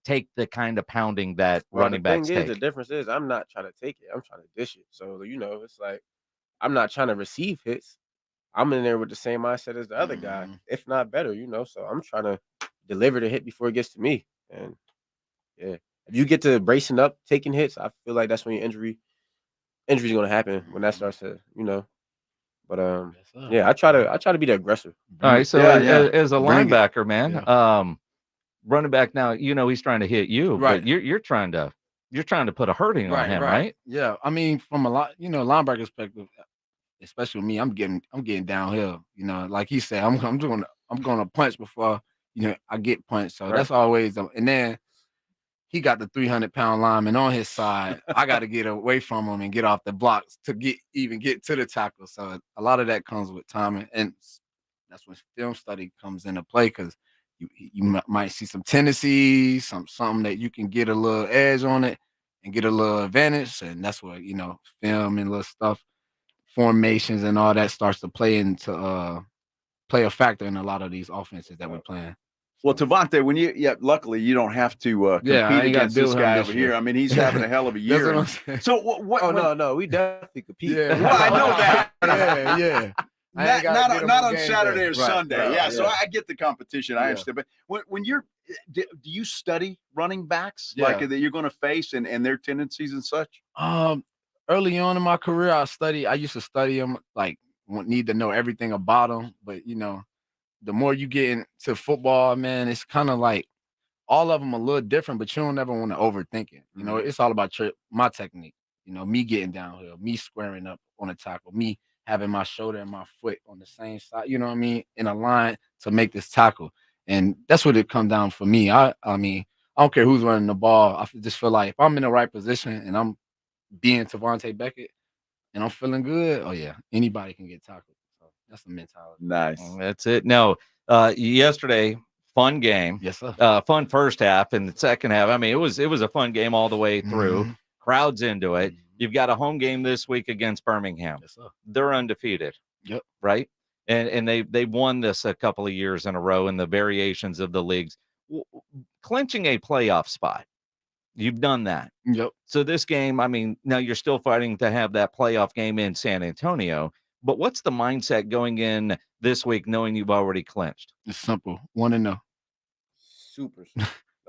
take the kind of pounding that running backs take? The difference is I'm not trying to take it. I'm trying to dish it. So it's like I'm not trying to receive hits. I'm in there with the same mindset as the other guy, if not better. So I'm trying to deliver the hit before it gets to me. And yeah. If you get to bracing up, taking hits, I feel like that's when your injury's going to happen when that starts to, But yeah, I try to be the aggressor. All right, so as a linebacker, man, running back now, he's trying to hit you, Right. but you're trying to put a hurting on him, right? Yeah, I mean, from a lot, linebacker perspective, especially with me, I'm getting downhill. Like he said, I'm going to punch before I get punched. So that's always, and then. He got the 300-pound lineman on his side. I got to get away from him and get off the blocks to get to the tackle. So a lot of that comes with timing, and that's when film study comes into play because you might see some tendencies, something that you can get a little edge on it and get a little advantage, and that's where film and little stuff, formations and all that starts to play a factor in a lot of these offenses that we're playing. Well, Tavante, luckily you don't have to compete against this guy over here. I mean, he's having a hell of a year. That's what I'm saying. So what? Oh no, we definitely compete. Yeah, well, I know that. yeah. Not on Saturday or Right, Sunday. right, Yeah, so yeah. I get the competition. I understand. But when do you study running backs like that you're going to face and their tendencies and such? Early on in my career, I used to study them, like need to know everything about them. But the more you get into football, man, it's kind of like all of them a little different, but you don't ever want to overthink it. It's all about my technique. Me getting downhill, me squaring up on a tackle, me having my shoulder and my foot on the same side, in a line to make this tackle. And that's what it comes down for me. I mean, I don't care who's running the ball. I just feel like if I'm in the right position and I'm being Tavante Beckett and I'm feeling good, oh yeah, anybody can get tackled. That's the mentality. Nice. That's it. No, yesterday, fun game. Yes, sir. Fun first half, and the second half. I mean, it was a fun game all the way through. Crowds into it. You've got a home game this week against Birmingham. Yes, sir. They're undefeated. Yep. Right. And they won this a couple of years in a row in the variations of the leagues, clinching a playoff spot. You've done that. Yep. So this game, I mean, now you're still fighting to have that playoff game in San Antonio. But what's the mindset going in this week, knowing you've already clinched? It's simple. 1-0. Super.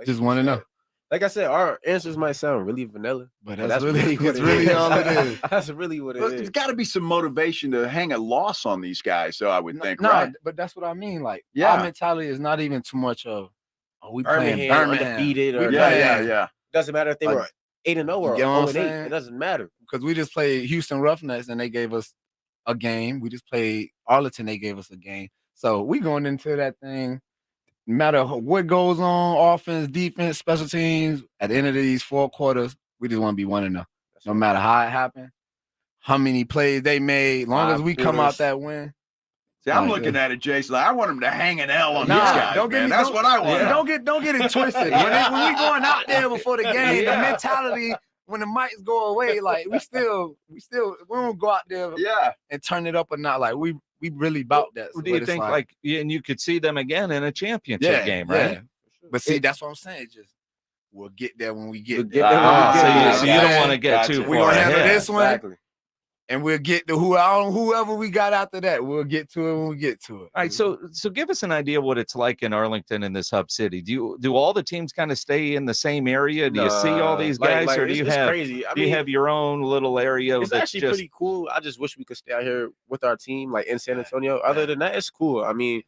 Just 1-0. Like I said, our answers might sound really vanilla, but that's really what it is. All it is. That's really what it is. There's got to be some motivation to hang a loss on these guys, so I would think, No, right? but that's what I mean. Like, Yeah. our mentality is not even too much of, we playing Birmingham Birmingham. undefeated or Yeah. Doesn't matter if they were 8-0 or You know what I'm 0-8. saying? It doesn't matter. Because we just played Houston Roughnecks and they gave us a game. We just played Arlington. They gave us a game. So we going into that thing, no matter what goes on, offense, defense, special teams, at the end of these 4 quarters, we just want to be 1-0. No matter how it happened, how many plays they made, long as we come out that win. See, I'm looking at it, Jason. I want them to hang an L on these guys, man. That's what I want. Don't get it twisted. When we going out there before the game, the mentality when the mics go away, like we don't go out there and turn it up or not. Like we really bout that. Do you think and you could see them again in a championship game, right? Yeah. But see, that's what I'm saying. Just we'll get there when we get there. So you don't want to get too far. We're gonna handle ahead. this one. And we'll get to whoever we got after that. We'll get to it when we get to it. All right. So give us an idea what it's like in Arlington in this hub city. Do all the teams kind of stay in the same area? Do you see all these guys, or do you have crazy. do you have your own little area? It's that's actually just pretty cool. I just wish we could stay out here with our team, like in San Antonio. Other than that, it's cool. I mean,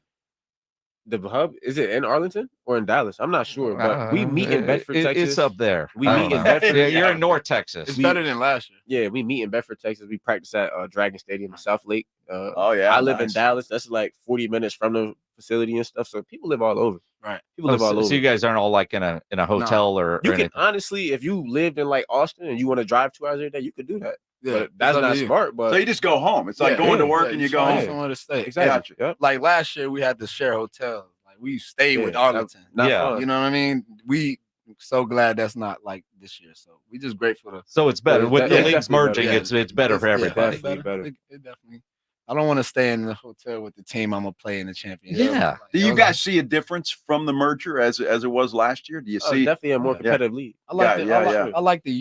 The hub, is it in Arlington or in Dallas? I'm not sure, but we meet in Bedford, Texas. It's up there. We meet in Bedford. Yeah, you're in North Texas. It's better than last year. Yeah, we meet in Bedford, Texas. We practice at Dragon Stadium in South Lake. Oh yeah, I live in Dallas. That's like 40 minutes from the facility and stuff. So people live all over. Right. People live all over. So you guys aren't all like in a hotel or You anything? can honestly, if you lived in like Austin and you want to drive 2 hours every day, you could do that. Yeah, But that's it's up not to you. smart. But So you just go home. It's like going to work and you go home. Somewhere to stay. Exactly. Yeah. Yep. Like last year, we had to share hotels. Like we stayed with Yeah, Arlington. not fun. You know what I mean? We so glad that's not like this year. So we just grateful to. So it's better with the Yeah, leagues definitely merging. better. It's better for everybody. Definitely better. It definitely. I don't want to stay in the hotel with the team I'm gonna play in the championship. Yeah. Do you guys see a difference from the merger as it was last year? Do you see definitely a more competitive league? I like Yeah. I like the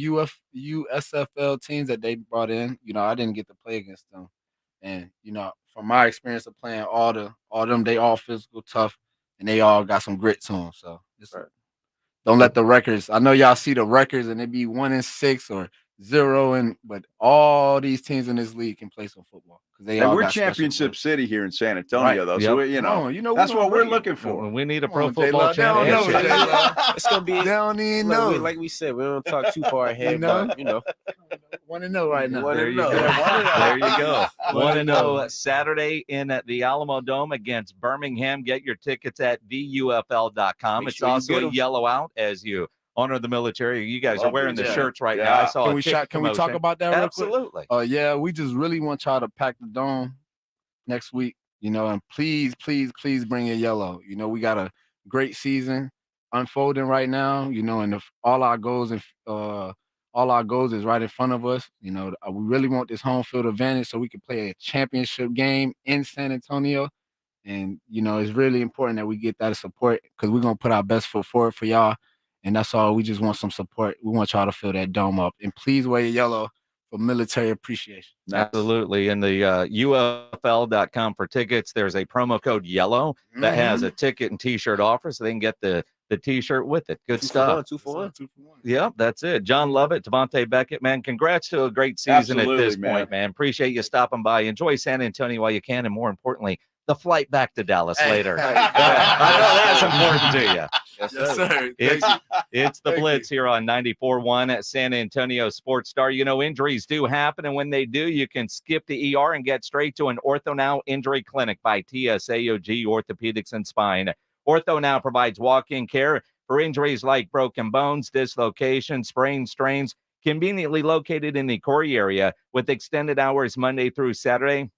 USFL teams that they brought in. You know, I didn't get to play against them, and you know, from my experience of playing all them, they all physical, tough, and they all got some grit to them. So just don't let the records. I know y'all see the records, and it be 1-6 or 0, but all these teams in this league can play some football because they all we're got special championship players. city here in San Antonio, though. So Yep. that's what we're looking for. We need a Come pro on, football J-Lo. They don't know, championship. J-Lo. It's gonna be. They don't even Look, know. like we said, we don't talk too far ahead, know? but you know, Want to know right now? There you go. There you go. Want to know Saturday in at the Alamo Dome against Birmingham? Get your tickets at VUFL.com. Make It's sure you also get a 'em. yellow out as you honor the military. You guys are Love wearing it, the yeah. shirts right Yeah. now. I saw Can a we kick can we talk promotion. about that real quick? Absolutely. Yeah, we just really want y'all to pack the dome next week, you know, and please bring your yellow. You know, we got a great season unfolding right now, you know, and all our goals is right in front of us. You know, we really want this home field advantage so we can play a championship game in San Antonio. And, you know, it's really important that we get that support because we're going to put our best foot forward for y'all. And that's all. We just want some support. We want y'all to fill that dome up. And please wear yellow for military appreciation. Absolutely. In the UFL.com for tickets, there's a promo code YELLOW that has a ticket and T-shirt offer, so they can get the T-shirt with it. Good stuff. 2 for 1. Yep, that's it. John Lovett, Devontae Beckett, man, congrats to a great season at this point, man. Appreciate you stopping by. Enjoy San Antonio while you can, and more importantly, the flight back to Dallas later. I know that's important to you. Yes, sir. It's the Blitz here on 94.1 at San Antonio Sports Star. You know, injuries do happen, and when they do, you can skip the ER and get straight to an Ortho Now Injury Clinic by TSAOG Orthopedics and Spine. Ortho Now provides walk-in care for injuries like broken bones, dislocations, sprains, strains, conveniently located in the Corey area with extended hours Monday through Saturday.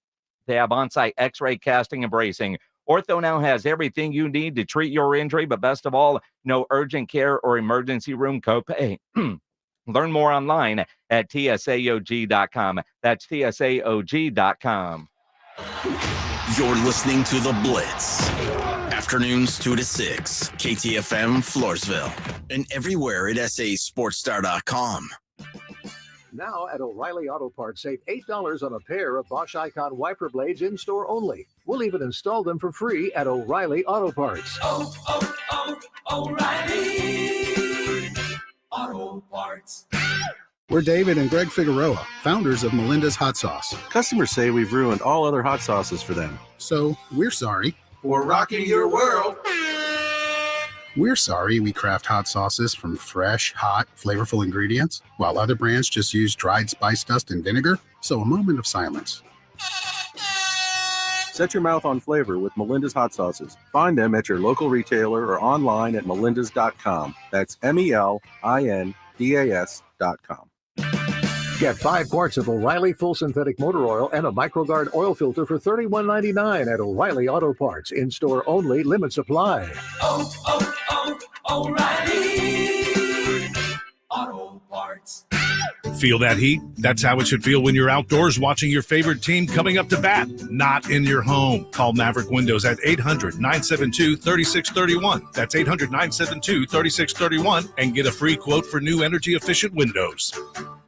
They have on-site x-ray, casting, and bracing. Ortho Now has everything you need to treat your injury, but best of all, no urgent care or emergency room copay. Learn more online at tsaog.com. That's tsaog.com. You're listening to The Blitz. Afternoons 2 to 6. KTFM Floresville. And everywhere at sasportstar.com. Now at O'Reilly Auto Parts, save $8 on a pair of Bosch Icon wiper blades in-store only. We'll even install them for free at O'Reilly Auto Parts. O'Reilly Auto Parts. We're David and Greg Figueroa, founders of Melinda's Hot Sauce. Customers say we've ruined all other hot sauces for them. So we're sorry. For rocking your world. We're sorry we craft hot sauces from fresh, hot, flavorful ingredients, while other brands just use dried spice dust and vinegar. So a moment of silence. Set your mouth on flavor with Melinda's Hot Sauces. Find them at your local retailer or online at melindas.com. That's MELINDAS.com. Get 5 quarts of O'Reilly Full Synthetic Motor Oil and a MicroGuard oil filter for $31.99 at O'Reilly Auto Parts. In-store only, limit supply. O'Reilly Auto Parts. Feel that heat? That's how it should feel when you're outdoors watching your favorite team coming up to bat, not in your home. Call Maverick Windows at 800-972-3631. That's 800-972-3631 and get a free quote for new energy-efficient windows.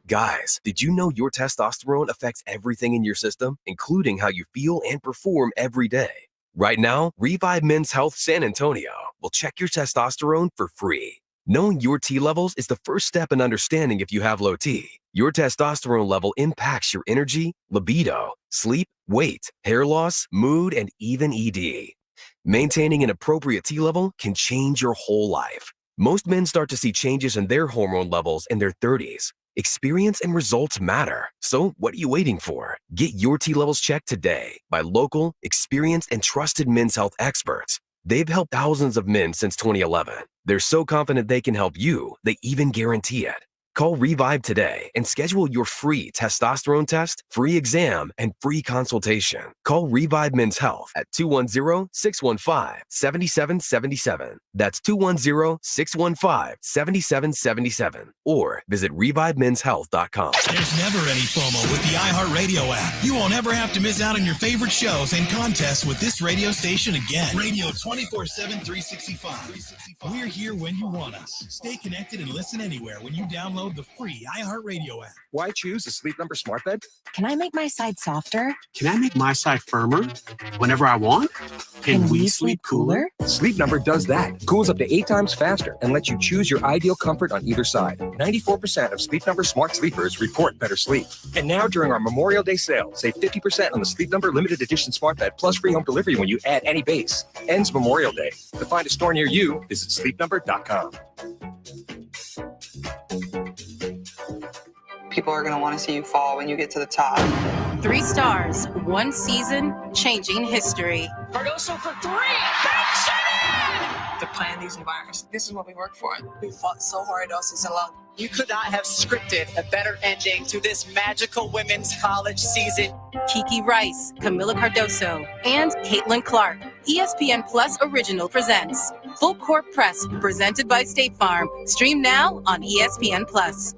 Guys, did you know your testosterone affects everything in your system, including how you feel and perform every day? Right now, Revive Men's Health San Antonio will check your testosterone for free. Knowing your T levels is the first step in understanding if you have low T. Your testosterone level impacts your energy, libido, sleep, weight, hair loss, mood, and even ED. Maintaining an appropriate T level can change your whole life. Most men start to see changes in their hormone levels in their 30s. Experience and results matter. So what are you waiting for? Get your T levels checked today by local, experienced, and trusted men's health experts. They've helped thousands of men since 2011. They're so confident they can help you, they even guarantee it. Call Revive today and schedule your free testosterone test, free exam, and free consultation. Call Revive Men's Health at 210-615-7777. That's 210-615-7777. Or visit ReviveMen'sHealth.com. There's never any FOMO with the iHeartRadio app. You won't ever have to miss out on your favorite shows and contests with this radio station again. Radio 24/7, 365. We're here when you want us. Stay connected and listen anywhere when you download the free iHeartRadio app. Why choose a Sleep Number smart bed? Can I make my side softer? Can I make my side firmer whenever I want? Can we sleep cooler? Sleep Number does that. Cools up to 8 times faster and lets you choose your ideal comfort on either side. 94% of Sleep Number smart sleepers report better sleep. And now during our Memorial Day sale, save 50% on the Sleep Number limited edition smart bed plus free home delivery when you add any base. Ends Memorial Day. To find a store near you, visit sleepnumber.com. People are going to want to see you fall when you get to the top. 3 stars, 1 season, changing history. Cardoso for 3. Banks it in! To plan these environments, this is what we work for. We fought so hard all season long. You could not have scripted a better ending to this magical women's college season. Kiki Rice, Camila Cardoso, and Caitlin Clark. ESPN Plus Original presents Full Court Press, presented by State Farm. Stream now on ESPN Plus.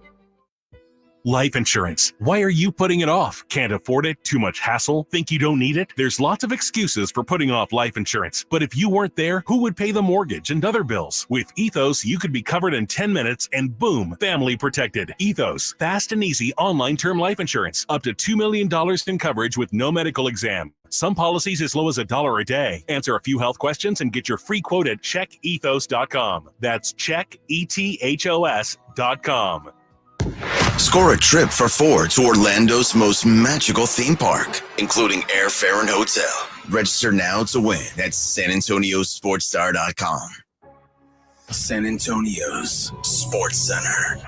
Life insurance. Why are you putting it off? Can't afford it? Too much hassle? Think you don't need it? There's lots of excuses for putting off life insurance. But if you weren't there, who would pay the mortgage and other bills? With Ethos, you could be covered in 10 minutes and boom, family protected. Ethos, fast and easy online term life insurance. Up to $2 million in coverage with no medical exam. Some policies as low as $1 a day. Answer a few health questions and get your free quote at checkethos.com. That's checkethos.com. Score a trip for 4 to Orlando's most magical theme park, including airfare and hotel. Register now to win at SanAntonioSportsStar.com. San Antonio's Sports Center.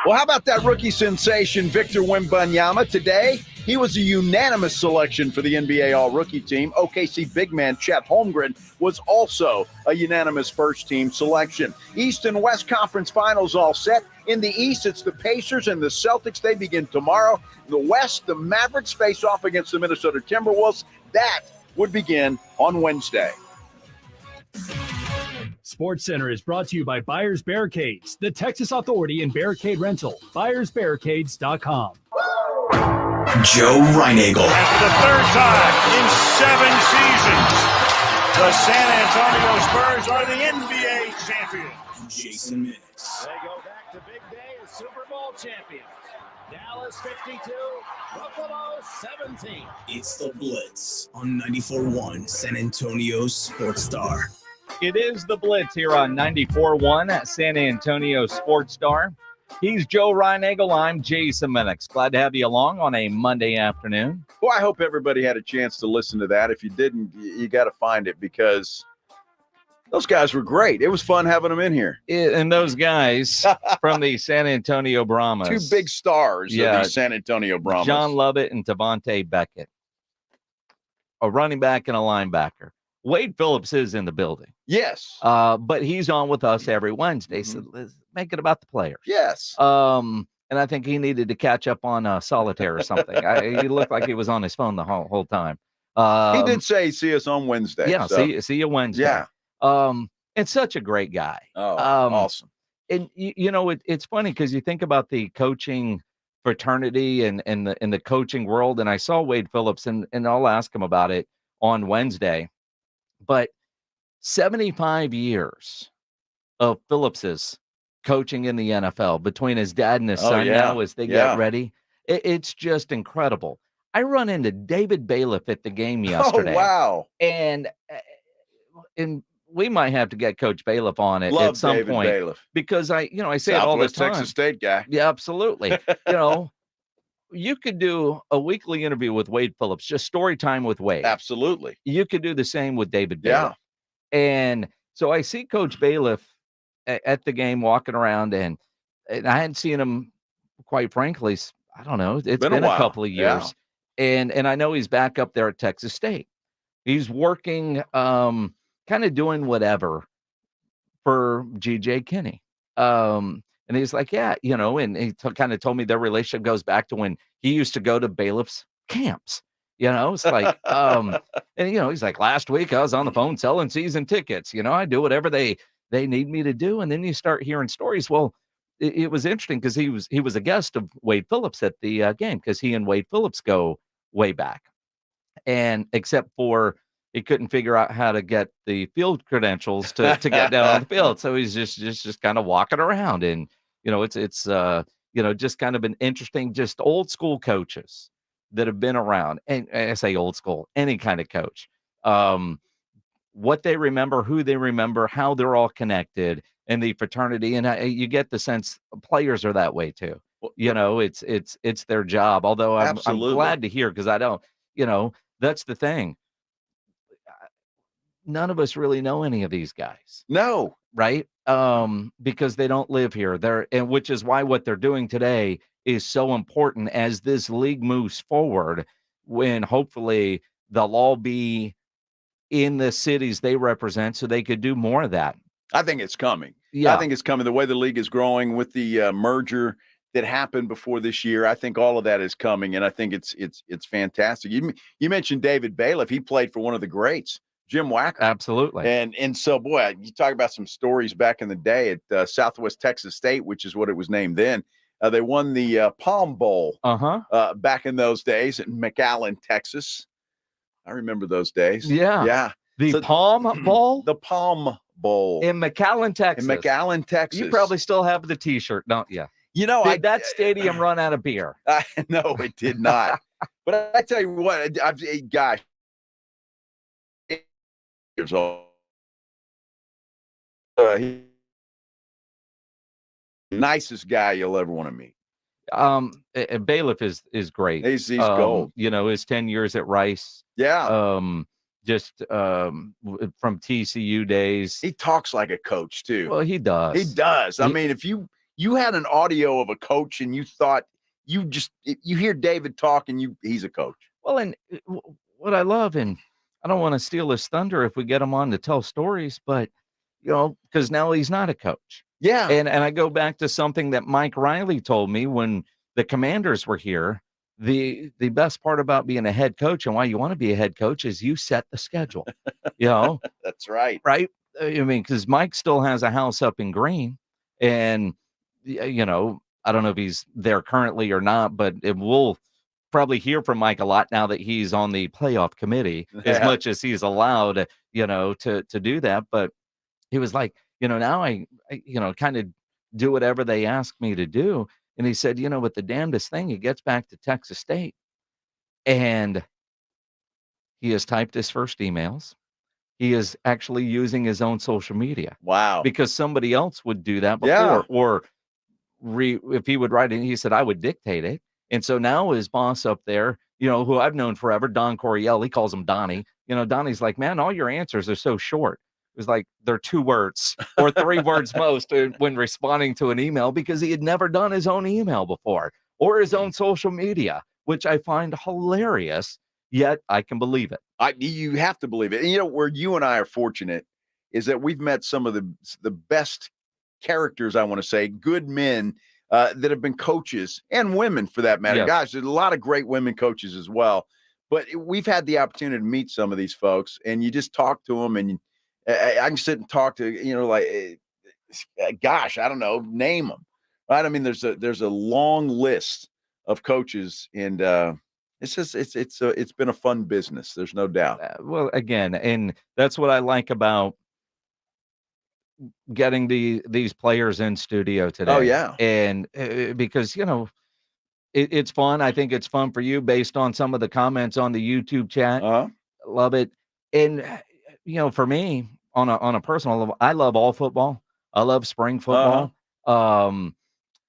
Well, how about that rookie sensation, Victor Wembanyama? Today, he was a unanimous selection for the NBA All-Rookie team. OKC big man Chet Holmgren was also a unanimous first-team selection. East and West Conference Finals all set. In the East, it's the Pacers and the Celtics. They begin tomorrow. In the West, the Mavericks face off against the Minnesota Timberwolves. That would begin on Wednesday. Sports Center is brought to you by Buyers Barricades, the Texas Authority in Barricade Rental. BuyersBarricades.com. Joe Reinagel. For the 3rd time in 7 seasons, the San Antonio Spurs are the NBA champions. Jason Minix. They go back to big day as Super Bowl champions. Dallas 52, Buffalo 17. It's the Blitz on 94.1 San Antonio Sports Star. It is the Blitz here on 94.1 at San Antonio Sports Star. He's Joe Reinagel. I'm Jason Minix. Glad to have you along on a Monday afternoon. Well, I hope everybody had a chance to listen to that. If you didn't, you got to find it because those guys were great. It was fun having them in here. And those guys from the San Antonio Brahmas. 2 big stars of the San Antonio Brahmas. John Lovett and Tavante Beckett. A running back and a linebacker. Wade Phillips is in the building. Yes. But he's on with us every Wednesday. So let's make it about the players. Yes. And I think he needed to catch up on solitaire or something. He looked like he was on his phone the whole time. He did say, see us on Wednesday. Yeah, so. see you Wednesday. Yeah. And such a great guy. Oh, awesome. And, it's funny because you think about the coaching fraternity and the coaching world. And I saw Wade Phillips, and I'll ask him about it on Wednesday. But 75 years of Phillips's coaching in the NFL between his dad and his son now as they get ready. It's just incredible. I run into David Bailiff at the game yesterday. Oh, wow. And we might have to get Coach Bailiff on it at some David point. Bailiff. Because I say it all the time. Texas State guy. Yeah, absolutely. you could do a weekly interview with Wade Phillips, just story time with Wade. Absolutely. You could do the same with David Yeah. Bailiff. And so I see Coach Bailiff at the game walking around, and I hadn't seen him, quite frankly, I don't know, it's been a couple of years. Yeah. And I know he's back up there at Texas State. He's working, kind of doing whatever for GJ Kinney. And he's like, yeah, and he kind of told me their relationship goes back to when he used to go to Bailiff's camps. It's like, and he's like, last week I was on the phone selling season tickets. I do whatever they need me to do. And then you start hearing stories. Well, it was interesting because he was a guest of Wade Phillips at the game, because he and Wade Phillips go way back. And except for he couldn't figure out how to get the field credentials to get down on the field. So he's just kind of walking around, and it's just kind of an interesting, just old school coaches that have been around. And I say old school, any kind of coach, what they remember, who they remember, how they're all connected, and the fraternity. And you get the sense players are that way too. It's their job. Although I'm glad to hear, because I don't, that's the thing. None of us really know any of these guys. No. Right? Because they don't live here. And which is why what they're doing today is so important as this league moves forward, when hopefully they'll all be in the cities they represent, so they could do more of that. I think it's coming. Yeah. I think it's coming. The way the league is growing with the merger that happened before this year, I think all of that is coming, and I think it's fantastic. You mentioned David Bailiff. He played for one of the greats, Jim Wacker. Absolutely. And so, boy, you talk about some stories back in the day at Southwest Texas State, which is what it was named then. They won the Palm Bowl back in those days in McAllen, Texas. I remember those days. Yeah. Yeah. The Palm Bowl? The Palm Bowl. In McAllen, Texas. In McAllen, Texas. You probably still have the T-shirt, don't you? Did that stadium run out of beer? No, it did not. But I tell you what, gosh, years old. Nicest guy you'll ever want to meet. Bailiff is great. He's gold. His 10 years at Rice. Yeah. From TCU days. He talks like a coach too. Well, he does. He does. I mean, if you had an audio of a coach and you thought you hear David talk and he's a coach. Well, and what I love, and I don't want to steal his thunder if we get him on to tell stories, but because now he's not a coach. Yeah. And I go back to something that Mike Riley told me when the Commanders were here. The best part about being a head coach, and why you want to be a head coach, is you set the schedule. That's right. Right. I mean, because Mike still has a house up in Green, and I don't know if he's there currently or not, but we'll probably hear from Mike a lot now that he's on the playoff committee, as much as he's allowed, to do that. But he was like, now I kind of do whatever they ask me to do. And he said, with the damnedest thing, he gets back to Texas State and he has typed his first emails. He is actually using his own social media. Wow. Because somebody else would do that before. Or if he would write it, he said, I would dictate it. And so now his boss up there, who I've known forever, Don Coryell, he calls him Donnie. Donnie's like, man, all your answers are so short. It was like they're 2 words or 3 words most when responding to an email, because he had never done his own email before or his own social media, which I find hilarious, yet I can believe it. You have to believe it. And where you and I are fortunate is that we've met some of the best characters, I want to say, good men that have been coaches, and women for that matter. Yes. Gosh, there's a lot of great women coaches as well. But we've had the opportunity to meet some of these folks, and you just talk to them, and I can sit and talk to, gosh, I don't know, name them, right? I mean, there's a long list of coaches, and it's been a fun business. There's no doubt. Well, again, and that's what I like about getting these players in studio today. Oh yeah. And because, it's fun. I think it's fun for you based on some of the comments on the YouTube chat. Love it. And for me, on a personal level, I love all football. I love spring football.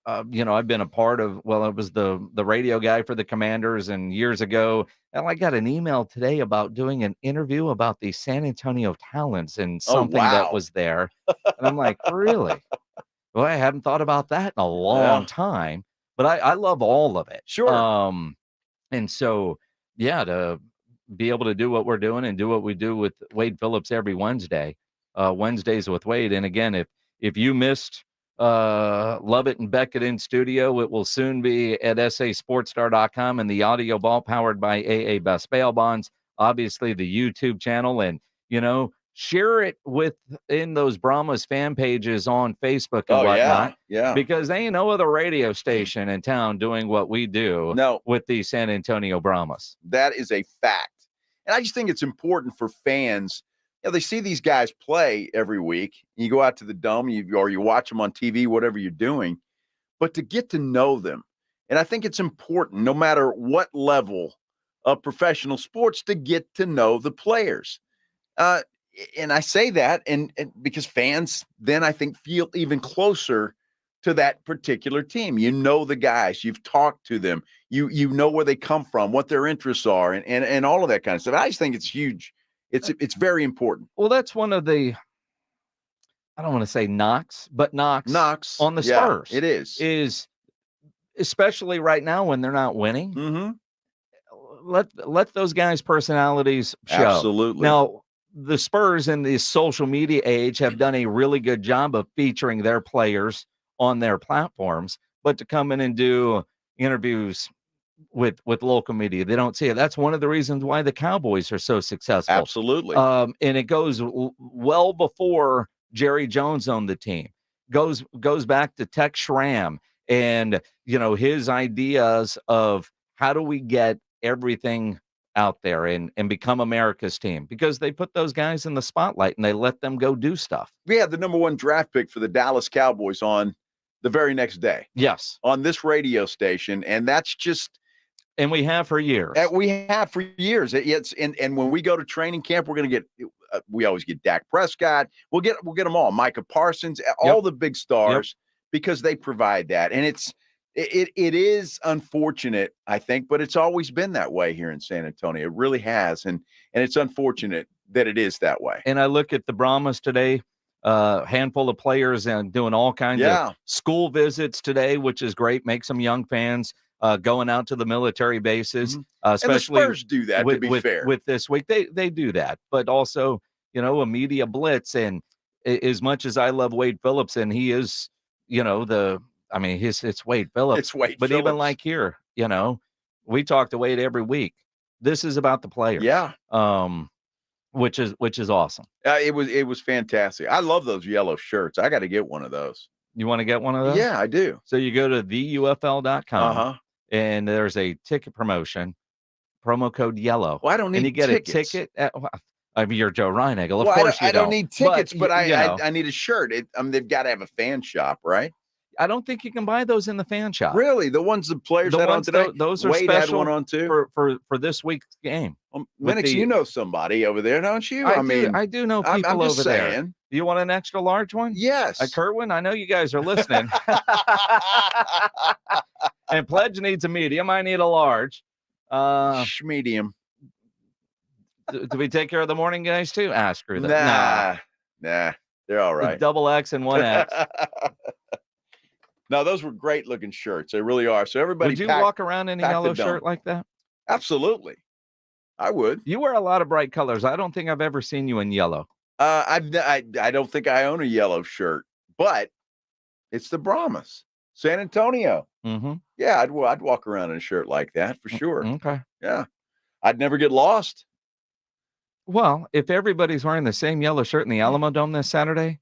I've been a part of, well, it was the radio guy for the Commanders and years ago. And I got an email today about doing an interview about the San Antonio Talents and something that was there. And I'm like, really? Well, I haven't thought about that in a long time, but I love all of it. Sure. And so, yeah, to be able to do what we're doing and do what we do with Wade Phillips every Wednesday, Wednesdays with Wade. And again, if you missed Lovett and Beckett in studio, it will soon be at sasportstar.com and the audio ball powered by AA Best Bail Bonds, obviously the YouTube channel, and, share it within those Brahmas fan pages on Facebook and whatnot. Yeah. Because there ain't no other radio station in town doing what we do with the San Antonio Brahmas. That is a fact. And I just think it's important for fans. They see these guys play every week. You go out to the Dome, or you watch them on TV, whatever you're doing, but to get to know them. And I think it's important, no matter what level of professional sports, to get to know the players. And I say that and because fans then I think feel even closer to that particular team. You know the guys, you've talked to them, you know where they come from, what their interests are, and all of that kind of stuff. I just think it's huge. It's very important. Well, that's one of the, I don't want to say knocks on the Spurs. It is especially right now when they're not winning. Mm-hmm. Let those guys' personalities show. Absolutely. Now, the Spurs in the social media age have done a really good job of featuring their players on their platforms, but to come in and do interviews with local media, they don't see it. That's one of the reasons why the Cowboys are so successful. Absolutely. And it goes well before Jerry Jones owned the team. Goes back to Tex Schramm and his ideas of how do we get everything out there and become America's team, because they put those guys in the spotlight and they let them go do stuff. We had the number 1 draft pick for the Dallas Cowboys on the very next day. Yes. On this radio station. And that's just. And we have for years. We have for years. And when we go to training camp, we're going to get, we always get Dak Prescott. We'll get them all. Micah Parsons, all the big stars, because they provide that. And it is unfortunate, I think, but it's always been that way here in San Antonio. It really has. And it's unfortunate that it is that way. And I look at the Brahmas today, handful of players and doing all kinds of school visits today, which is great. Make some young fans going out to the military bases, especially and the Spurs do that, to be fair. With this week, they do that, but also, a media blitz. And as much as I love Wade Phillips, and he is, it's Wade Phillips. It's Wade but Phillips. Even like here, we talk to Wade every week. This is about the players. Yeah. Which is awesome. It was fantastic. I love those yellow shirts. I got to get one of those. You want to get one of those? Yeah, I do. So you go to theufl.com and there's a ticket promotion, promo code yellow. Well, I don't need and you get tickets. A ticket. You're Joe Reinagle. Of course I don't need tickets, but I I need a shirt. They've got to have a fan shop, right? I don't think you can buy those in the fan shop. Really? The ones the players had on today? Those are Wade special had one on too? For this week's game. Minix, you know somebody over there, don't you? I do know people I'm just over saying. there. Do you want an extra large one? Yes. Kerwin, I know you guys are listening. And Pledge needs a medium. I need a large. Medium. Do we take care of the morning guys too? Screw that. Nah. They're all right. Double X and 1X. No, those were great looking shirts. They really are. So everybody, would you walk around in a yellow shirt like that? Absolutely, I would. You wear a lot of bright colors. I don't think I've ever seen you in yellow. I don't think I own a yellow shirt, but it's the Brahmas, San Antonio. Mm-hmm. Yeah, I'd walk around in a shirt like that for sure. Okay. Yeah, I'd never get lost. Well, if everybody's wearing the same yellow shirt in the Alamo Dome this Saturday,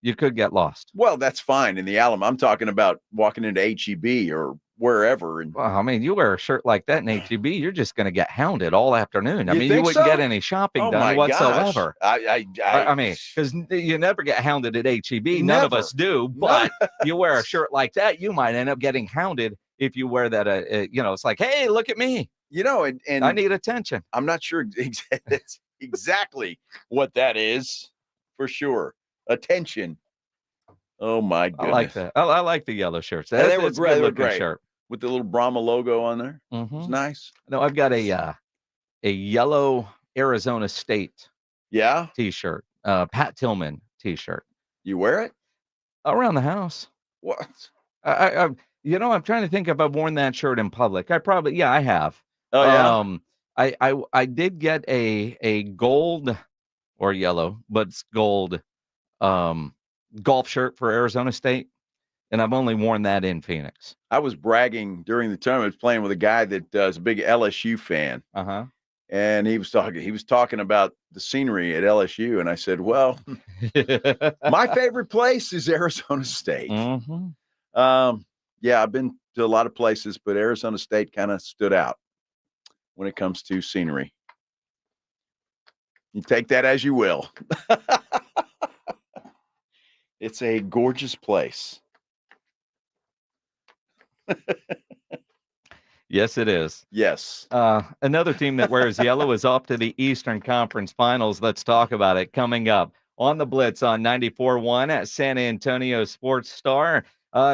you could get lost. Well, that's fine in the Alamo. I'm talking about walking into HEB or wherever. And well, I mean, you wear a shirt like that in HEB, you're just going to get hounded all afternoon. You wouldn't get any shopping done whatsoever. Gosh. I mean, because you never get hounded at HEB. None of us do. But you wear a shirt like that, you might end up getting hounded if you wear that. It's like, hey, look at me. And I need attention. I'm not sure exactly what that is for sure. Attention. Oh my goodness. I like that. I like the yellow shirts. Yeah, they were That's a great. They were good-looking great. shirt. With the little Brahma logo on there. It's nice. No, I've got a yellow Arizona State T-shirt, Pat Tillman T-shirt. You wear it around the house? What? I'm trying to think if I've worn that shirt in public. I have. Oh yeah. I did get a gold or yellow, but it's gold golf shirt for Arizona State, and I've only worn that in Phoenix. I was bragging during the tournament, playing with a guy that is a big LSU fan. And he was talking about the scenery at LSU, and I said, "Well, my favorite place is Arizona State." Yeah, I've been to a lot of places, but Arizona State kind of stood out when it comes to scenery. You take that as you will. It's a gorgeous place. Yes, it is. Yes. Another team that wears yellow is off to the Eastern Conference Finals. Let's talk about it coming up on the Blitz on 94.1 at San Antonio Sports Star.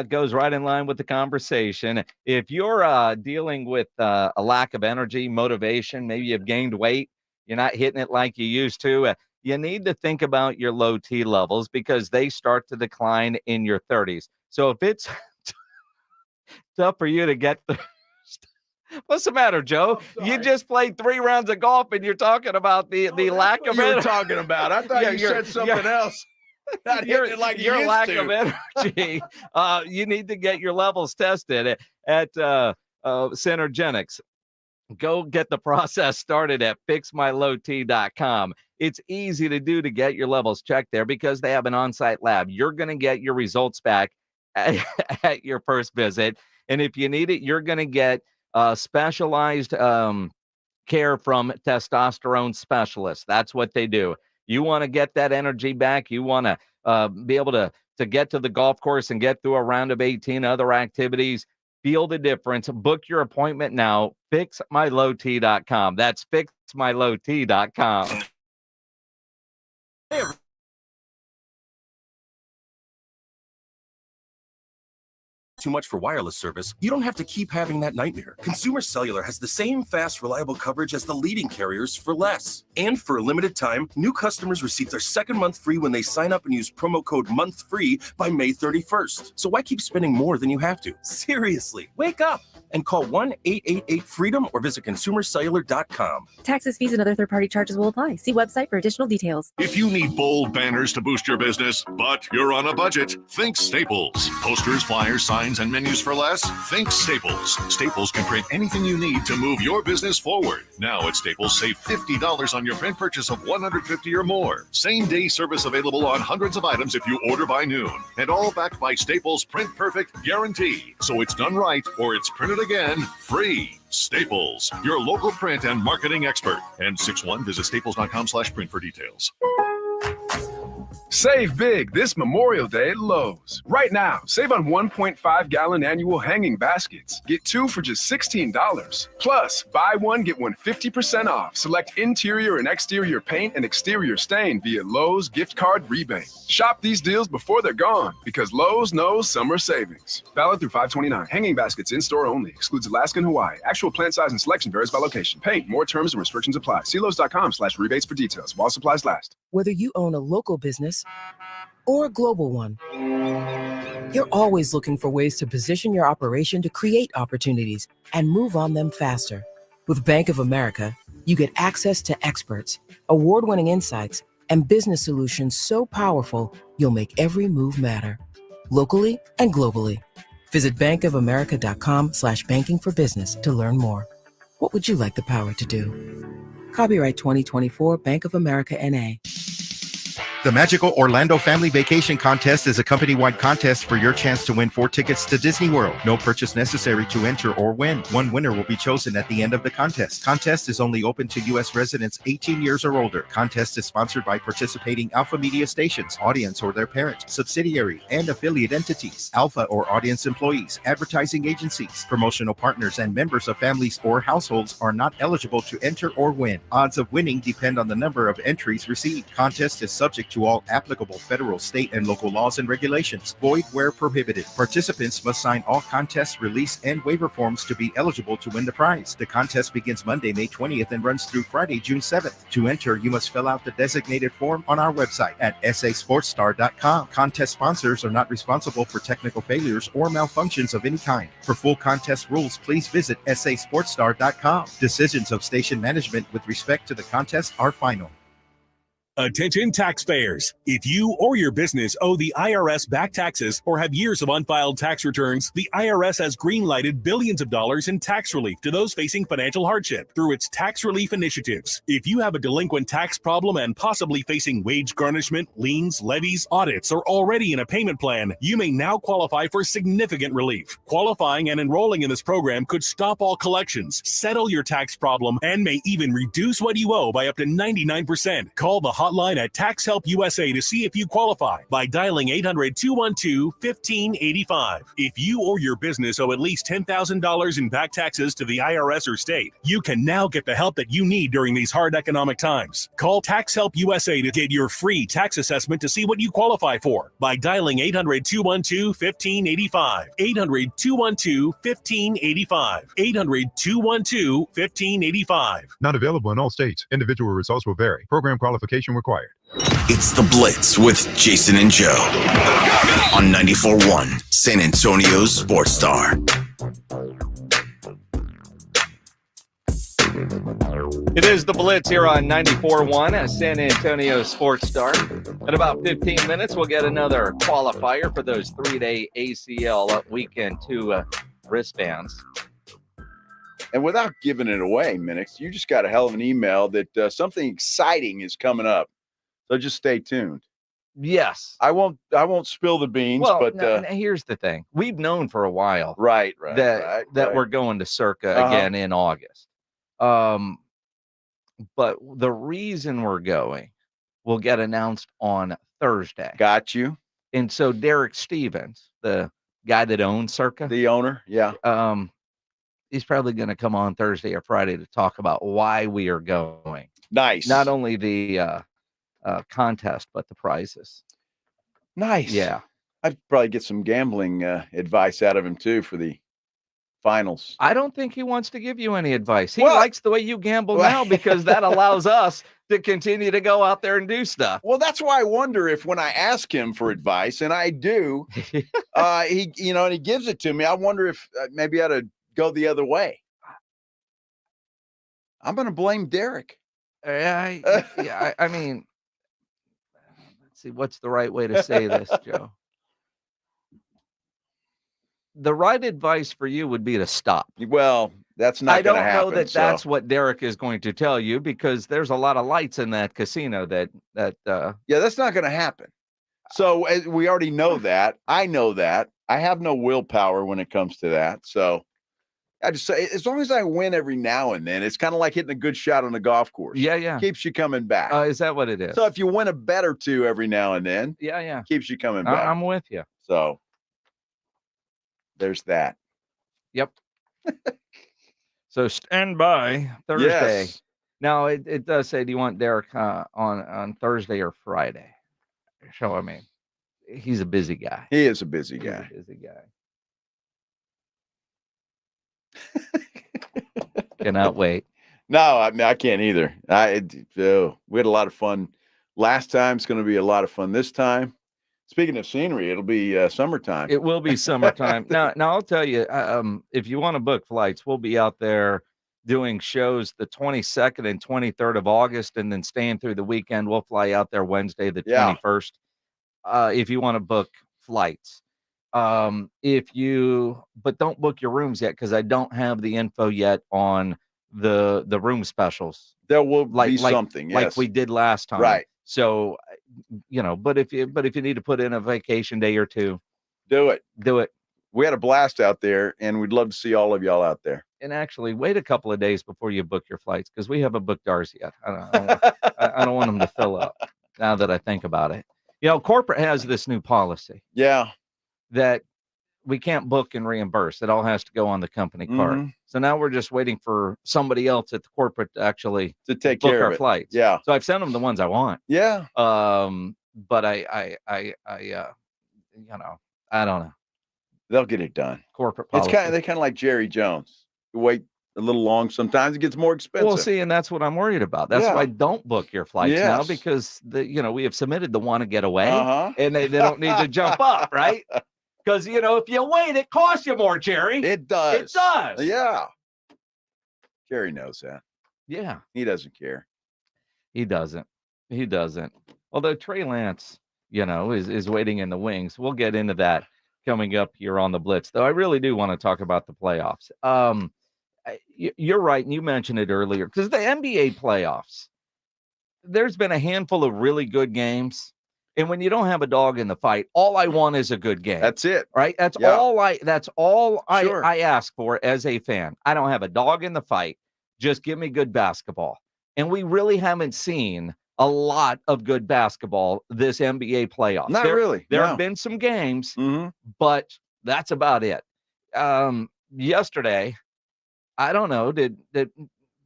Goes right in line with the conversation. If you're dealing with a lack of energy, motivation, maybe you've gained weight, you're not hitting it like you used to, you need to think about your low T levels because they start to decline in your 30s. So if it's tough for you to get the what's the matter, Joe? You just played 3 rounds of golf and you're talking about the lack of you energy. were talking about. I thought you said something else. Not hitting it like you your used lack to. of energy. You need to get your levels tested at Synergenics. Go get the process started at fixmylowt.com. It's easy to do to get your levels checked there because they have an on-site lab. You're going to get your results back at your first visit. And if you need it, you're going to get specialized care from testosterone specialists. That's what they do. You want to get that energy back. You want to be able to get to the golf course and get through a round of 18 other activities. Feel the difference. Book your appointment now. Fixmylowt.com. That's fixmylowt.com. Too much for wireless service, you don't have to keep having that nightmare. Consumer Cellular has the same fast, reliable coverage as the leading carriers for less. And for a limited time, new customers receive their second month free when they sign up and use promo code MONTHFREE by May 31st. So why keep spending more than you have to? Seriously, wake up and call 1-888-FREEDOM or visit consumercellular.com. Taxes, fees, and other third-party charges will apply. See website for additional details. If you need bold banners to boost your business, but you're on a budget, think Staples. Posters, flyers, signs, and menus for less? Think Staples. Staples can print anything you need to move your business forward. Now at Staples, save $50 on your print purchase of $150 or more. Same-day service available on hundreds of items if you order by noon. And all backed by Staples' Print Perfect guarantee. So it's done right or it's printed again free. Staples, your local print and marketing expert. And 61, visit staples.com/print for details. Save big this Memorial Day at Lowe's. Right now, save on 1.5-gallon annual hanging baskets. Get 2 for just $16. Plus, buy one, get one 50% off. Select interior and exterior paint and exterior stain via Lowe's gift card rebate. Shop these deals before they're gone because Lowe's knows summer savings. Valid through 5/29. Hanging baskets in-store only. Excludes Alaska and Hawaii. Actual plant size and selection varies by location. Paint. More terms and restrictions apply. See Lowe's.com/rebates for details. While supplies last. Whether you own a local business or a global one, you're always looking for ways to position your operation to create opportunities and move on them faster. With Bank of America, you get access to experts, award-winning insights, and business solutions so powerful, you'll make every move matter, locally and globally. Visit bankofamerica.com/banking for business to learn more. What would you like the power to do? Copyright 2024 Bank of America N.A. The Magical Orlando Family Vacation Contest is a company-wide contest for your chance to win 4 tickets to Disney World. No purchase necessary to enter or win. One winner will be chosen at the end of the contest. Contest is only open to U.S. residents 18 years or older. Contest is sponsored by participating Alpha Media stations, audience or their parent, subsidiary, and affiliate entities, Alpha or audience employees, advertising agencies, promotional partners, and members of families or households are not eligible to enter or win. Odds of winning depend on the number of entries received. Contest is subject to all applicable federal, state, and local laws and regulations. Void where prohibited. Participants must sign all contest, release, and waiver forms to be eligible to win the prize. The contest begins Monday, May 20th and runs through Friday, June 7th. To enter, you must fill out the designated form on our website at sasportstar.com. Contest sponsors are not responsible for technical failures or malfunctions of any kind. For full contest rules, please visit sasportstar.com. Decisions of station management with respect to the contest are final. Attention taxpayers. If you or your business owe the IRS back taxes or have years of unfiled tax returns, the IRS has green-lighted billions of dollars in tax relief to those facing financial hardship through its tax relief initiatives. If you have a delinquent tax problem and possibly facing wage garnishment, liens, levies, audits, or already in a payment plan, you may now qualify for significant relief. Qualifying and enrolling in this program could stop all collections, settle your tax problem, and may even reduce what you owe by up to 99%. Call the hotline at Tax Help USA to see if you qualify by dialing 800-212-1585. If you or your business owe at least $10,000 in back taxes to the IRS or state, you can now get the help that you need during these hard economic times. Call Tax Help USA to get your free tax assessment to see what you qualify for by dialing 800-212-1585. 800-212-1585. 800-212-1585. Not available in all states. Individual results will vary. Program qualification required. It's the Blitz with Jason and Joe on 94.1 San Antonio's Sports Star. It is the Blitz here on 94.1 San Antonio Sports Star. In about 15 minutes, we'll get another qualifier for those 3-day ACL Weekend 2 wristbands. And without giving it away, Minix, you just got a hell of an email that something exciting is coming up. So just stay tuned. Yes. I won't spill the beans, Well, but no, here's the thing. We've known for a while right, that we're going to Circa again in August. But the reason we're going will get announced on Thursday. Got you. And so Derek Stevens, the guy that owns Circa, the owner, yeah. He's probably going to come on Thursday or Friday to talk about why we are going. Nice. Not only the contest, but the prizes. Nice. Yeah. I'd probably get some gambling advice out of him too for the finals. I don't think he wants to give you any advice. He likes the way you gamble now because that allows us to continue to go out there and do stuff. Well, that's why I wonder if when I ask him for advice, and I do, he and he gives it to me, I wonder if maybe I ought to go the other way. I'm going to blame Derek. I mean, let's see, what's the right way to say this, Joe? The right advice for you would be to stop. Well, that's not going to happen. I don't know that that's what Derek is going to tell you because there's a lot of lights in that casino that yeah, that's not going to happen. So we already know that. I know that. I have no willpower when it comes to that. So I just say, as long as I win every now and then, it's kind of like hitting a good shot on a golf course. Yeah. Keeps you coming back. Is that what it is? So if you win a bet or two every now and then, yeah, keeps you coming back. I'm with you. So there's that. Yep. So stand by Thursday. Yes. Now it does say, do you want Derek on Thursday or Friday? So I mean, he's a busy guy. He is a busy guy. He's a busy guy. Cannot wait. No, I mean I can't either. We had a lot of fun last time. It's going to be a lot of fun this time. Speaking of scenery, it'll be summertime. It will be summertime. Now I'll tell you, if you want to book flights, we'll be out there doing shows the 22nd and 23rd of August, and then staying through the weekend. We'll fly out there Wednesday, the 21st. If you want to book flights, but don't book your rooms yet because I don't have the info yet on the room specials. There will be something, yes, like we did last time, right? So, but if you need to put in a vacation day or two, do it. We had a blast out there, and we'd love to see all of y'all out there. And actually, wait a couple of days before you book your flights because we haven't booked ours yet. I don't want them to fill up. Now that I think about it, corporate has this new policy. Yeah, that we can't book and reimburse. It all has to go on the company card. Mm-hmm. So now we're just waiting for somebody else at the corporate to actually take book care our of it. flights. Yeah. So I've sent them the ones I want. Yeah. But I don't know. They'll get it done. Corporate It's policy. they're kind of like Jerry Jones. You wait a little long. Sometimes it gets more expensive. Well, see, and that's what I'm worried about. That's why I don't book your flights now, because we have submitted the want to get away, and they don't need to jump up, right? Because if you wait, it costs you more, Jerry. It does. It does. Yeah. Jerry knows that. Yeah. He doesn't care. He doesn't. Although Trey Lance, is waiting in the wings. We'll get into that coming up here on the Blitz. Though I really do want to talk about the playoffs. You're right, and you mentioned it earlier, because the NBA playoffs, there's been a handful of really good games, and when you don't have a dog in the fight, all I want is a good game. That's it, right? That's all I ask for as a fan. I don't have a dog in the fight. Just give me good basketball. And we really haven't seen a lot of good basketball this NBA playoffs. Not really. There No. have been some games, but that's about it. Yesterday, I don't know. Did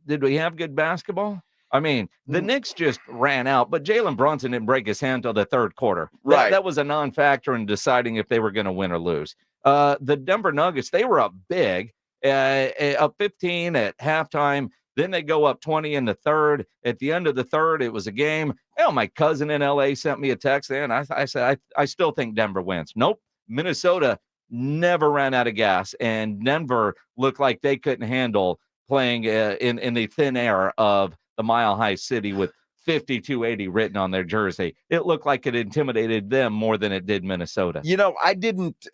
we have good basketball? I mean, the Knicks just ran out, but Jalen Brunson didn't break his hand until the third quarter. Right. That was a non-factor in deciding if they were going to win or lose. The Denver Nuggets, they were up big, up 15 at halftime. Then they go up 20 in the third. At the end of the third, it was a game. My cousin in LA sent me a text, and I said, I still think Denver wins. Nope. Minnesota never ran out of gas, and Denver looked like they couldn't handle playing in the thin air of the Mile High City with 5280 written on their jersey. It looked like it intimidated them more than it did Minnesota. I didn't,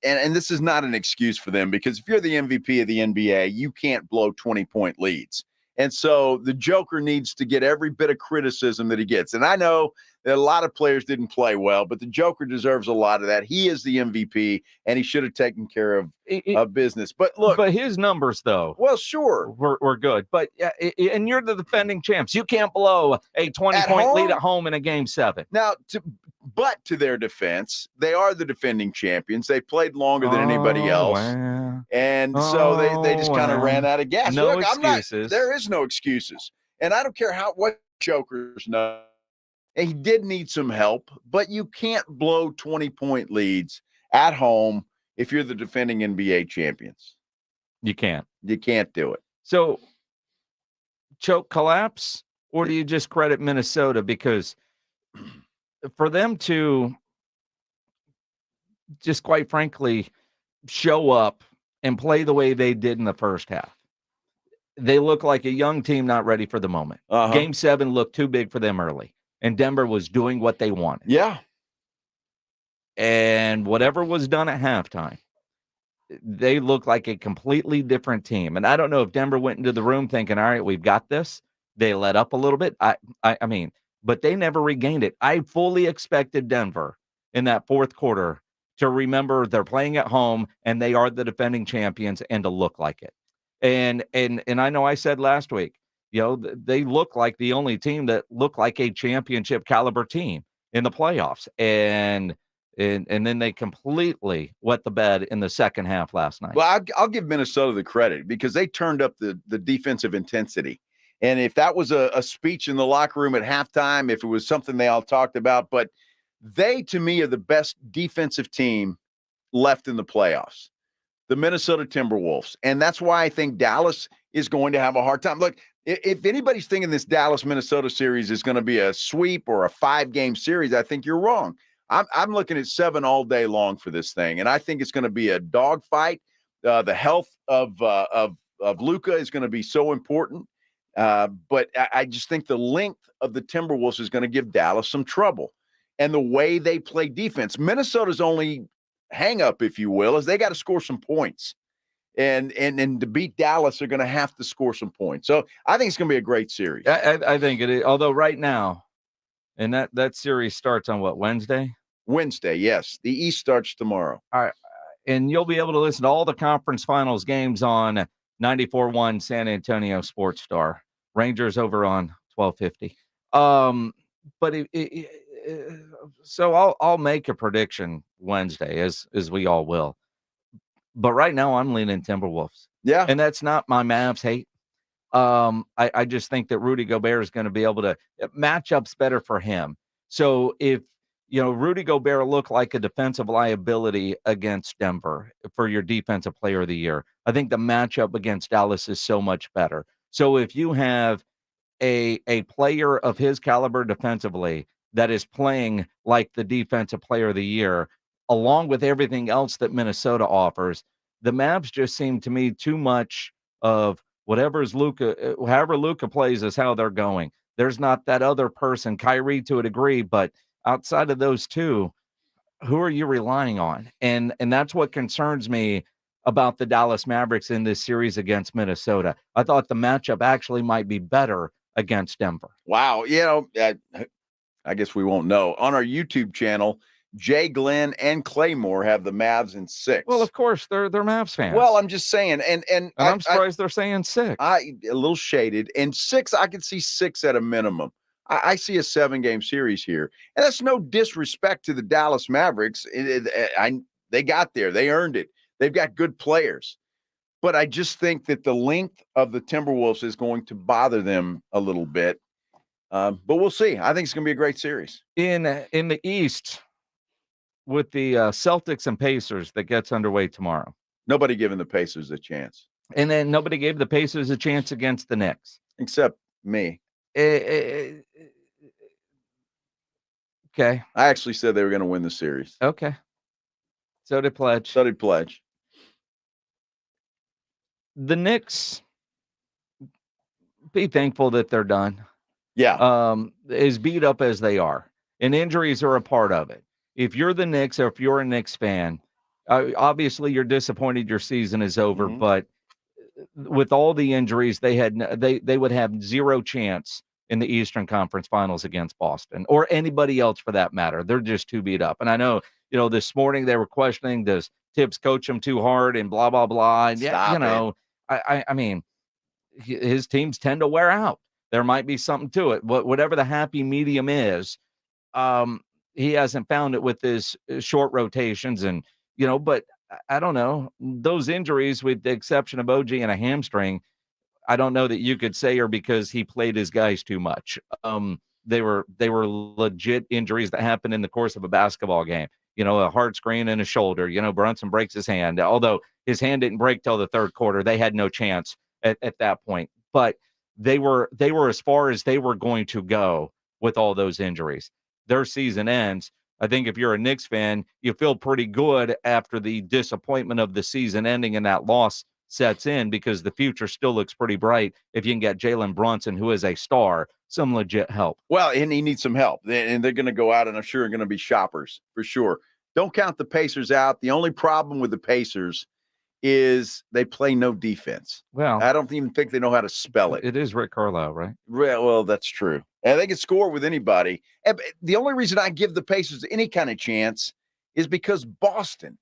and this is not an excuse for them, because if you're the MVP of the NBA, you can't blow 20-point leads. And so the Joker needs to get every bit of criticism that he gets. And I know that a lot of players didn't play well, but the Joker deserves a lot of that. He is the MVP, and he should have taken care of business. But look. But his numbers, though. Well, sure. Were good. But and you're the defending champs. You can't blow a 20-point lead at home in a Game 7. Now, to their defense, they are the defending champions. They played longer than anybody else. Wow. And so they just kind of ran out of gas. No Look, excuses. There is no excuses. And I don't care what Jokers know. And he did need some help, but you can't blow 20-point leads at home if you're the defending NBA champions. You can't. You can't do it. So, choke collapse, or do you just credit Minnesota? Because for them to just, quite frankly, show up and play the way they did in the first half, they look like a young team not ready for the moment. Game 7 looked too big for them early, and Denver was doing what they wanted. Yeah. And whatever was done at halftime, they look like a completely different team. And I don't know if Denver went into the room thinking, all right, we've got this. They let up a little bit. I mean, but they never regained it. I fully expected Denver in that fourth quarter to remember they're playing at home and they are the defending champions, and to look like it. And I know I said last week, they look like the only team that looked like a championship caliber team in the playoffs. And then they completely wet the bed in the second half last night. Well, I'll give Minnesota the credit, because they turned up the defensive intensity. And if that was a speech in the locker room at halftime, if it was something they all talked about, but they, to me, are the best defensive team left in the playoffs, the Minnesota Timberwolves. And that's why I think Dallas is going to have a hard time. Look, if anybody's thinking this Dallas-Minnesota series is going to be a sweep or a 5-game series, I think you're wrong. I'm looking at 7 all day long for this thing, and I think it's going to be a dogfight. The health of Luka is going to be so important, but I just think the length of the Timberwolves is going to give Dallas some trouble, and the way they play defense. Minnesota's only hang-up, if you will, is they got to score some points, and to beat Dallas, they're going to have to score some points. So I think it's going to be a great series. I think it is. Although right now, and that series starts on what, Wednesday? Wednesday, yes. The East starts tomorrow. All right. And you'll be able to listen to all the conference finals games on 94.1 San Antonio Sports Star. Rangers over on 1250. So I'll make a prediction Wednesday, as we all will. But right now I'm leaning Timberwolves. Yeah. And that's not my Mavs hate. I just think that Rudy Gobert is going to be able to matchups better for him. So if, Rudy Gobert looked like a defensive liability against Denver for your defensive player of the year, I think the matchup against Dallas is so much better. So if you have a player of his caliber defensively that is playing like the defensive player of the year, along with everything else that Minnesota offers, the Mavs just seem to me too much of whatever's Luka, however Luka plays is how they're going. There's not that other person, Kyrie to a degree, but outside of those two, who are you relying on? And that's what concerns me about the Dallas Mavericks in this series against Minnesota. I thought the matchup actually might be better against Denver. Wow. I guess we won't know. On our YouTube channel, Jay Glenn and Claymore have the Mavs in 6. Well, of course, they're Mavs fans. Well, I'm just saying, and I'm surprised they're saying 6. A little shaded. And 6, I could see 6 at a minimum. I see a 7-game series here. And that's no disrespect to the Dallas Mavericks. They got there. They earned it. They've got good players. But I just think that the length of the Timberwolves is going to bother them a little bit. But we'll see. I think it's going to be a great series. In the East, with the Celtics and Pacers that gets underway tomorrow. Nobody giving the Pacers a chance. And then nobody gave the Pacers a chance against the Knicks. Except me. Okay. I actually said they were going to win the series. Okay. So did Pledge. The Knicks, be thankful that they're done. Yeah. As beat up as they are. And injuries are a part of it. If you're the Knicks or if you're a Knicks fan, obviously you're disappointed your season is over, but with all the injuries, they would have zero chance in the Eastern Conference Finals against Boston or anybody else for that matter. They're just too beat up. And I know, this morning they were questioning, does Tibbs coach them too hard and blah, blah, blah. And I mean, his teams tend to wear out. There might be something to it. Whatever the happy medium is, he hasn't found it with his short rotations and, but I don't know, those injuries with the exception of OG and a hamstring, I don't know that you could say are because he played his guys too much. They were legit injuries that happened in the course of a basketball game. A hard screen and a shoulder. Brunson breaks his hand. Although his hand didn't break till the third quarter, they had no chance at that point. But they were as far as they were going to go with all those injuries. Their season ends. I think if you're a Knicks fan, you feel pretty good after the disappointment of the season ending and that loss sets in because the future still looks pretty bright if you can get Jalen Brunson, who is a star, some legit help. Well, and he needs some help. And they're going to go out and I'm sure are going to be shoppers for sure. Don't count the Pacers out. The only problem with the Pacers is they play no defense. Well, I don't even think they know how to spell it. It is Rick Carlisle, right? Well, that's true. And they can score with anybody. And the only reason I give the Pacers any kind of chance is because Boston.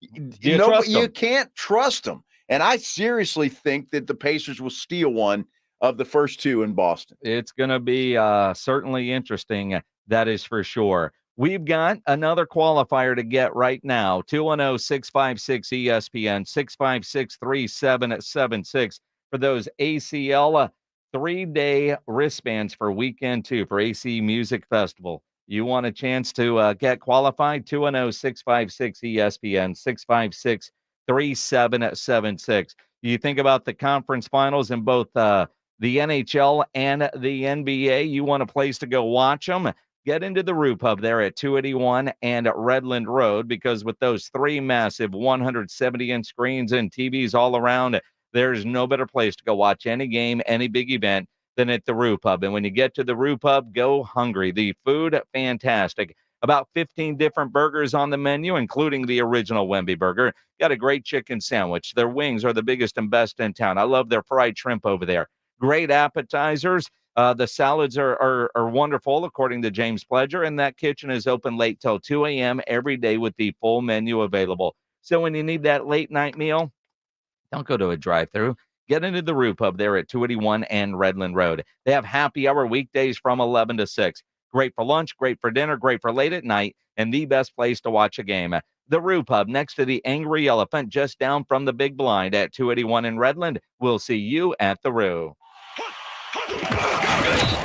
You can't trust them. And I seriously think that the Pacers will steal one of the first 2 in Boston. It's going to be certainly interesting. That is for sure. We've got another qualifier to get right now. 210-656-ESPN, 656-3776 for those ACL 3-day wristbands for weekend 2 for AC Music Festival. You want a chance to get qualified? 210-656-ESPN, 656-3776. You think about the conference finals in both the NHL and the NBA. You want a place to go watch them? Get into the Rue Pub there at 281 and Redland Road, because with those 3 massive 170-inch screens and TVs all around, there's no better place to go watch any game, any big event than at the Rue Pub. And when you get to the Rue Pub, go hungry. The food, fantastic. About 15 different burgers on the menu, including the original Wemby burger. Got a great chicken sandwich. Their wings are the biggest and best in town. I love their fried shrimp over there. Great appetizers. The salads are wonderful, according to James Pledger, and that kitchen is open late till 2 a.m. every day with the full menu available. So when you need that late night meal, don't go to a drive-thru. Get into the Rue Pub there at 281 and Redland Road. They have happy hour weekdays from 11 to 6. Great for lunch, great for dinner, great for late at night, and the best place to watch a game. The Rue Pub next to the Angry Elephant, just down from the Big Blind at 281 in Redland. We'll see you at the Rue.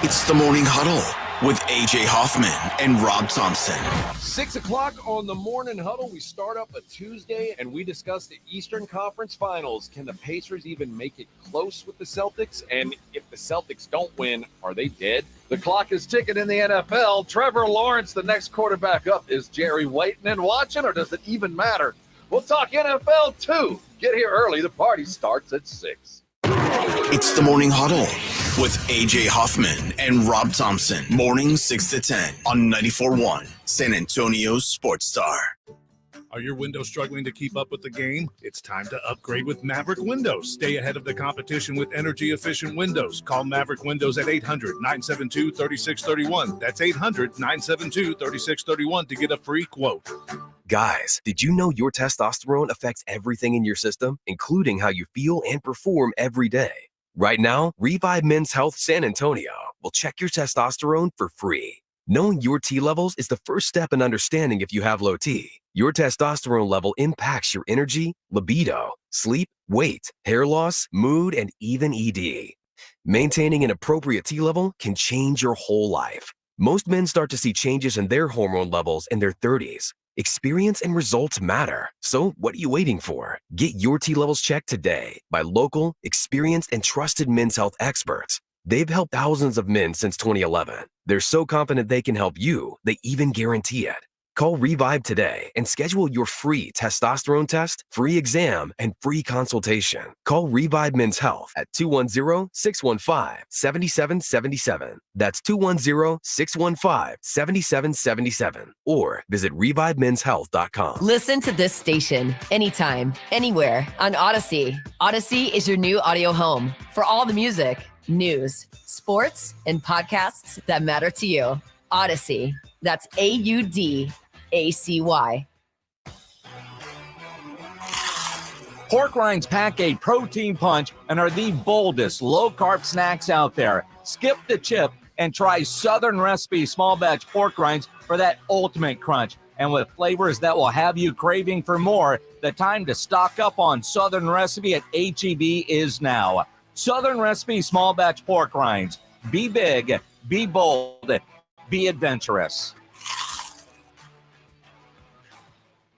It's the Morning Huddle with AJ Hoffman and Rob Thompson. 6 o'clock on the morning huddle. We start up a Tuesday and we discuss the Eastern Conference Finals. Can the Pacers even make it close with the Celtics? And if the Celtics don't win, are they dead? The clock is ticking in the NFL. Trevor Lawrence, the next quarterback up. Is Jerry waiting and watching, or does it even matter? We'll talk NFL too. Get here early. The party starts at 6. It's the Morning Huddle with AJ Hoffman and Rob Thompson. Morning 6 to 10 on 94.1 San Antonio's Sports Star. Are your windows struggling to keep up with the game? It's time to upgrade with Maverick Windows. Stay ahead of the competition with energy-efficient windows. Call Maverick Windows at 800-972-3631. That's 800-972-3631 to get a free quote. Guys, did you know your testosterone affects everything in your system, including how you feel and perform every day? Right now, Revive Men's Health San Antonio will check your testosterone for free. Knowing your T levels is the first step in understanding if you have low T. Your testosterone level impacts your energy, libido, sleep, weight, hair loss, mood, and even ED. Maintaining an appropriate T level can change your whole life. Most men start to see changes in their hormone levels in their 30s. Experience and results matter. So what are you waiting for? Get your T levels checked today by local, experienced, and trusted men's health experts. They've helped thousands of men since 2011. They're so confident they can help you, they even guarantee it. Call Revive today and schedule your free testosterone test, free exam, and free consultation. Call Revive Men's Health at 210-615-7777. That's 210-615-7777. Or visit ReviveMen'sHealth.com. Listen to this station anytime, anywhere on Odyssey. Odyssey is your new audio home for all the music, news, sports, and podcasts that matter to you. Odyssey. That's AUDACY. Pork rinds pack a protein punch and are the boldest low-carb snacks out there. Skip the chip and try Southern Recipe small batch pork rinds for that ultimate crunch. And with flavors that will have you craving for more, the time to stock up on Southern Recipe at H-E-B is now. Southern Recipe small batch pork rinds. Be big, be bold, be adventurous.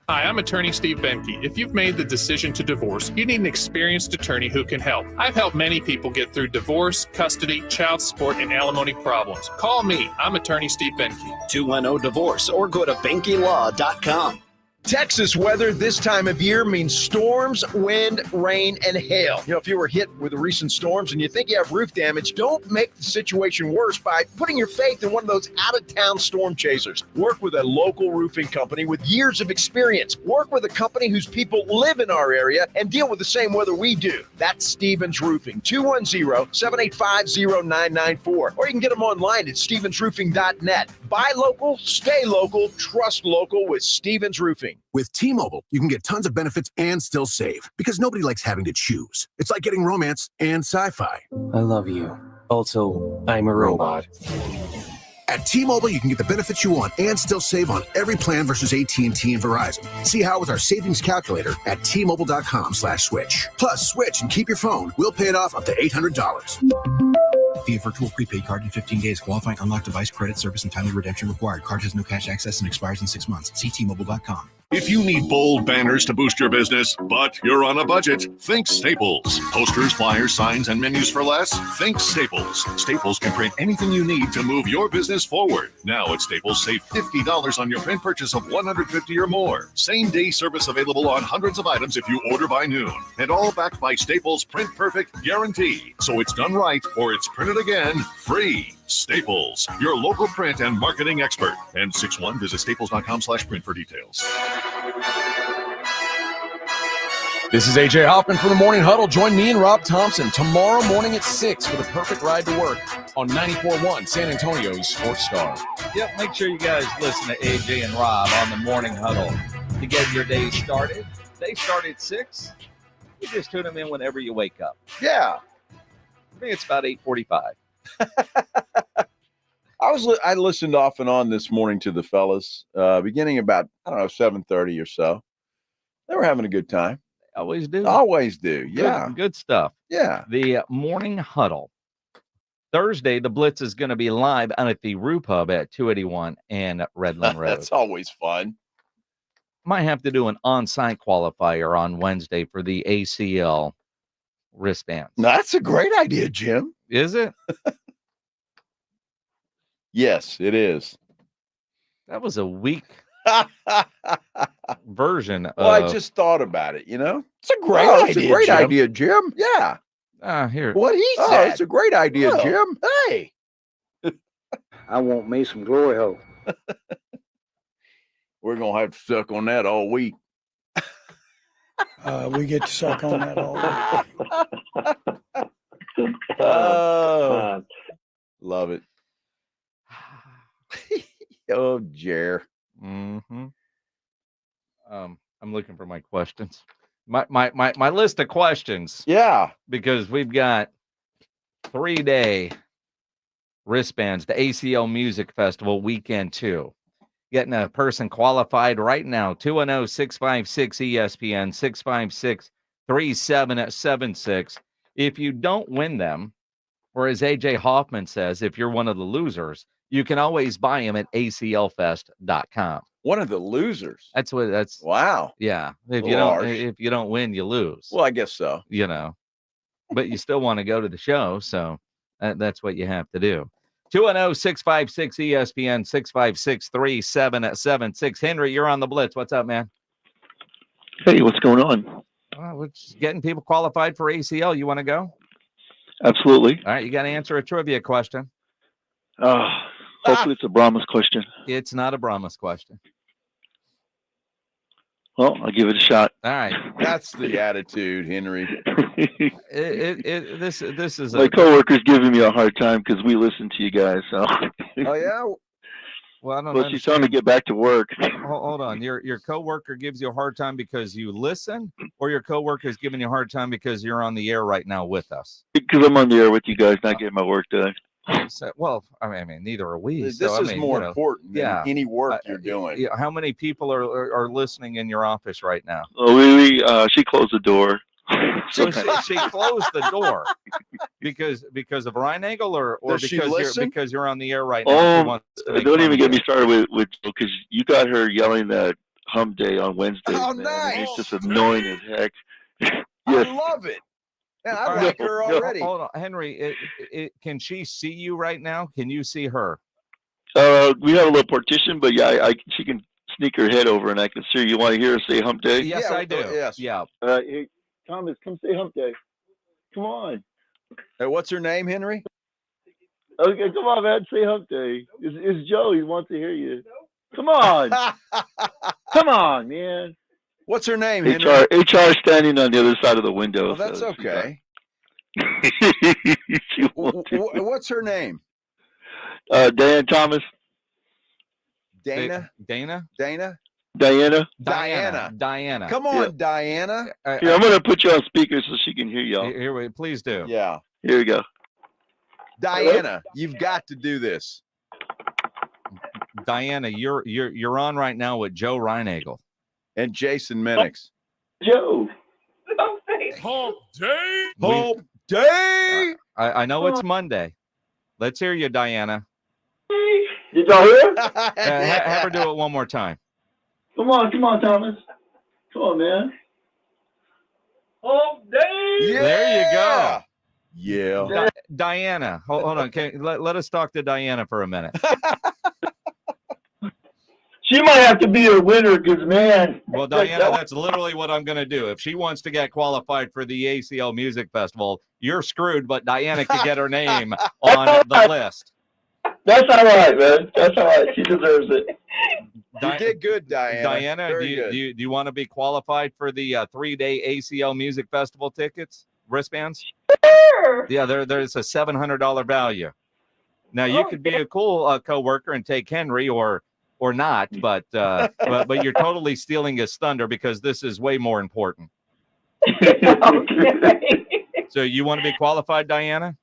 Hi, I'm attorney Steve Benke. If you've made the decision to divorce, you need an experienced attorney who can help. I've helped many people get through divorce, custody, child support, and alimony problems. Call me. I'm attorney Steve Benke. 210-DIVORCE or go to BenkeLaw.com. Texas weather this time of year means storms, wind, rain, and hail. You know, if you were hit with the recent storms and you think you have roof damage, don't make the situation worse by putting your faith in one of those out-of-town storm chasers. Work with a local roofing company with years of experience. Work with a company whose people live in our area and deal with the same weather we do. That's Stevens Roofing, 210-785-0994. Or you can get them online at stevensroofing.net. Buy local, stay local, trust local with Stevens Roofing. With T-Mobile, you can get tons of benefits and still save because nobody likes having to choose. It's like getting romance and sci-fi. I love you. Also, I'm a robot. At T-Mobile, you can get the benefits you want and still save on every plan versus AT&T and Verizon. See how with our savings calculator at T-Mobile.com/switch. Plus, switch and keep your phone. We'll pay it off up to $800. Via virtual prepaid card in 15 days. Qualifying unlocked device credit service and timely redemption required. Card has no cash access and expires in 6 months. See T-Mobile.com. If you need bold banners to boost your business, but you're on a budget, think Staples. Posters, flyers, signs, and menus for less? Think Staples. Staples can print anything you need to move your business forward. Now at Staples, save $50 on your print purchase of $150 or more. Same-day service available on hundreds of items if you order by noon. And all backed by Staples' Print Perfect guarantee. So it's done right or it's printed again free. Staples, your local print and marketing expert. N61, visit staples.com/print for details. This is AJ Hoffman for the Morning Huddle. Join me and Rob Thompson tomorrow morning at 6 for the perfect ride to work on 94.1 San Antonio's Sports Star. Yep, make sure you guys listen to AJ and Rob on the Morning Huddle to get your day started. They start at 6. You just tune them in whenever you wake up. Yeah. I think it's about 8:45. I listened off and on this morning to the fellas, beginning about, 7:30 or so. They were having a good time. Always do. Always do. Yeah. Good stuff. Yeah. The Morning Huddle. Thursday, the Blitz is going to be live out at the Roo Pub at 281 and Redland Road. That's always fun. Might have to do an on-site qualifier on Wednesday for the ACL wristbands. No, that's a great idea, Jim. Is it? Yes, it is. That was a weak version. Well, I just thought about it, you know? It's a great idea, It's a great Jim. idea, Jim. Yeah. Here. What he said. It's a great idea, Oh. Jim. Hey. I want me some glory hole. We're going to have to suck on that all week. We get to suck on that all day. Oh, love it. Oh, Jer. Mm-hmm. I'm looking for my questions. My list of questions. Yeah. Because we've got 3-day wristbands, the ACL Music Festival weekend 2. Getting a person qualified right now, 210-656-ESPN, 656-3776. If you don't win them, or as AJ Hoffman says, if you're one of the losers, you can always buy them at aclfest.com. One of the losers. That's wow. Yeah. If you don't win, you lose. Well, I guess so. You know. But you still want to go to the show, so that's what you have to do. 210-656-ESPN, 656-3776. Henry, you're on the Blitz. What's up, man? Hey, what's going on? We're just getting people qualified for ACL. You want to go? Absolutely. All right, you got to answer a trivia question. Hopefully it's a Brahmas question. It's not a Brahmas question. Well, I'll give it a shot. All right. That's the attitude, Henry. This is My coworker's giving me a hard time because we listen to you guys. So. Oh, yeah? Well, I don't But she's telling me to get back to work. Hold on. Your coworker gives you a hard time because you listen, or your coworker is giving you a hard time because you're on the air right now with us? Because I'm on the air with you guys, not getting my work done. So, well, I mean, neither are we. This So, is more important than any work you're doing. How many people are listening in your office right now? Oh, she closed the door. So she closed the door because of Ryan Angle or because you're on the air right now. She wants to make Don't fun even of get you. me started with because you got her yelling that Hump Day on Wednesday. Oh, man. nice. It's just annoying as heck. I love it. Man, I like her already. Hold on, Henry. Can she see you right now? Can you see her? We have a little partition, but yeah, she can sneak her head over and I can see her. You want to hear her say Hump Day? Yes, I do. Yes. Yeah. Hey, Thomas, come say Hump Day. Come on. Hey, what's her name, Henry? Okay, come on, man. Say Hump Day. It's Joe. He wants to hear you. Come on. Come on, man. What's her name, Henry? HR standing on the other side of the window. Well, that's okay. What's her name? Diane Thomas. Dana? Dana? Diana. Diana. Come on, Diana. Here, I'm going to put you on speaker so she can hear y'all. Here, please do. Yeah. Here we go. Diana, you've got to do this. Diana, you're on right now with Joe Reinagle and Jason Minix. Joe. Hump Day. Hump Day. I know it's Monday. Let's hear you, Diana. Did y'all hear? Have her do it one more time. Come on, Thomas. Come on, man. Hump Day. Yeah. There you go. Yeah. Diana, hold on. Let us talk to Diana for a minute. She might have to be a winner because, man. Well, Diana, that's literally what I'm going to do. If she wants to get qualified for the ACL Music Festival, you're screwed, but Diana can get her name on the list. That's all right, man. That's all right. She deserves it. You did good, Diana. Diana, Very do you want to be qualified for the 3-day ACL Music Festival tickets, wristbands? Sure. Yeah, there's a $700 value. Now, you could be a cool coworker and take Henry or not, but you're totally stealing his thunder because this is way more important. So you want to be qualified, Diana?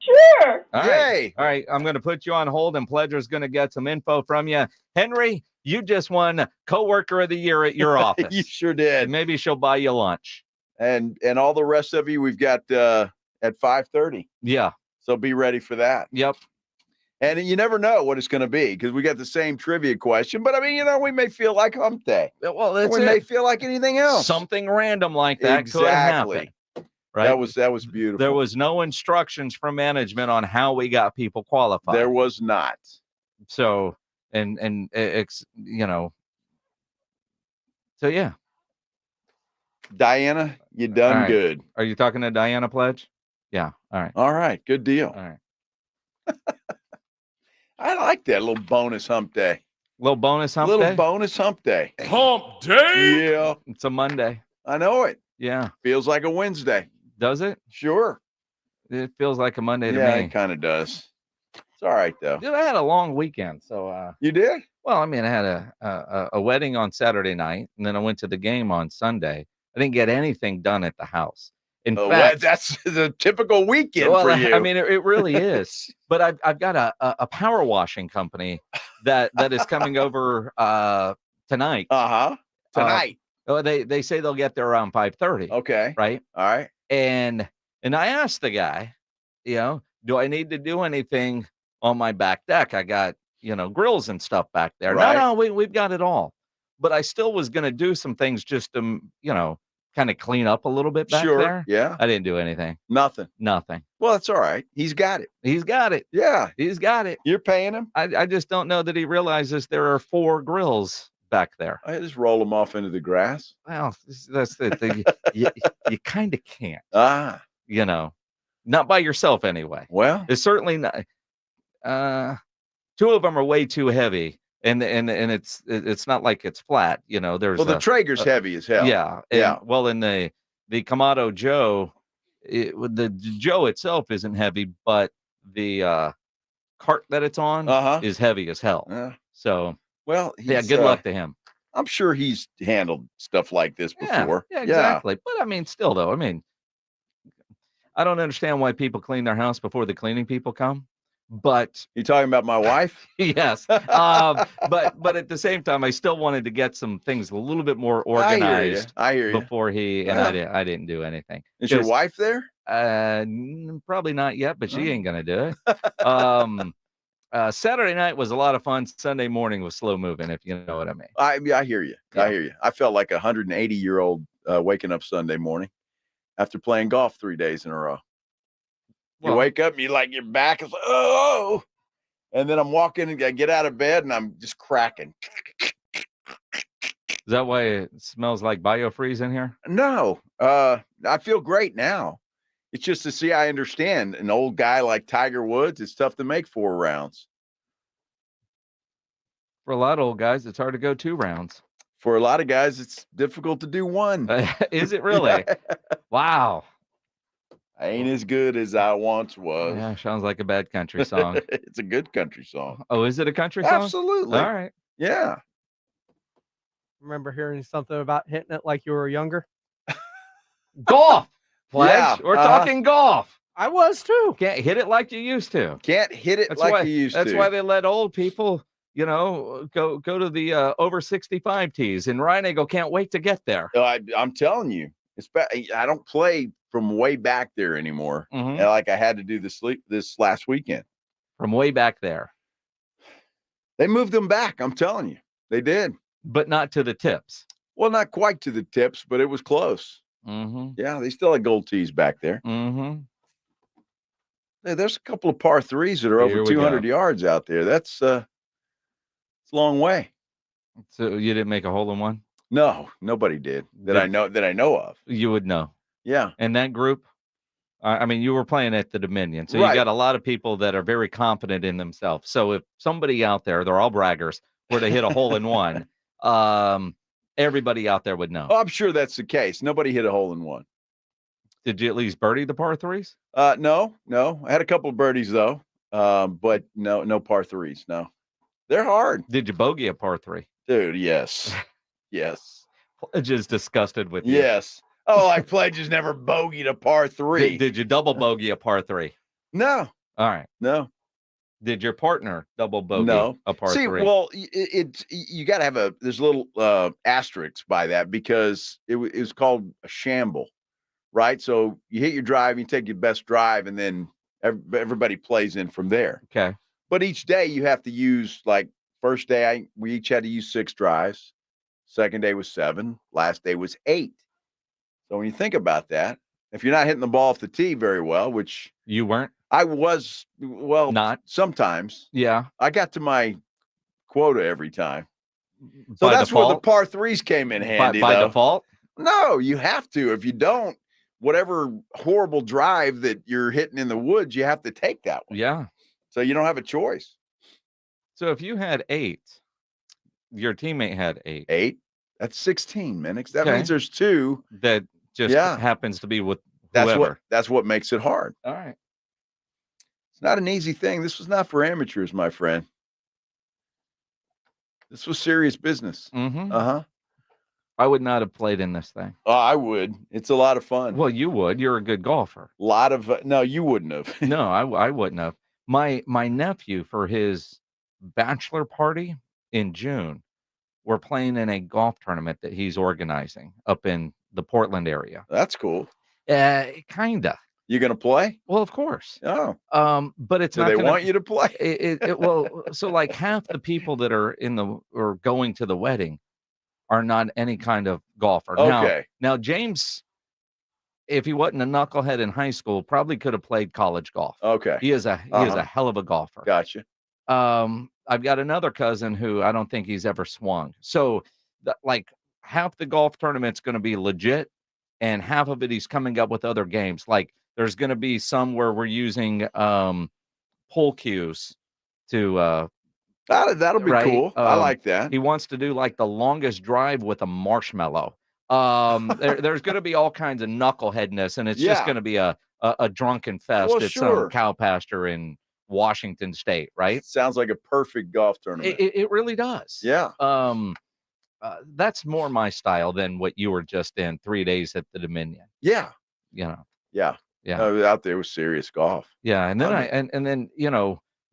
Sure. All right. All right. I'm going to put you on hold, and Pledger's going to get some info from you. Henry, you just won Coworker of the Year at your office. You sure did. Maybe she'll buy you lunch. And all the rest of you, we've got at 5:30. Yeah. So be ready for that. Yep. And you never know what it's going to be because we got the same trivia question. But I mean, we may feel like Hump Day. Well, we may feel like anything else. Something random like that could happen. Right. That was beautiful. There was no instructions from management on how we got people qualified. There was not. So, and it's, so yeah. Diana, you done good. Are you talking to Diana Pledge? Yeah. All right. All right. Good deal. All right. I like that little bonus Hump Day. Little bonus Hump Day? Bonus Hump Day. Hump Day? Yeah. It's a Monday. I know it. Yeah. Feels like a Wednesday. Does it? Sure. It feels like a Monday to Yeah, me. it kind of does. It's all right, though. Dude, I had a long weekend. So You did? Well, I mean, I had a wedding on Saturday night, and then I went to the game on Sunday. I didn't get anything done at the house. In fact, that's the typical weekend for you. I mean, it really is. But I've got a power washing company that is coming over tonight. Tonight. They say they'll get there around 5:30. Okay. Right. All right. And I asked the guy, do I need to do anything on my back deck? I got grills and stuff back there. Right. No, we've got it all. But I still was going to do some things just to kind of clean up a little bit back there. Yeah. I didn't do anything. Nothing. Well, that's all right. He's got it. Yeah. He's got it. You're paying him? I just don't know that he realizes there are 4 grills back there. I just roll them off into the grass. Well, that's the thing. You kind of can't. Not by yourself anyway. Well, it's certainly not. 2 of them are way too heavy. And it's not like it's flat, there's the Traeger's heavy as hell. Yeah. Well, in the Kamado Joe, the Joe itself isn't heavy, but the cart that it's on is heavy as hell. So, good luck to him. I'm sure he's handled stuff like this before. Yeah, exactly. But I mean, still though, I don't understand why people clean their house before the cleaning people come. But you talking about my wife? Yes. But at the same time, I still wanted to get some things a little bit more organized. I hear you. Before I didn't do anything. Is your wife there? Probably not yet, but she ain't gonna do it. Saturday night was a lot of fun. Sunday morning was slow moving, if you know what I mean. I hear you. I hear you. I felt like a 180-year-old waking up Sunday morning after playing golf 3 days in a row. You wake up and you like your back is like, oh, and then I'm walking and I get out of bed and I'm just cracking. Is that why it smells like biofreeze in here? No, I feel great now. It's just to see, I understand an old guy like Tiger Woods, it's tough to make 4 rounds. For a lot of old guys, it's hard to go 2 rounds. For a lot of guys, it's difficult to do 1. Is it really? Wow. I ain't as good as I once was. Yeah, sounds like a bad country song. It's a good country song. Oh, is it a country song? Absolutely. All right. Yeah. Remember hearing something about hitting it like you were younger? Golf. Pledge. Yeah, We're talking golf. I was too. Can't hit it like you used to. Can't hit it like you used to. That's why they let old people, go to the over 65 tees. And Ryan Eagle can't wait to get there. I'm telling you, I don't play from way back there anymore. Mhm. Like I had to do this last weekend. From way back there. They moved them back. I'm telling you, they did. But not to the tips. Well, not quite to the tips, but it was close. Mm-hmm. Yeah, they still had gold tees back there. Mm-hmm. Hey, there's a couple of par 3s that are over 200 yards out there. That's it's a long way. So you didn't make a hole in one? No, nobody did that I know of. You would know. Yeah. And that group, I mean, you were playing at the Dominion, so Right. you got a lot of people that are very confident in themselves. So if somebody out there, they're all braggers, were to hit a hole in one, everybody out there would know. Oh, I'm sure that's the case. Nobody hit a hole in one. Did you at least birdie the par 3s? No. I had a couple of birdies though, but no par 3s. No, they're hard. Did you bogey a par 3? Dude, yes. Yes. Pledge is disgusted with you. Yes. Oh, like Pledge has never bogeyed a par 3. Did you double bogey a par 3? No. All right. No. Did your partner double bogey a par 3? Well, you got to have there's a little asterisk by that because it was called a shamble, right? So you hit your drive, you take your best drive, and then Everybody plays in from there. Okay. But each day you have to use, like, first day we each had to use 6 drives. Second day was 7. Last day was 8. So when you think about that, if you're not hitting the ball off the tee very well, which you weren't, I was, well, not sometimes. Yeah. I got to my quota every time. So By that's where the default? par threes came in handy. by though. default? No, you have to. If you don't, whatever horrible drive that you're hitting in the woods, you have to take that one. Yeah. So you don't have a choice. So if you had 8, your teammate had 8. 8? That's 16, Minix. That Okay. means there's 2 that just Yeah. happens to be with That's whoever. that's what makes it hard. All right. It's not an easy thing. This was not for amateurs, my friend. This was serious business. Mm-hmm. Uh-huh. I would not have played in this thing. Oh, I would. It's a lot of fun. Well, you would. You're a good golfer. Lot of no, you wouldn't have. No, I wouldn't have. My nephew, for his bachelor party in June, we're playing in a golf tournament that he's organizing up in the Portland area. That's cool. Kinda. You gonna play? Well, of course. Oh. But it's Do not they gonna, want you to play? Well, so like half the people that are or going to the wedding are not any kind of golfer. Okay. Now James, if he wasn't a knucklehead in high school, probably could have played college golf. Okay. He is a hell of a golfer. Gotcha. I've got another cousin who I don't think he's ever swung. So like half the golf tournament's going to be legit, and half of it he's coming up with other games. Like there's going to be some where we're using pull cues to that'll be right? cool. I like that. He wants to do like the longest drive with a marshmallow. There's going to be all kinds of knuckleheadness, and it's just Yeah. going to be a drunken fest Well, at sure. some cow pasture in Washington State, right? Sounds like a perfect golf tournament. It really does. Yeah. That's more my style than what you were just in 3 days at the Dominion. Yeah. You know. Yeah. Yeah. Out there was serious golf. Yeah, and then and then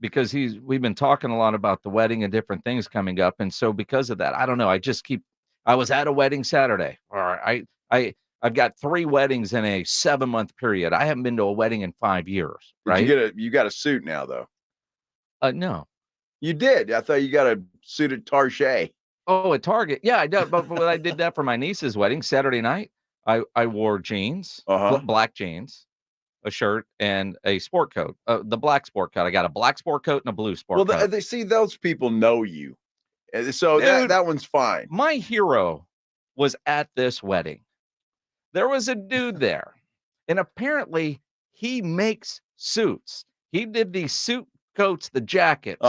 because we've been talking a lot about the wedding and different things coming up, and so because of that, I don't know. I was at a wedding Saturday. Or I've got 3 weddings in a 7-month period. I haven't been to a wedding in 5 years. Right? You got a suit now though? No. You did. I thought you got a suit at Target. Oh, at Target. Yeah, I did. But when I did that for my niece's wedding Saturday night, I wore jeans, black jeans, a shirt, and a sport coat. The black sport coat. I got a black sport coat and a blue sport coat. They see those people know you, so Dude, that one's fine. My hero was at this wedding. There was a dude there, and apparently he makes suits. He did these suit coats, the jackets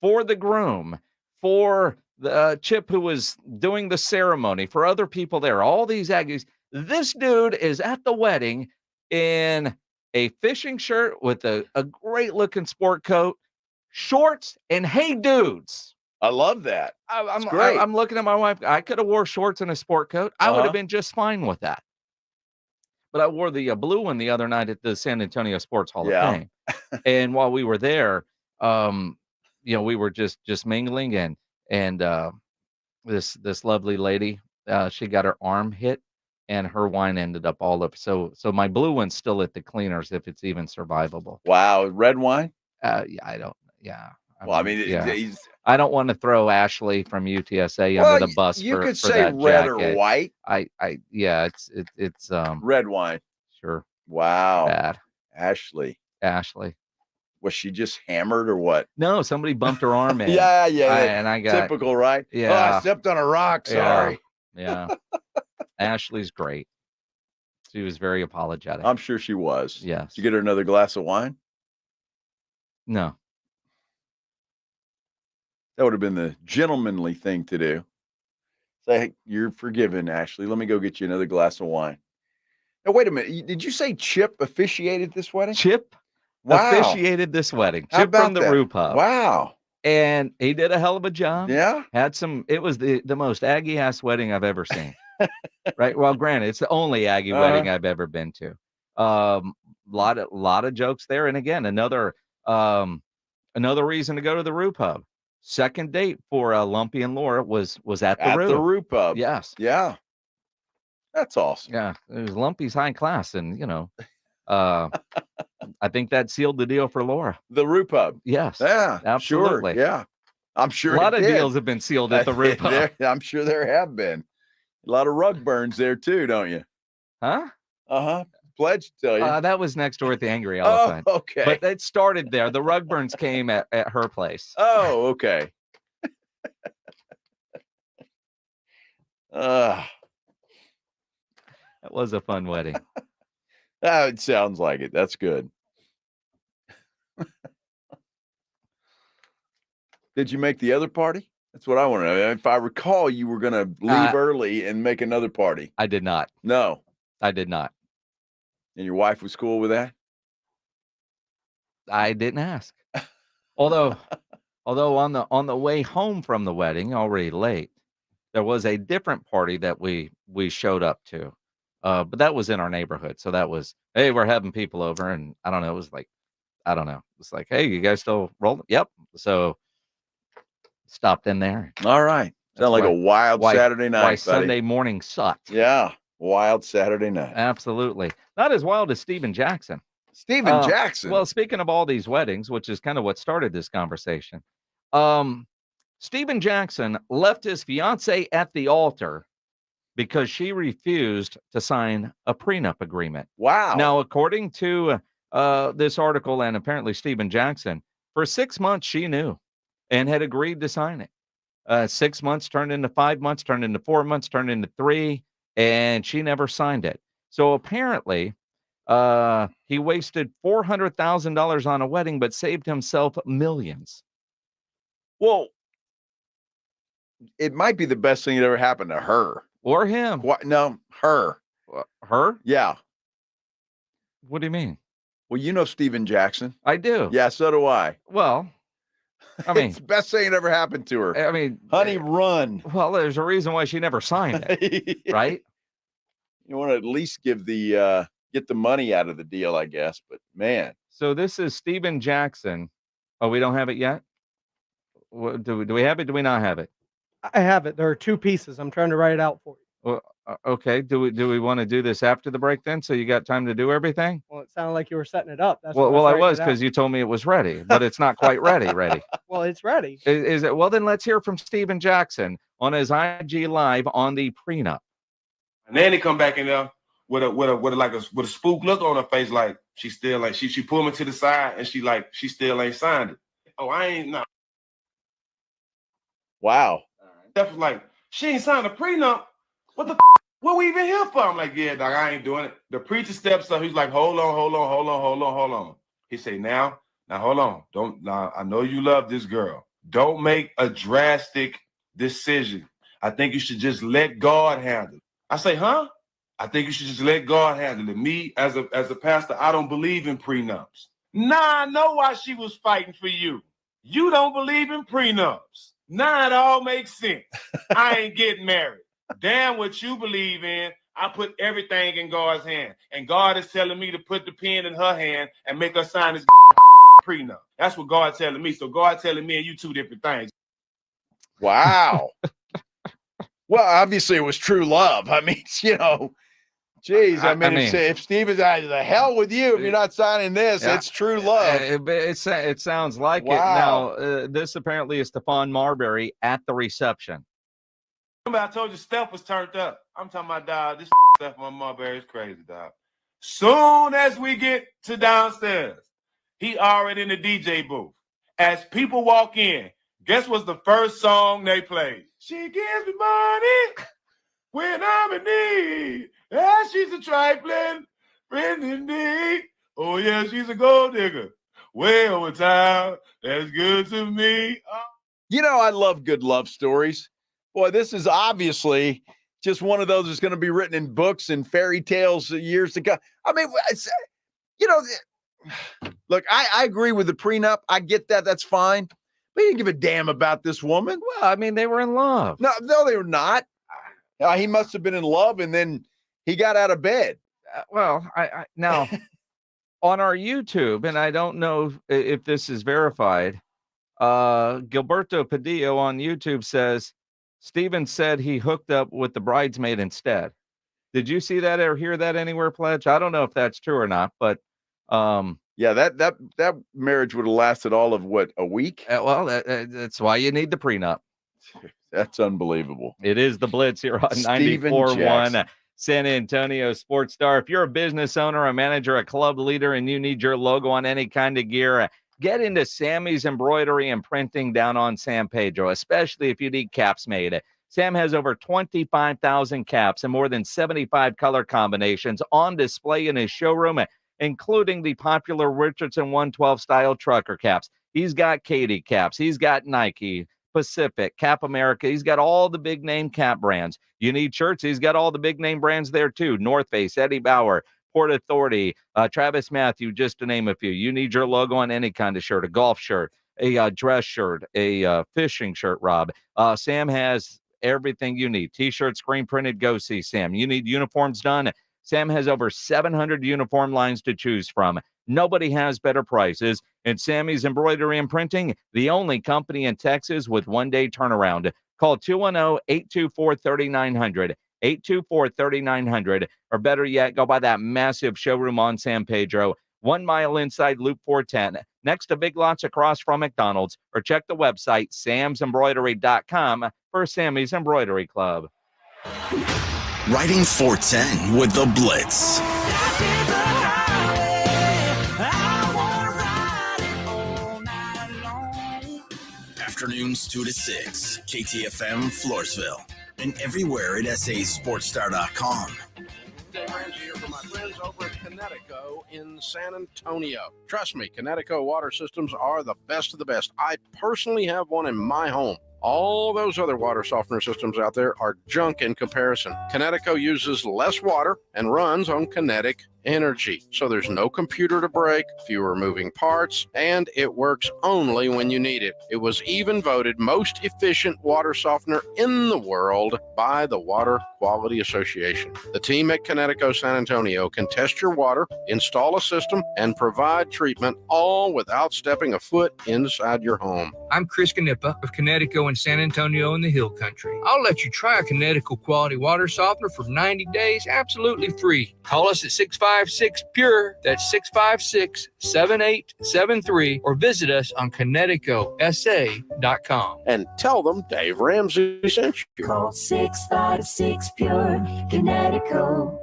for the groom, for the Chip who was doing the ceremony, for other people there. All these Aggies. This dude is at the wedding in a fishing shirt with a great looking sport coat, shorts, and hey dudes. I love that. I'm great. I'm looking at my wife. I could have wore shorts and a sport coat. I would have been just fine with that. But I wore the blue one the other night at the San Antonio Sports Hall of Fame. And while we were there, we were just mingling, and this lovely lady, she got her arm hit, and her wine ended up all up. So my blue one's still at the cleaners if it's even survivable. Wow, red wine? Yeah, I don't. Yeah. He's. I don't want to throw Ashley from UTSA under the bus. You for, could for say that red jacket. or white. It's red wine. Sure. Wow. Bad. Ashley. Was she just hammered or what? No, somebody bumped her arm in. Yeah. And I got typical, right? Yeah. Oh, I stepped on a rock. Sorry. Yeah. Ashley's great. She was very apologetic. I'm sure she was. Yes. Did you get her another glass of wine? No. That would have been the gentlemanly thing to do. Say, hey, you're forgiven, Ashley. Let me go get you another glass of wine. Now, wait a minute. Did you say Chip officiated this wedding? Chip officiated this wedding. How Chip about from the that? Roo Pub. Wow. And he did a hell of a job. Yeah. It was the most Aggie ass wedding I've ever seen. Right. Well, granted, it's the only Aggie wedding I've ever been to. Lot of jokes there. And again, another reason to go to the Roo Pub. Second date for Lumpy and Laura was at the Roo. The Roo Pub. Yes. Yeah. That's awesome. Yeah. It was Lumpy's high class, and I think that sealed the deal for Laura. The Root Pub. Yes. Yeah, absolutely. Sure. Yeah, I'm sure A lot it of did. deals have been sealed at the Root Pub. I'm sure there have been a lot of rug burns there too, don't you? Huh? Pledge to tell you. That was next door at the Angry Elephant. Oh, okay. But it started there. The rug burns came at her place. Oh, okay. That was a fun wedding. It sounds like it. That's good. Did you make the other party? That's what I want to know. If I recall, you were going to leave early and make another party. I did not. No, I did not. And your wife was cool with that? I didn't ask. Although on the way home from the wedding, already late, there was a different party that we showed up to. But that was in our neighborhood. So that was, hey, we're having people over. And I don't know. It was like, I don't know. It's like, hey, you guys still rolling? Yep. So stopped in there. All right. Sound like a wild Saturday night, Why buddy. Sunday morning sucked. Yeah. Wild Saturday night. Absolutely. Not as wild as Steven Jackson. Steven Jackson. Well, speaking of all these weddings, which is kind of what started this conversation, Steven Jackson left his fiance at the altar because she refused to sign a prenup agreement. Wow. Now, according to this article and apparently Steven Jackson, for 6 months she knew and had agreed to sign it. 6 months turned into 5 months, turned into 4 months, turned into 3, and she never signed it. So apparently, he wasted $400,000 on a wedding, but saved himself millions. Well, it might be the best thing that ever happened to her. Or him. What? No, her. Her? Yeah. What do you mean? Well, you know Steven Jackson. I do. Yeah, so do I. Well, I mean, it's the best thing that ever happened to her. I mean, honey, run. Well, there's a reason why she never signed it, right? You want to at least give the get the money out of the deal, I guess. But man, so this is Steven Jackson. Oh, we don't have it yet. Do we have it? Do we not have it? I have it. There are 2 pieces. I'm trying to write it out for you. Well, okay. Do we want to do this after the break then? So you got time to do everything? Well, it sounded like you were setting it up. That's well, I was because you told me it was ready, but it's not quite ready. Well, it's ready. Is it? Well, then let's hear from Steven Jackson on his IG Live on the prenup. And then they come back in there with a spook look on her face, like she still like she pulled me to the side and she still ain't signed it. Oh, I ain't no. Wow. Steph was like, she ain't signed a prenup. What the what we even here for? I'm like, yeah, dog, I ain't doing it. The preacher steps up. He's like, hold on. He say, now hold on. I know you love this girl. Don't make a drastic decision. I think you should just let God handle it. I say, huh? I think you should just let God handle it. Me, as a pastor, I don't believe in prenups. Nah, I know why she was fighting for you. You don't believe in prenups. Nah, it all makes sense. I ain't getting married. Damn what you believe in. I put everything in God's hand. And God is telling me to put the pen in her hand and make her sign this prenup. That's what God's telling me. So God's telling me and you 2 different things. Wow. Well, obviously it was true love. I mean, geez, I mean if Steven's out of the hell with you, if you're not signing this, it's true love. It sounds like wow. It. Now, this apparently is Stephon Marbury at the reception. Remember, I told you Steph was turned up. I'm talking about, dog, this Stephon Marbury is crazy, dog. Soon as we get to downstairs, he already in the DJ booth. As people walk in, guess what's the first song they play? She gives me money when I'm in need. Yeah, she's a trifling friend indeed. Oh, yeah, she's a gold digger. Way over time. That's good to me. I love good love stories. Boy, this is obviously just one of those that's going to be written in books and fairy tales years to come. I mean, look, I agree with the prenup. I get that. That's fine. But he didn't give a damn about this woman. Well, I mean, they were in love. No, they were not. He must have been in love, and then he got out of bed. I now on our YouTube, and I don't know if this is verified, Gilberto Padillo on YouTube says, Steven said he hooked up with the bridesmaid instead. Did you see that or hear that anywhere, Pledge? I don't know if that's true or not, but yeah, Yeah, that marriage would have lasted all of what, a week? Well, that's why you need the prenup. That's unbelievable. It is the Blitz here on Steven 94.1 Jackson. San Antonio Sports Star. If you're a business owner, a manager, a club leader, and you need your logo on any kind of gear, get into Sammy's Embroidery and Printing down on San Pedro, especially if you need caps made. Sam has over 25,000 caps and more than 75 color combinations on display in his showroom, including the popular Richardson 112 style trucker caps. He's got Katie caps. He's got Nike, Pacific, Cap America. He's got all the big name cap brands. You need shirts. He's got all the big name brands there too. North Face, Eddie Bauer, Port Authority, Travis Matthew, just to name a few. You need your logo on any kind of shirt, a golf shirt, a dress shirt, a fishing shirt, Rob. Sam has everything you need. T-shirts, screen printed, go see Sam. You need uniforms done. Sam has over 700 uniform lines to choose from. Nobody has better prices. And Sammy's Embroidery and Printing, the only company in Texas with one-day turnaround. Call 210-824-3900, 824-3900, or better yet, go by that massive showroom on San Pedro, 1 mile inside Loop 410, next to Big Lots across from McDonald's, or check the website, samsembroidery.com, for Sammy's Embroidery Club. Riding 410 with the Blitz. Afternoons 2 to 6, KTFM Floresville, and everywhere at sasportstar.com. Dave Ramsey here for my friends over at Connecticut in San Antonio. Trust me, Connecticut water systems are the best of the best. I personally have one in my home. All those other water softener systems out there are junk in comparison. Connecticut uses less water and runs on kinetic energy. So there's no computer to break, fewer moving parts, and it works only when you need it. It was even voted most efficient water softener in the world by the Water Quality Association. The team at Connecticut San Antonio can test your water, install a system, and provide treatment all without stepping a foot inside your home. I'm Chris Canepa of Connecticut in San Antonio in the Hill Country. I'll let you try a Connecticut quality water softener for 90 days absolutely free. Call us at 656-PURE, that's 656-7873, or visit us on ConnecticutSA.com. And tell them Dave Ramsey sent you. Call 656-PURE, Connecticut.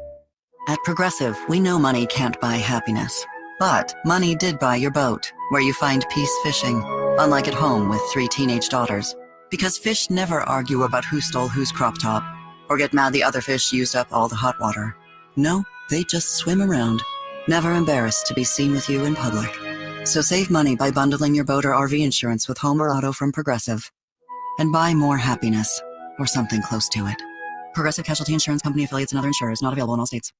At Progressive, we know money can't buy happiness. But money did buy your boat, where you find peace fishing, unlike at home with 3 teenage daughters. Because fish never argue about who stole whose crop top, or get mad the other fish used up all the hot water. No, they just swim around, never embarrassed to be seen with you in public. So save money by bundling your boat or RV insurance with home or auto from Progressive. And buy more happiness, or something close to it. Progressive Casualty Insurance Company, affiliates, and other insurers. Not available in all states.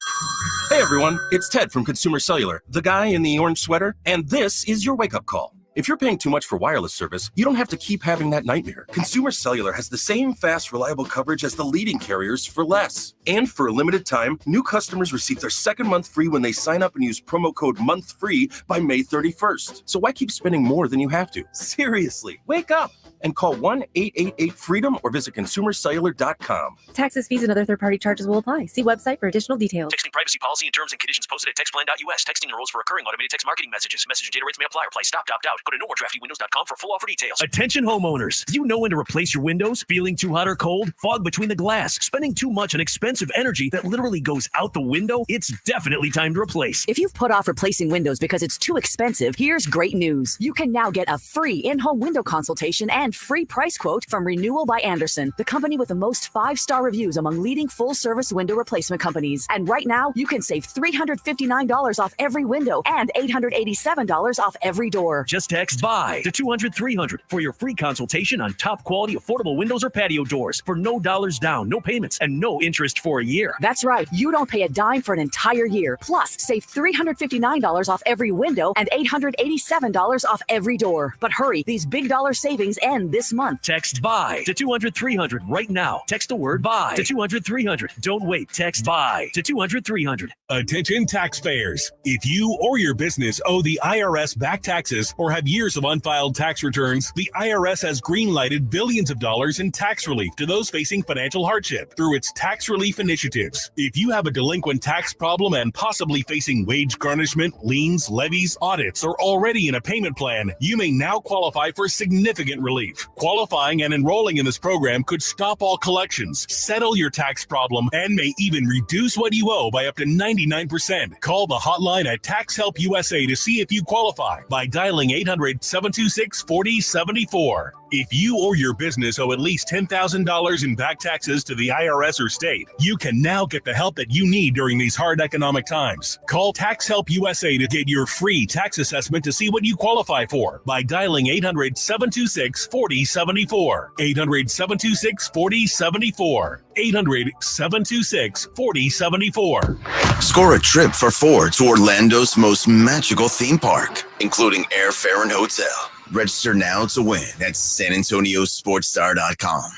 Hey everyone, it's Ted from Consumer Cellular, the guy in the orange sweater, and this is your wake-up call. If you're paying too much for wireless service, you don't have to keep having that nightmare. Consumer Cellular has the same fast, reliable coverage as the leading carriers for less. And for a limited time, new customers receive their second month free when they sign up and use promo code MONTHFREE by May 31st. So why keep spending more than you have to? Seriously, wake up and call 1-888-FREEDOM or visit consumercellular.com. Taxes, fees, and other third-party charges will apply. See website for additional details. Texting privacy policy and terms and conditions posted at textplan.us. Texting enrolls for recurring automated text marketing messages. Message and data rates may apply. Reply stop, opt out. Go to nomoredraftywindows.com for full offer details. Attention homeowners. Do you know when to replace your windows? Feeling too hot or cold? Fog between the glass? Spending too much on expensive energy that literally goes out the window? It's definitely time to replace. If you've put off replacing windows because it's too expensive, here's great news. You can now get a free in-home window consultation and free price quote from Renewal by Andersen, the company with the most 5-star reviews among leading full-service window replacement companies. And right now, you can save $359 off every window and $887 off every door. Just text BUY to 200-300 for your free consultation on top quality affordable windows or patio doors for no dollars down, no payments, and no interest for a year. That's right. You don't pay a dime for an entire year. Plus, save $359 off every window and $887 off every door. But hurry, these big dollar savings end again this month. Text BUY to 200-300 right now. Text the word BUY to 200-300. Don't wait. Text BUY to 200-300. Attention taxpayers. If you or your business owe the IRS back taxes or have years of unfiled tax returns, the IRS has green-lighted billions of dollars in tax relief to those facing financial hardship through its tax relief initiatives. If you have a delinquent tax problem and possibly facing wage garnishment, liens, levies, audits, or already in a payment plan, you may now qualify for significant relief. Qualifying and enrolling in this program could stop all collections, settle your tax problem, and may even reduce what you owe by up to 99%. Call the hotline at Tax Help USA to see if you qualify by dialing 800-726-4074. If you or your business owe at least $10,000 in back taxes to the IRS or state, you can now get the help that you need during these hard economic times. Call Tax Help USA to get your free tax assessment to see what you qualify for by dialing 800-726-4074. 800-726-4074. 800-726-4074. Score a trip for four to Orlando's most magical theme park, including airfare and hotel. Register now to win at SanAntonioSportsStar.com.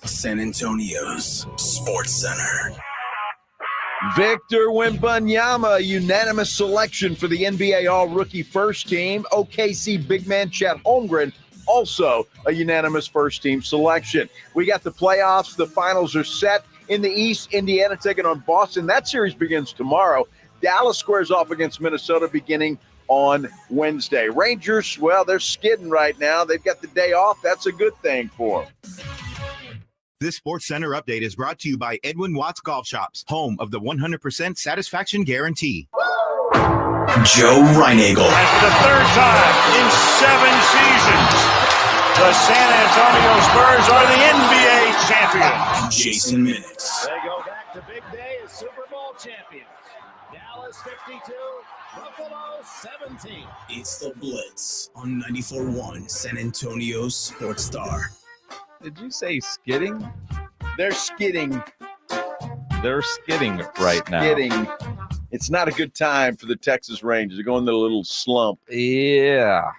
San Antonio's Sports Center. Victor Wembanyama, unanimous selection for the NBA All-Rookie First Team. OKC big man Chet Holmgren, also a unanimous first-team selection. We got the playoffs. The finals are set. In the East, Indiana taking on Boston. That series begins tomorrow. Dallas squares off against Minnesota beginning on Wednesday. Rangers, well, they're skidding right now. They've got the day off. That's a good thing for them. This Sports Center update is brought to you by Edwin Watts Golf Shops, home of the 100% satisfaction guarantee. Joe Reinagel. And for the third time in 7 seasons, the San Antonio Spurs are the NBA champions. Jason Minix. They go back to big day as Super Bowl champions. Dallas 52, Buffalo 17. It's the Blitz on 94.1 San Antonio Sports Star. Did you say skidding? They're skidding. They're skidding right now. Skidding. It's not a good time for the Texas Rangers. They're going through a little slump. Yeah.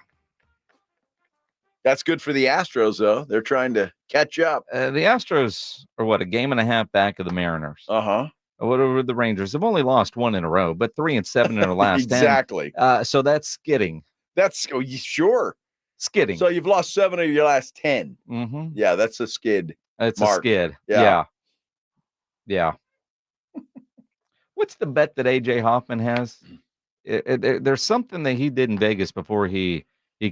That's good for the Astros, though. They're trying to catch up. The Astros are, what, a game and a half back of the Mariners? Uh-huh. What are the Rangers? They've only lost 1 in a row, but 3-7 in their last 10. Exactly. So that's skidding. That's sure. Skidding. So you've lost 7 of your last 10. Mm-hmm. Yeah, that's a skid. It's Mark. a skid. Yeah. What's the bet that AJ Hoffman has? There's something that he did in Vegas before he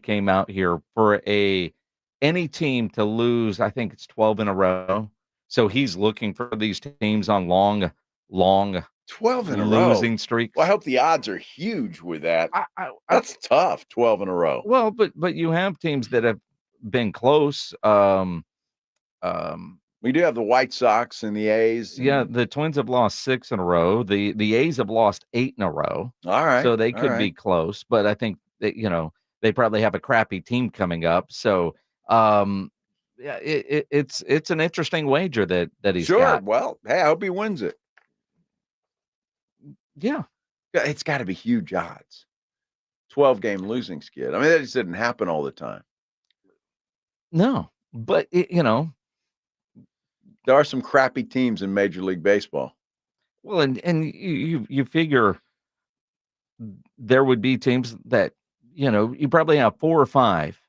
came out here for any team to lose. I think it's 12 in a row. So he's looking for these teams on long 12 in a losing row. streaks. Well, I hope the odds are huge with that. That's tough. 12 in a row. Well, but you have teams that have been close. We do have the White Sox and the A's. Yeah, the Twins have lost 6 in a row. The A's have lost 8 in a row. All right. So they could be close, but I think that, they probably have a crappy team coming up. So yeah, it's an interesting wager that he's got. Well, hey, I hope he wins it. Yeah. It's got to be huge odds. 12-game losing skid. I mean, that just didn't happen all the time. No, but there are some crappy teams in Major League Baseball. Well, and you figure there would be teams that you probably have 4 or 5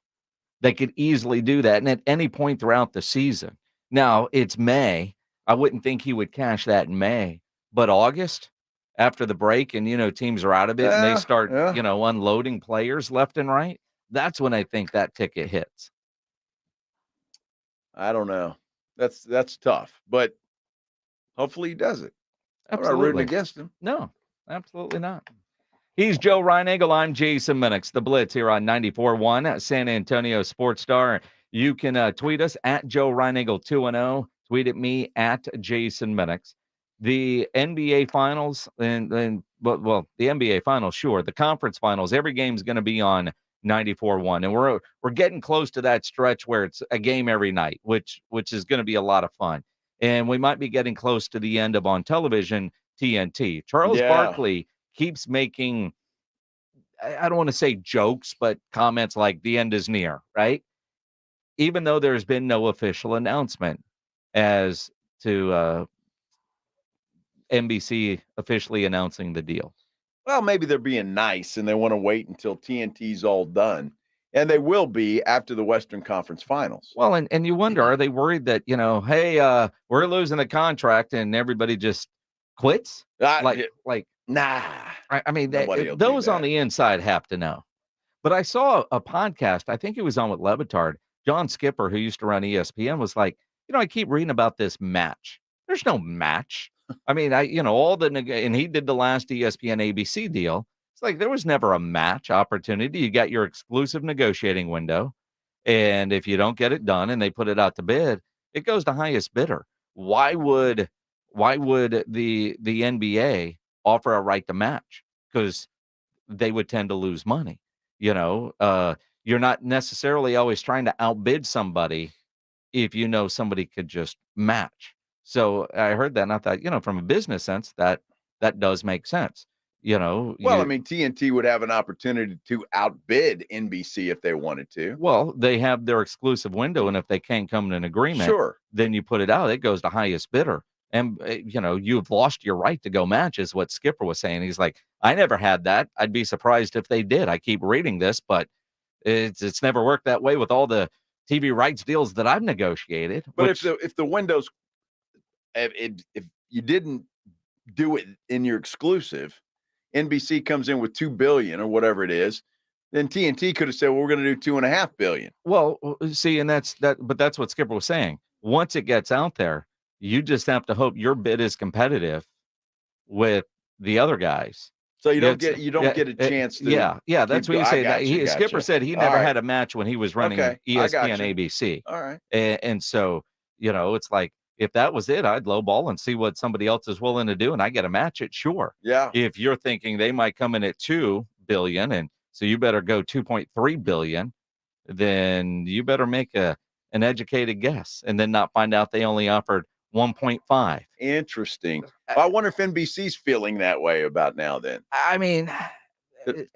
that could easily do that, and at any point throughout the season. Now it's May. I wouldn't think he would cash that in May, but August after the break, and teams are out of it, and they start unloading players left and right. That's when I think that ticket hits. I don't know. That's tough, but hopefully he does it. Absolutely. I'm not rooting against him. No, absolutely not. He's Joe Reinagel. I'm Jason Minix. The Blitz here on 94.1 San Antonio Sports Star. You can tweet us at Joe Reinagel 210. Tweet at me at Jason Minix. The NBA Finals and the NBA Finals, sure. The conference finals, every game's going to be on 94.1, and we're getting close to that stretch where it's a game every night, which is going to be a lot of fun. And we might be getting close to the end of on television TNT. Charles Barkley keeps making, I don't want to say jokes, but comments like the end is near, right? even though there's been no official announcement as to NBC officially announcing the deal. Well, maybe they're being nice and they want to wait until TNT's all done. And they will be after the Western Conference Finals. Well, and you wonder, are they worried that, hey, we're losing a contract and everybody just quits? Nah. I mean, Nobody will do those on that. the inside have to know. But I saw a podcast, I think he was on with Levitard. John Skipper, who used to run ESPN, was like, I keep reading about this match. There's no match. I mean, and he did the last ESPN ABC deal. It's like there was never a match opportunity. You got your exclusive negotiating window. And if you don't get it done and they put it out to bid, it goes to highest bidder. Why would the NBA offer a right to match? Because they would tend to lose money. You're not necessarily always trying to outbid somebody if somebody could just match. So I heard that and I thought, from a business sense, that does make sense. Well, I mean, TNT would have an opportunity to outbid NBC if they wanted to. Well, they have their exclusive window, and if they can't come to an agreement, Sure, then you put it out. It goes to highest bidder. And, you've lost your right to go match is what Skipper was saying. He's like, I never had that. I'd be surprised if they did. I keep reading this, but it's never worked that way with all the TV rights deals that I've negotiated. But if the windows, if you didn't do it in your exclusive, NBC comes in with $2 billion or whatever it is, then TNT could have said, well, we're going to do $2.5 billion. Well, see, and that's what Skipper was saying. Once it gets out there, you just have to hope your bid is competitive with the other guys. So you don't get a chance to. Yeah. That's what you say. Skipper said he never had a match when he was running ESPN ABC. All right. And so, it's like, if that was it, I'd lowball and see what somebody else is willing to do, and I get a match it. Sure. Yeah. If you're thinking they might come in at $2 billion, and so you better go $2.3 billion, then you better make an educated guess, and then not find out they only offered 1.5. Interesting. Well, I wonder if NBC's feeling that way about now. Then I mean,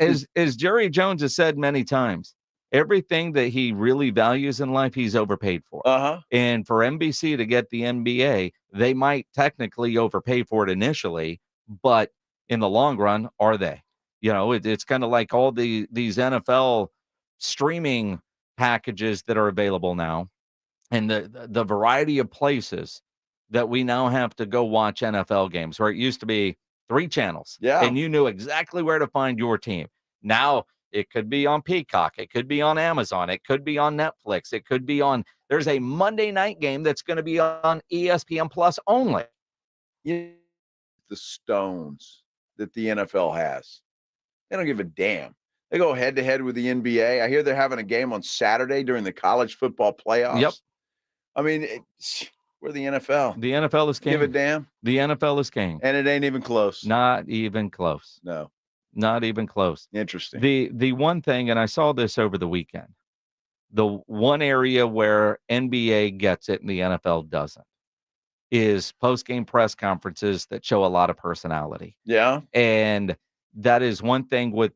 as Jerry Jones has said many times, everything that he really values in life, he's overpaid for. And for NBC to get the NBA, they might technically overpay for it initially, but in the long run, are they? It's kind of like all these NFL streaming packages that are available now, and the variety of places that we now have to go watch NFL games, where it used to be 3 channels, and you knew exactly where to find your team. Now it could be on Peacock. It could be on Amazon. It could be on Netflix. It could be on, there's a Monday night game that's going to be on ESPN Plus only. The stones that the NFL has, they don't give a damn. They go head to head with the NBA. I hear they're having a game on Saturday during the college football playoffs. Yep. I mean, we're the NFL. The NFL is king. Give a damn. The NFL is king. And it ain't even close. Not even close. No. Not even close. Interesting. The one thing, and I saw this over the weekend, the one area where NBA gets it and the NFL doesn't is post-game press conferences that show a lot of personality. Yeah. And that is one thing with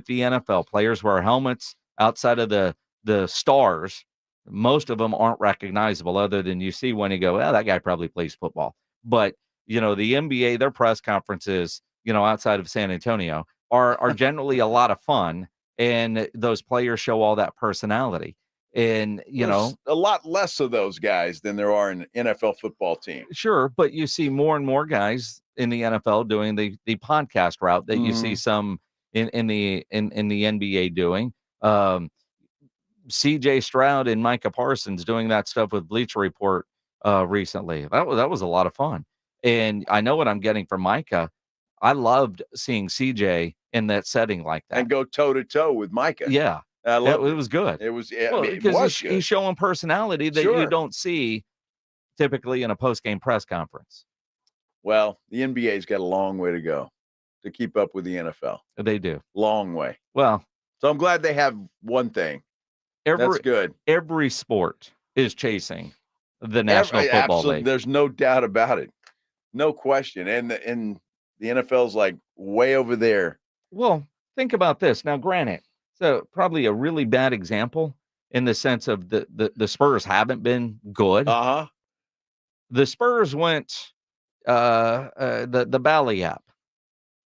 the NFL. Players wear helmets outside of the stars. Most of them aren't recognizable other than you see when you go, well, that guy probably plays football. But, the NBA, their press conferences, outside of San Antonio are generally a lot of fun. And those players show all that personality. And, There's a lot less of those guys than there are in NFL football team. Sure. But you see more and more guys in the NFL doing the podcast route that you see some in the NBA doing. CJ Stroud and Micah Parsons doing that stuff with Bleacher Report recently. That was a lot of fun. And I know what I'm getting from Micah. I loved seeing CJ in that setting like that. And go toe-to-toe with Micah. Yeah. I love it was good. It was, because he's showing personality that you don't see typically in a post-game press conference. Well, the NBA's got a long way to go to keep up with the NFL. They do. Long way. Well, so I'm glad they have one thing. That's good. Every sport is chasing the National Football League. There's no doubt about it. No question. And the NFL's like way over there. Well, think about this. Now, granted, so probably a really bad example, in the sense of the Spurs haven't been good. Uh-huh. The Spurs went the Bally app,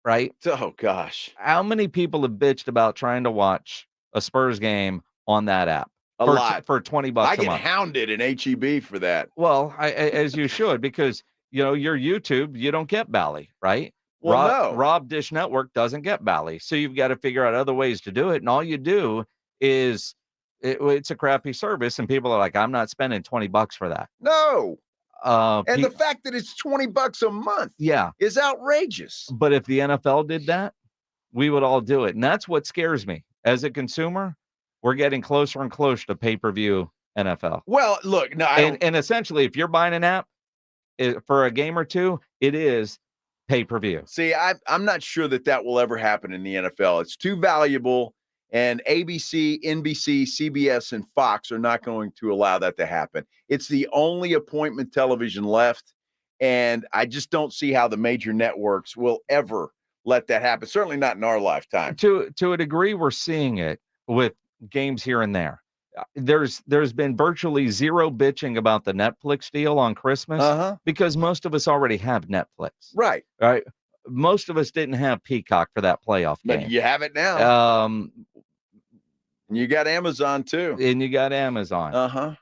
right? Oh gosh. How many people have bitched about trying to watch a Spurs game on that app? A lot. For $20 I a get month. hounded in HEB for that. Well, as you should, because your YouTube, you don't get Bally, right? Well, no. Rob Dish Network doesn't get Bally, so you've got to figure out other ways to do it. And all you do is it's a crappy service, and people are like, "I'm not spending $20 for that." No. And the fact that it's $20 a month, is outrageous. But if the NFL did that, we would all do it, and that's what scares me as a consumer. We're getting closer and closer to pay-per-view NFL. Well, look, no, and essentially, if you're buying an app for a game or two, it is pay-per-view. See, I'm not sure that will ever happen in the NFL. It's too valuable, and ABC, NBC, CBS, and Fox are not going to allow that to happen. It's the only appointment television left, and I just don't see how the major networks will ever let that happen. Certainly not in our lifetime. To a degree, we're seeing it with games here and there. There's been virtually zero bitching about the Netflix deal on Christmas because most of us already have Netflix. Right. Right. Most of us didn't have Peacock for that playoff game. But you have it now. You got Amazon too. And you got Amazon.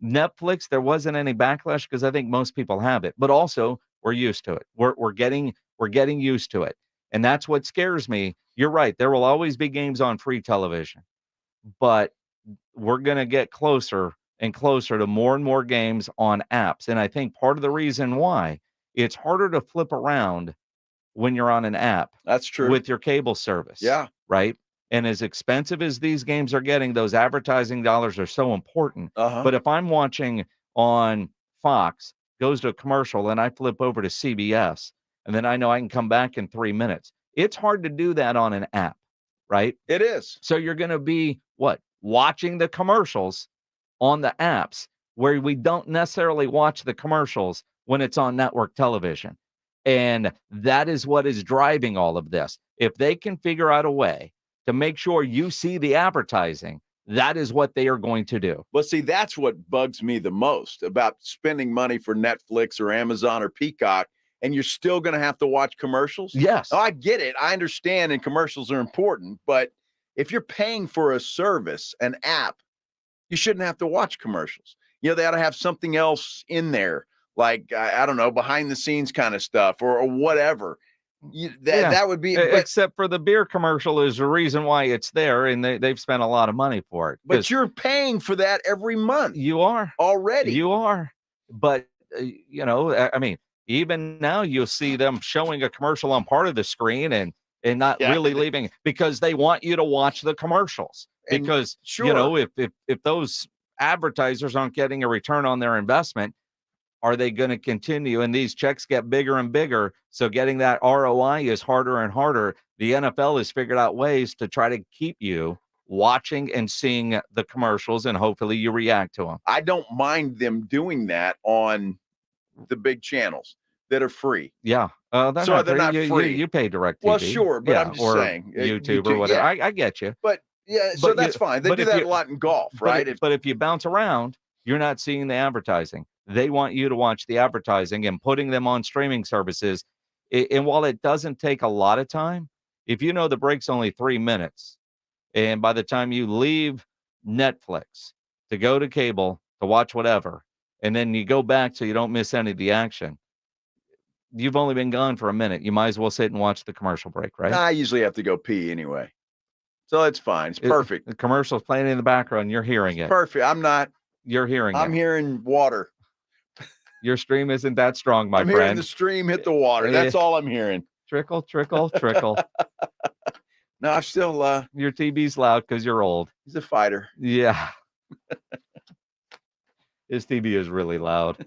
Netflix, there wasn't any backlash because I think most people have it, but also we're used to it. We're getting used to it. And that's what scares me. You're right. There will always be games on free television, but we're going to get closer and closer to more and more games on apps. And I think part of the reason why it's harder to flip around when you're on an app. That's true. With your cable service. Yeah. Right. And as expensive as these games are getting, those advertising dollars are so important. But if I'm watching on Fox, goes to a commercial, and I flip over to CBS, and then I know I can come back in 3 minutes. It's hard to do that on an app, right? It is. So you're going to be watching the commercials on the apps where we don't necessarily watch the commercials when it's on network television. And that is what is driving all of this. If they can figure out a way to make sure you see the advertising, that is what they are going to do. Well, see, that's what bugs me the most about spending money for Netflix or Amazon or Peacock, and you're still going to have to watch commercials? Yes. Oh, I get it. I understand, and commercials are important, but if you're paying for a service, an app, you shouldn't have to watch commercials. They ought to have something else in there, like, I don't know, behind the scenes kind of stuff or whatever. That would be. Except for the beer commercial is the reason why it's there, and they've spent a lot of money for it. But you're paying for that every month. You are. Already. You are. But, I mean, even now you'll see them showing a commercial on part of the screen and not really leaving because they want you to watch the commercials. Because, if those advertisers aren't getting a return on their investment, are they going to continue? And these checks get bigger and bigger. So getting that ROI is harder and harder. The NFL has figured out ways to try to keep you watching and seeing the commercials, and hopefully you react to them. I don't mind them doing that on the big channels that are free. Yeah. They're not free. You pay DirecTV. Well, sure, but I'm just saying. YouTube or whatever. I get you. But so that's fine. They do that a lot in golf, right? But if you bounce around, you're not seeing the advertising. They want you to watch the advertising and putting them on streaming services. And while it doesn't take a lot of time, if you know the break's only 3 minutes, and by the time you leave Netflix to go to cable to watch whatever, and then you go back so you don't miss any of the action, you've only been gone for a minute. You might as well sit and watch the commercial break, right? I usually have to go pee anyway. So it's fine. It's perfect. The commercial's playing in the background. You're hearing it. Perfect. I'm not. You're hearing it. I'm hearing water. Your stream isn't that strong, my friend. I'm hearing the stream hit the water. That's all I'm hearing. Trickle, trickle, trickle. No, I'm still. Your TV's loud because you're old. He's a fighter. Yeah. His TV is really loud.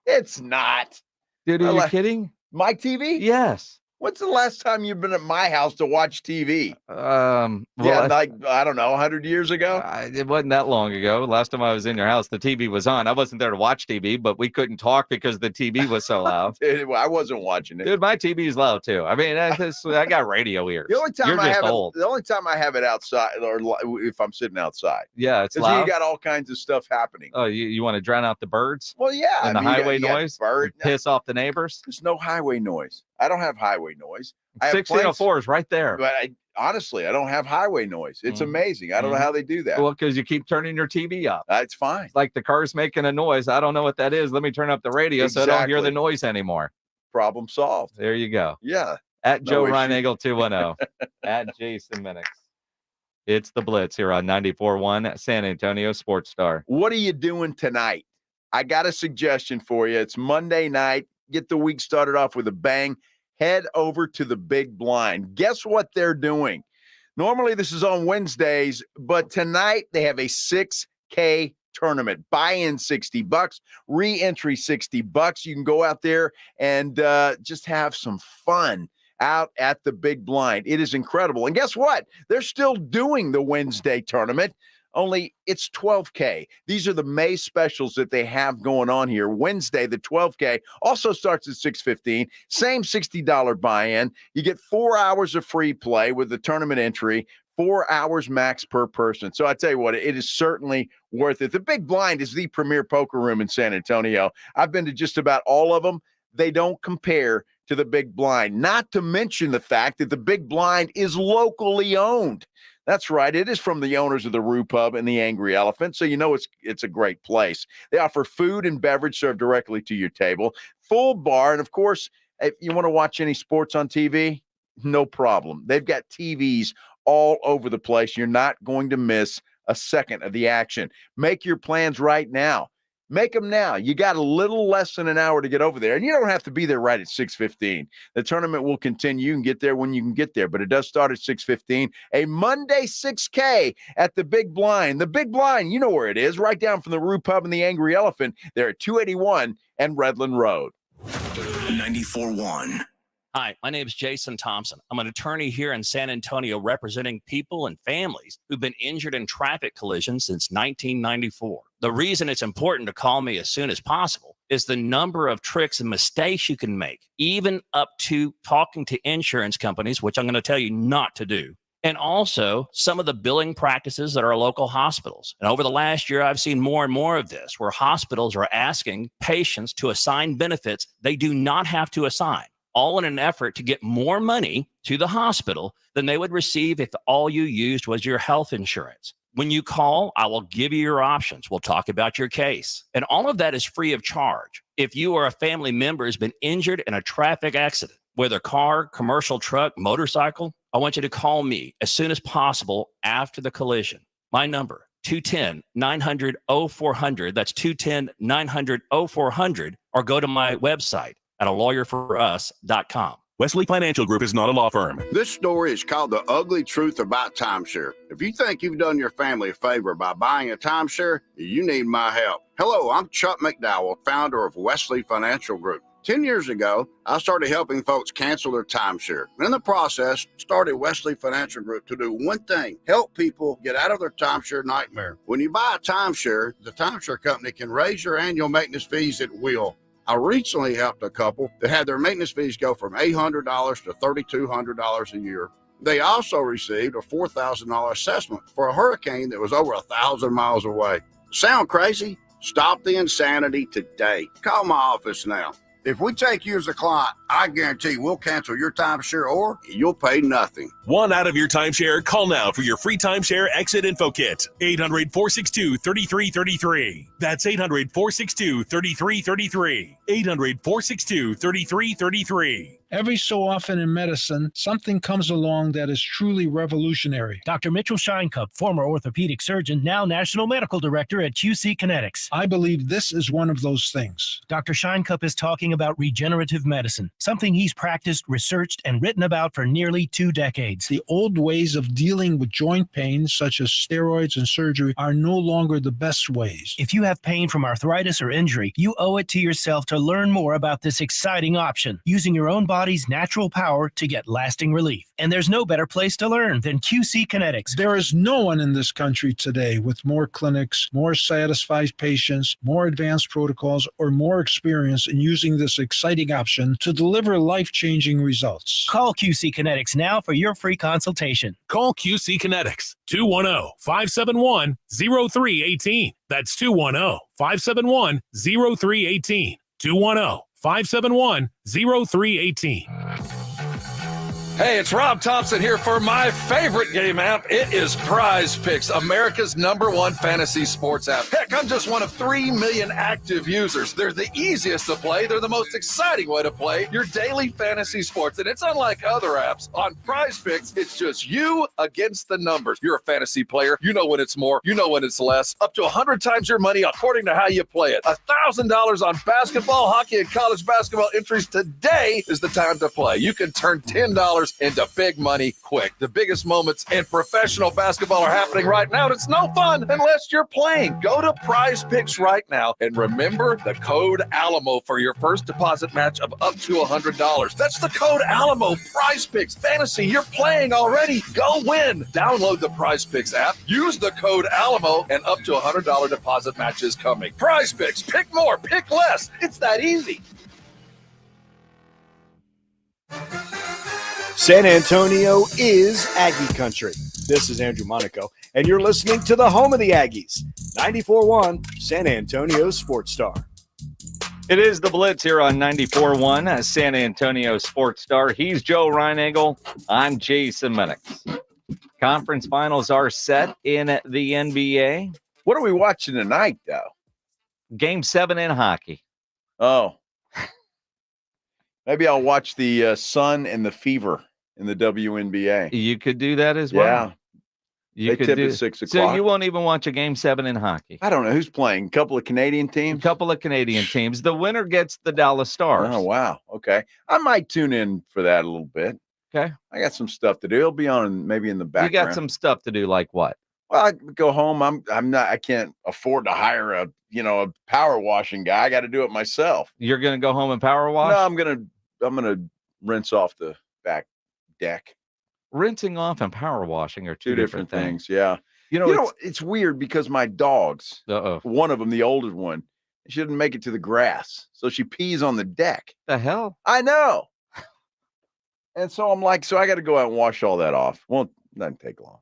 It's not. Dude, are you kidding? My TV? Yes. When's the last time you've been at my house to watch TV? Like, I don't know, 100 years ago? It wasn't that long ago. Last time I was in your house, the TV was on. I wasn't there to watch TV, but we couldn't talk because the TV was so loud. I wasn't watching it. Dude, my TV is loud too. I mean, I got radio ears. The only time You're just old. The only time I have it outside, or if I'm sitting outside. Yeah, it's loud. You got all kinds of stuff happening. Oh, you want to drown out the birds? Well, yeah. And the highway noise? Piss off the neighbors? There's no highway noise. I don't have highway noise. 1604 is right there. But honestly, I don't have highway noise. It's amazing. I don't know how they do that. Well, because you keep turning your TV up. It's fine. It's like the car's making a noise. I don't know what that is. Let me turn up the radio so I don't hear the noise anymore. Problem solved. There you go. Yeah. At Joe Reinagel 210. At Jason Minix. It's the Blitz here on 94.1 San Antonio Sports Star. What are you doing tonight? I got a suggestion for you. It's Monday night. Get the week started off with a bang. Head over to the Big Blind. Guess what they're doing? Normally this is on Wednesdays, but tonight they have a $6K tournament. Buy-in $60, re-entry $60. You can go out there and just have some fun out at the Big Blind. It is incredible. And guess what? They're still doing the Wednesday tournament. Only it's $12K. These are the May specials that they have going on here. Wednesday, the $12K also starts at $6.15. Same $60 buy-in. You get 4 hours of free play with the tournament entry, 4 hours max per person. So I tell you what, it is certainly worth it. The Big Blind is the premier poker room in San Antonio. I've been to just about all of them. They don't compare to the Big Blind, not to mention the fact that the Big Blind is locally owned. That's right. It is from the owners of the Roo Pub and the Angry Elephant, so you know it's a great place. They offer food and beverage served directly to your table, full bar, and of course, if you want to watch any sports on TV, no problem. They've got TVs all over the place. You're not going to miss a second of the action. Make your plans right now. Make them now. You got a little less than an hour to get over there, and you don't have to be there right at 6:15. The tournament will continue. You can get there when you can get there, but it does start at 6:15. A Monday 6K at the Big Blind. The Big Blind, you know where it is, right down from the Roo Pub and the Angry Elephant. They're at 281 and Redland Road. 94.1. Hi, my name is Jason Thompson. I'm an attorney here in San Antonio representing people and families who've been injured in traffic collisions since 1994. The reason it's important to call me as soon as possible is the number of tricks and mistakes you can make, even up to talking to insurance companies, which I'm going to tell you not to do. And also some of the billing practices at our local hospitals. And over the last year, I've seen more and more of this, where hospitals are asking patients to assign benefits they do not have to assign, all in an effort to get more money to the hospital than they would receive if all you used was your health insurance. When you call, I will give you your options. We'll talk about your case. And all of that is free of charge. If you or a family member has been injured in a traffic accident, whether car, commercial truck, motorcycle, I want you to call me as soon as possible after the collision. My number, 210-900-0400. That's 210-900-0400. Or go to my website at alawyerforus.com. Wesley Financial Group is not a law firm. This story is called The Ugly Truth About Timeshare. If you think you've done your family a favor by buying a timeshare, you need my help. Hello, I'm Chuck McDowell, founder of Wesley Financial Group. 10 years ago, I started helping folks cancel their timeshare. And in the process, started Wesley Financial Group to do one thing: help people get out of their timeshare nightmare. When you buy a timeshare, the timeshare company can raise your annual maintenance fees at will. I recently helped a couple that had their maintenance fees go from $800 to $3,200 a year. They also received a $4,000 assessment for a hurricane that was over 1,000 miles away. Sound crazy? Stop the insanity today. Call my office now. If we take you as a client, I guarantee we'll cancel your timeshare or you'll pay nothing. Want out of your timeshare? Call now for your free timeshare exit info kit. 800-462-3333. That's 800-462-3333. 800-462-3333. Every so often in medicine, something comes along that is truly revolutionary. Dr. Mitchell Scheinkup, former orthopedic surgeon, now National Medical Director at QC Kinetics. I believe this is one of those things. Dr. Scheinkup is talking about regenerative medicine, something he's practiced, researched, and written about for nearly 2 decades. The old ways of dealing with joint pain, such as steroids and surgery, are no longer the best ways. If you have pain from arthritis or injury, you owe it to yourself to learn more about this exciting option. Using your own body body's natural power to get lasting relief. And there's no better place to learn than QC Kinetics. There is no one in this country today with more clinics, more satisfied patients, more advanced protocols, or more experience in using this exciting option to deliver life-changing results. Call QC Kinetics now for your free consultation. Call QC Kinetics 210-571-0318. That's 210-571-0318. 210-571-0318. Hey, it's Rob Thompson here for my favorite game app. It is Prize Picks, America's #1 fantasy sports app. Heck, I'm just one of 3 million active users. They're the easiest to play. They're the most exciting way to play your daily fantasy sports. And it's unlike other apps. On Prize Picks, it's just you against the numbers. You're a fantasy player. You know when it's more. You know when it's less. Up to 100 times your money according to how you play it. $1,000 on basketball, hockey, and college basketball entries. Today is the time to play. You can turn $10 into big money quick. The biggest moments in professional basketball are happening right now, and it's no fun unless you're playing. Go to Prize Picks right now and remember the code Alamo for your first deposit match of up to $100. That's the code Alamo. Prize Picks. Fantasy, you're playing already. Go win. Download the Prize Picks app. Use the code Alamo, and up to $100 deposit match is coming. Prize Picks. Pick more. Pick less. It's that easy. San Antonio is Aggie country. This is Andrew Monaco, and you're listening to the home of the Aggies, 94.1 San Antonio Sports Star. It is the Blitz here on 94.1 San Antonio Sports Star. He's Joe Reinagel. I'm Jason Minix. Conference finals are set in the NBA. What are we watching tonight, though? Game 7 in hockey. Oh. Maybe I'll watch the Sun and the Fever in the WNBA. You could do that as well. Yeah. They tip at 6 o'clock. So you won't even watch a Game 7 in hockey. I don't know. Who's playing? A couple of Canadian teams? A couple of Canadian teams. The winner gets the Dallas Stars. Oh, wow. Okay. I might tune in for that a little bit. Okay. I got some stuff to do. It'll be on maybe in the background. You got some stuff to do like what? Well, I go home. I can't afford to hire a power washing guy. I got to do it myself. You're going to go home and power wash? No, I'm going to rinse off the back deck. Rinsing off and power washing are two different things. Yeah. It's weird because my dogs, one of them, the oldest one, she didn't make it to the grass. So she pees on the deck. The hell? I know. And so I'm like, so I got to go out and wash all that off. Won't doesn't take long.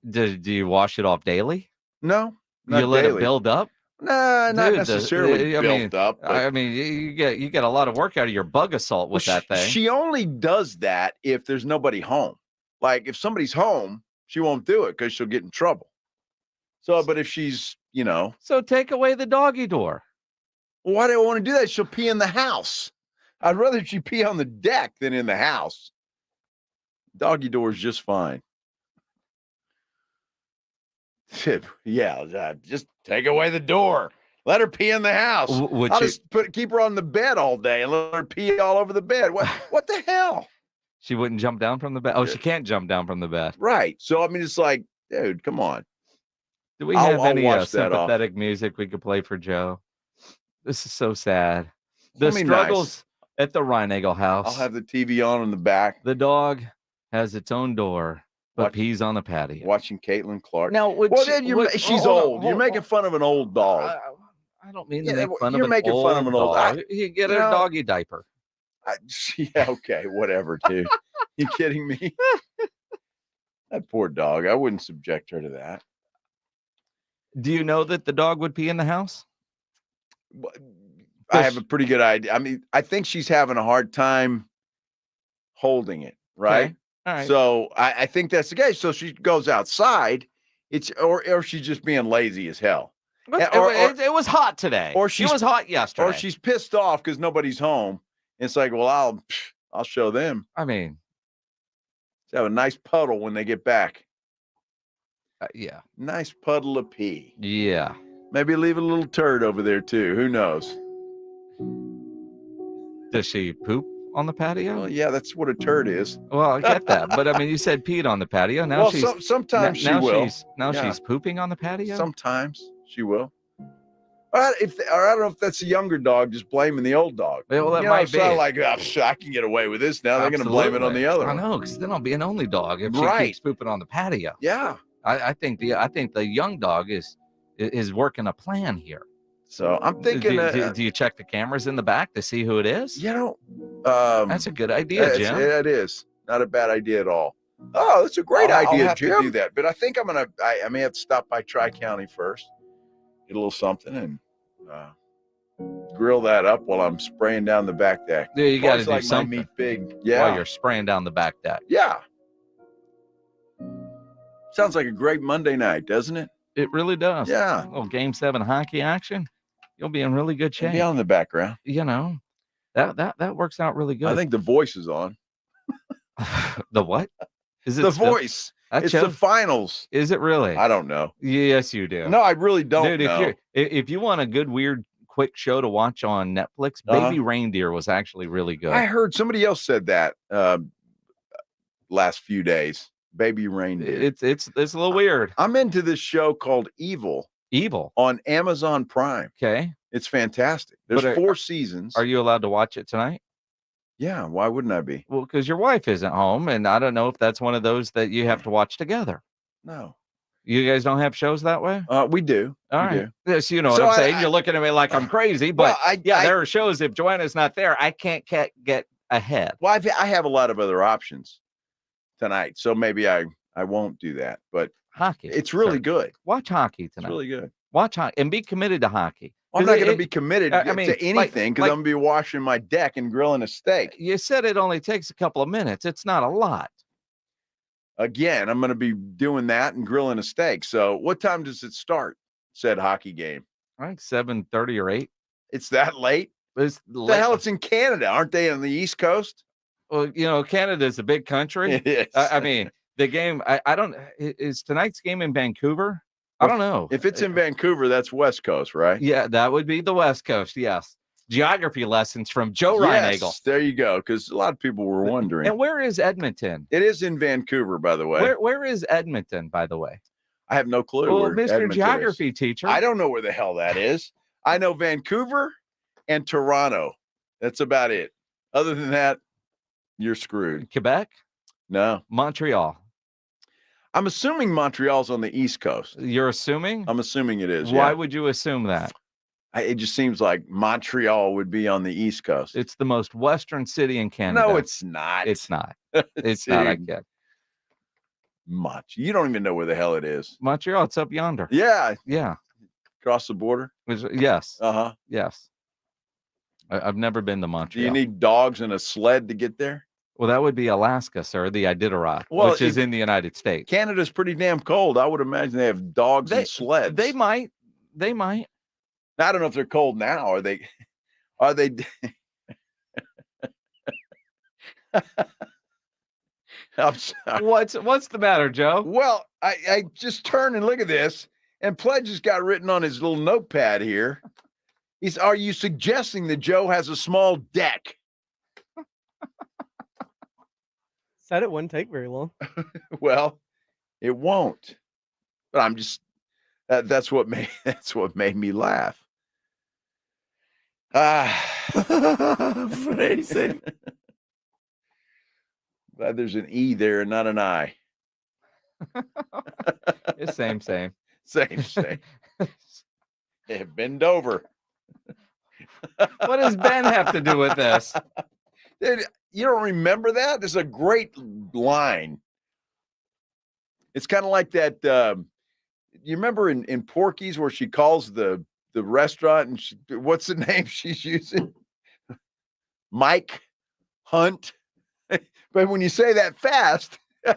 Do you wash it off daily? No. You let it build up? Nah, not necessarily built up. I mean, you get a lot of work out of your bug assault with that thing. She only does that if there's nobody home. Like if somebody's home, she won't do it because she'll get in trouble. So, but if she's, So take away the doggy door. Well, why do I want to do that? She'll pee in the house. I'd rather she pee on the deck than in the house. Doggy door is just fine. Yeah, just take away the door. Let her pee in the house. I'll just keep her on the bed all day and let her pee all over the bed. What the hell? She wouldn't jump down from the bed. Oh, she can't jump down from the bed. Right. So I mean, it's like, dude, come on. Do we have any sympathetic music we could play for Joe? This is so sad. The struggles at the Reinagel house. I'll have the TV on in the back. The dog has its own door. But pees on the patio. Watching Caitlin Clark. Now, she's old. You're making fun of an old dog. I don't mean to make fun of an old dog. You're making fun of an old dog. You get a doggy diaper. Yeah, okay, whatever, dude. You kidding me? That poor dog. I wouldn't subject her to that. Do you know that the dog would pee in the house? I have a pretty good idea. I mean, I think she's having a hard time holding it, right? Okay. All right. So I think that's the case. So she goes outside. Or she's just being lazy as hell. It was hot today. Or it was hot yesterday. Or she's pissed off because nobody's home. It's like, well, I'll show them. I mean, have a nice puddle when they get back. Yeah, nice puddle of pee. Yeah, maybe leave a little turd over there too. Who knows? Does she poop on the patio? Well, yeah, that's what a turd is. Well, I get that, but I mean, you said peed on the patio. Now sometimes she will. She's pooping on the patio. Sometimes she will. I don't know if that's a younger dog just blaming the old dog. Well, that might be. Like, I can get away with this now. They're going to blame it on the other I one. know, because then I'll be an only dog if she Right. keeps pooping on the patio. Yeah. I think the young dog is working a plan here. So I'm thinking. Do you check the cameras in the back to see who it is? That's a good idea, Jim. It is not a bad idea at all. Oh, that's a great idea, I'll have Jim. to Do that, but I think I may have to stop by Tri-County first, get a little something, and grill that up while I'm spraying down the back deck. Yeah, you got to do like something. My meat big. Yeah. While you're spraying down the back deck. Yeah. Sounds like a great Monday night, doesn't it? It really does. Yeah. A little Game 7 hockey action. You'll be in really good shape. Be on the background. You know, that works out really good. I think the voice is on. The what? Is it the still- voice? That It's show- the finals. Is it really? I don't know. Yes, you do. No, I really don't Dude, know. if you want a good, weird, quick show to watch on Netflix, Baby Reindeer was actually really good. I heard somebody else said that last few days. Baby Reindeer. It's a little weird. I'm into this show called Evil on Amazon Prime. Okay. It's fantastic. There's But 4 seasons. Are you allowed to watch it tonight? Yeah, why wouldn't I be? Well, because your wife isn't home, and I don't know if that's one of those that you have to watch together. No. You guys don't have shows that way? We do. All We right. do. Yes, you know what So I'm saying. You're looking at me like I'm crazy, but there are shows. If Joanna's not there, I can't get ahead. Well, I have a lot of other options tonight, so maybe I won't do that. But hockey, it's really good. Watch hockey tonight. It's really good. Watch hockey and be committed to hockey. I'm not going to be committed I mean, to anything because I'm going to be washing my deck and grilling a steak. You said it only takes a couple of minutes. It's not a lot. Again, I'm going to be doing that and grilling a steak. So what time does it start? Said hockey game. I think 7:30 or 8. It's that late? It's the hell, it's in Canada. Aren't they on the East Coast? Well, you know, Canada's a big country. It is. I mean, the game, I don't, is tonight's game in Vancouver? I don't know. If it's in Vancouver, that's West Coast, right? Yeah, that would be the West Coast. Yes. Geography lessons from Joe Reinagel. Yes, there you go. Because a lot of people were wondering. And where is Edmonton? It is in Vancouver, by the way. Where is Edmonton, by the way? I have no clue. Well, where Mr. Edmonton Geography is. teacher. I don't know where the hell that is. I know Vancouver and Toronto. That's about it. Other than that, you're screwed. Quebec? No. Montreal. I'm assuming Montreal's on the East Coast. You're assuming? I'm assuming it is. Why yeah. would you assume that? It just seems like Montreal would be on the East Coast. It's the most western city in Canada. No, it's not. It's not. It's not. I get much. You don't even know where the hell it is. Montreal. It's up yonder. Yeah. Yeah. Across the border. Yes. Uh-huh. Yes. I've never been to Montreal. Do you need dogs and a sled to get there? Well, that would be Alaska, sir, the Iditarod, Well, which is in the United States. Canada's pretty damn cold. I would imagine they have dogs and sleds. They might. They might. I don't know if they're cold now. Are they? Are they? I'm sorry. What's the matter, Joe? Well, I just turned and look at this, and Pledge has got written on his little notepad here. Are you suggesting that Joe has a small deck? Said it wouldn't take very long. Well, it won't. But I'm just that's what made me laugh. Phrasing. Glad there's an E there and not an I. It's same. Same. Yeah, bend over. What does Ben have to do with this? Dude, you don't remember that? There's a great line. It's kind of like that. You remember in Porky's where she calls the restaurant and what's the name she's using? Mike Hunt. But when you say that fast, I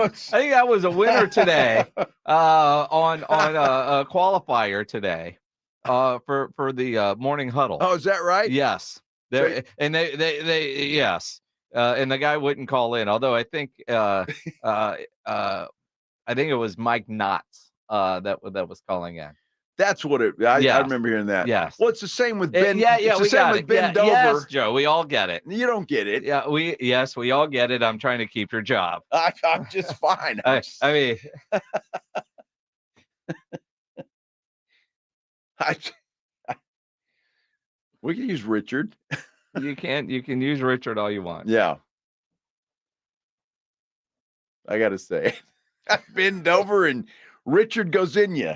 think that was a winner today on a qualifier today for the morning huddle. Oh, is that right? Yes. And they yes. And the guy wouldn't call in, although I think it was Mike Knotts that was calling in. That's what it. I remember hearing that. Yes. Well, it's the same with Ben. It's the same with Ben Dover. Yes, Joe, we all get it. You don't get it. Yeah, we all get it. I'm trying to keep your job. I'm just fine. I mean, We can use Richard. You can use Richard all you want. Yeah. I got to say, I bend over and Richard goes in you.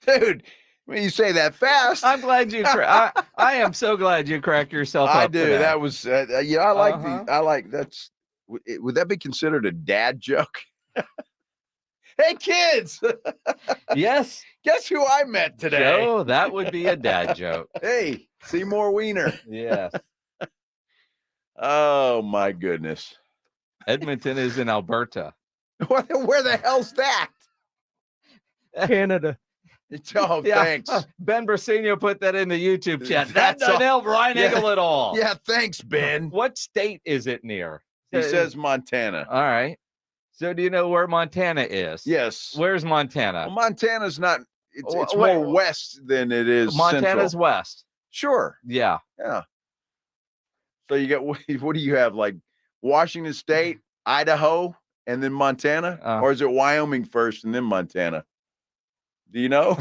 Dude, when you say that fast. I'm glad you I am so glad you cracked yourself up. I do. Today. That was, I like that's, would that be considered a dad joke? Hey, kids. Yes. Guess who I met today? Joe, that would be a dad joke. Hey, Seymour Wiener. Yes. Oh, my goodness. Edmonton is in Alberta. Where the hell's that? Canada. Oh, thanks. Ben Brasino put that in the YouTube chat. That doesn't help Ryan Eagle at all. Yeah, thanks, Ben. What state is it near? He says Montana. All right. So do you know where Montana is? Yes. Where's Montana? Well, Montana's not, it's more west than it is Montana's central. west. Sure. Yeah. Yeah. So you got, what do you have, like Washington State, Idaho, and then Montana? Or is it Wyoming first and then Montana? Do you know?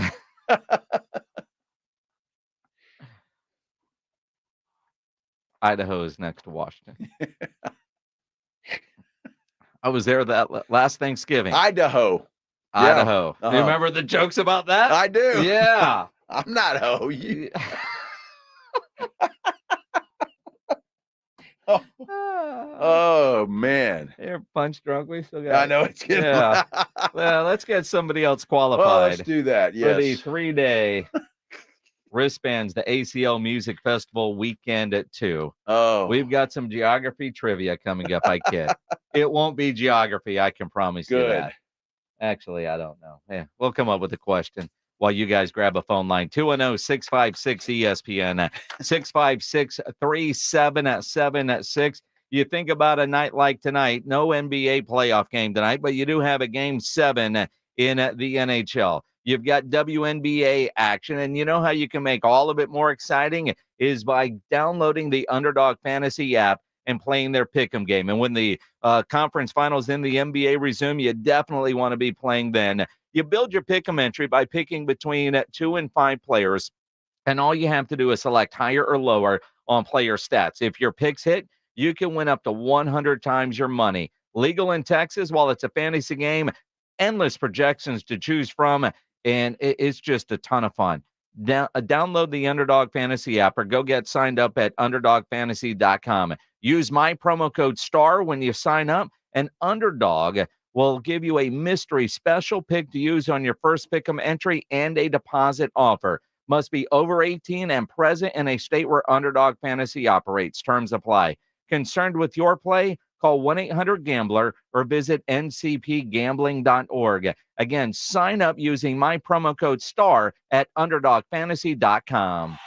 Idaho is next to Washington. I was there that last Thanksgiving. Idaho. Idaho. Do you remember the jokes about that? I do. Yeah. I'm not ho. Oh man. You're punch drunk. We still got I know it's getting well, let's get somebody else qualified. Well, let's do that. Yes. For the 3-day wristbands, the ACL Music Festival weekend at 2. Oh. We've got some geography trivia coming up. I kid. It won't be geography, I can promise you that. Actually, I don't know. Yeah, we'll come up with a question while you guys grab a phone line. 210-656-ESPN, 656-3776. You think about a night like tonight, no NBA playoff game tonight, but you do have a game 7 in the NHL. You've got WNBA action, and you know how you can make all of it more exciting is by downloading the Underdog Fantasy app and playing their pick'em game. And when the conference finals in the NBA resume, you definitely want to be playing then. You build your pick'em entry by picking between 2 and 5 players, and all you have to do is select higher or lower on player stats. If your picks hit, you can win up to 100 times your money. Legal in Texas, while it's a fantasy game, endless projections to choose from, and it's just a ton of fun. Download the Underdog Fantasy app or go get signed up at UnderdogFantasy.com. Use my promo code STAR when you sign up, and Underdog will give you a mystery special pick to use on your first pick'em entry and a deposit offer. Must be over 18 and present in a state where Underdog Fantasy operates. Terms apply. Concerned with your play? Call 1-800-GAMBLER or visit ncpgambling.org. Again, sign up using my promo code STAR at UnderdogFantasy.com.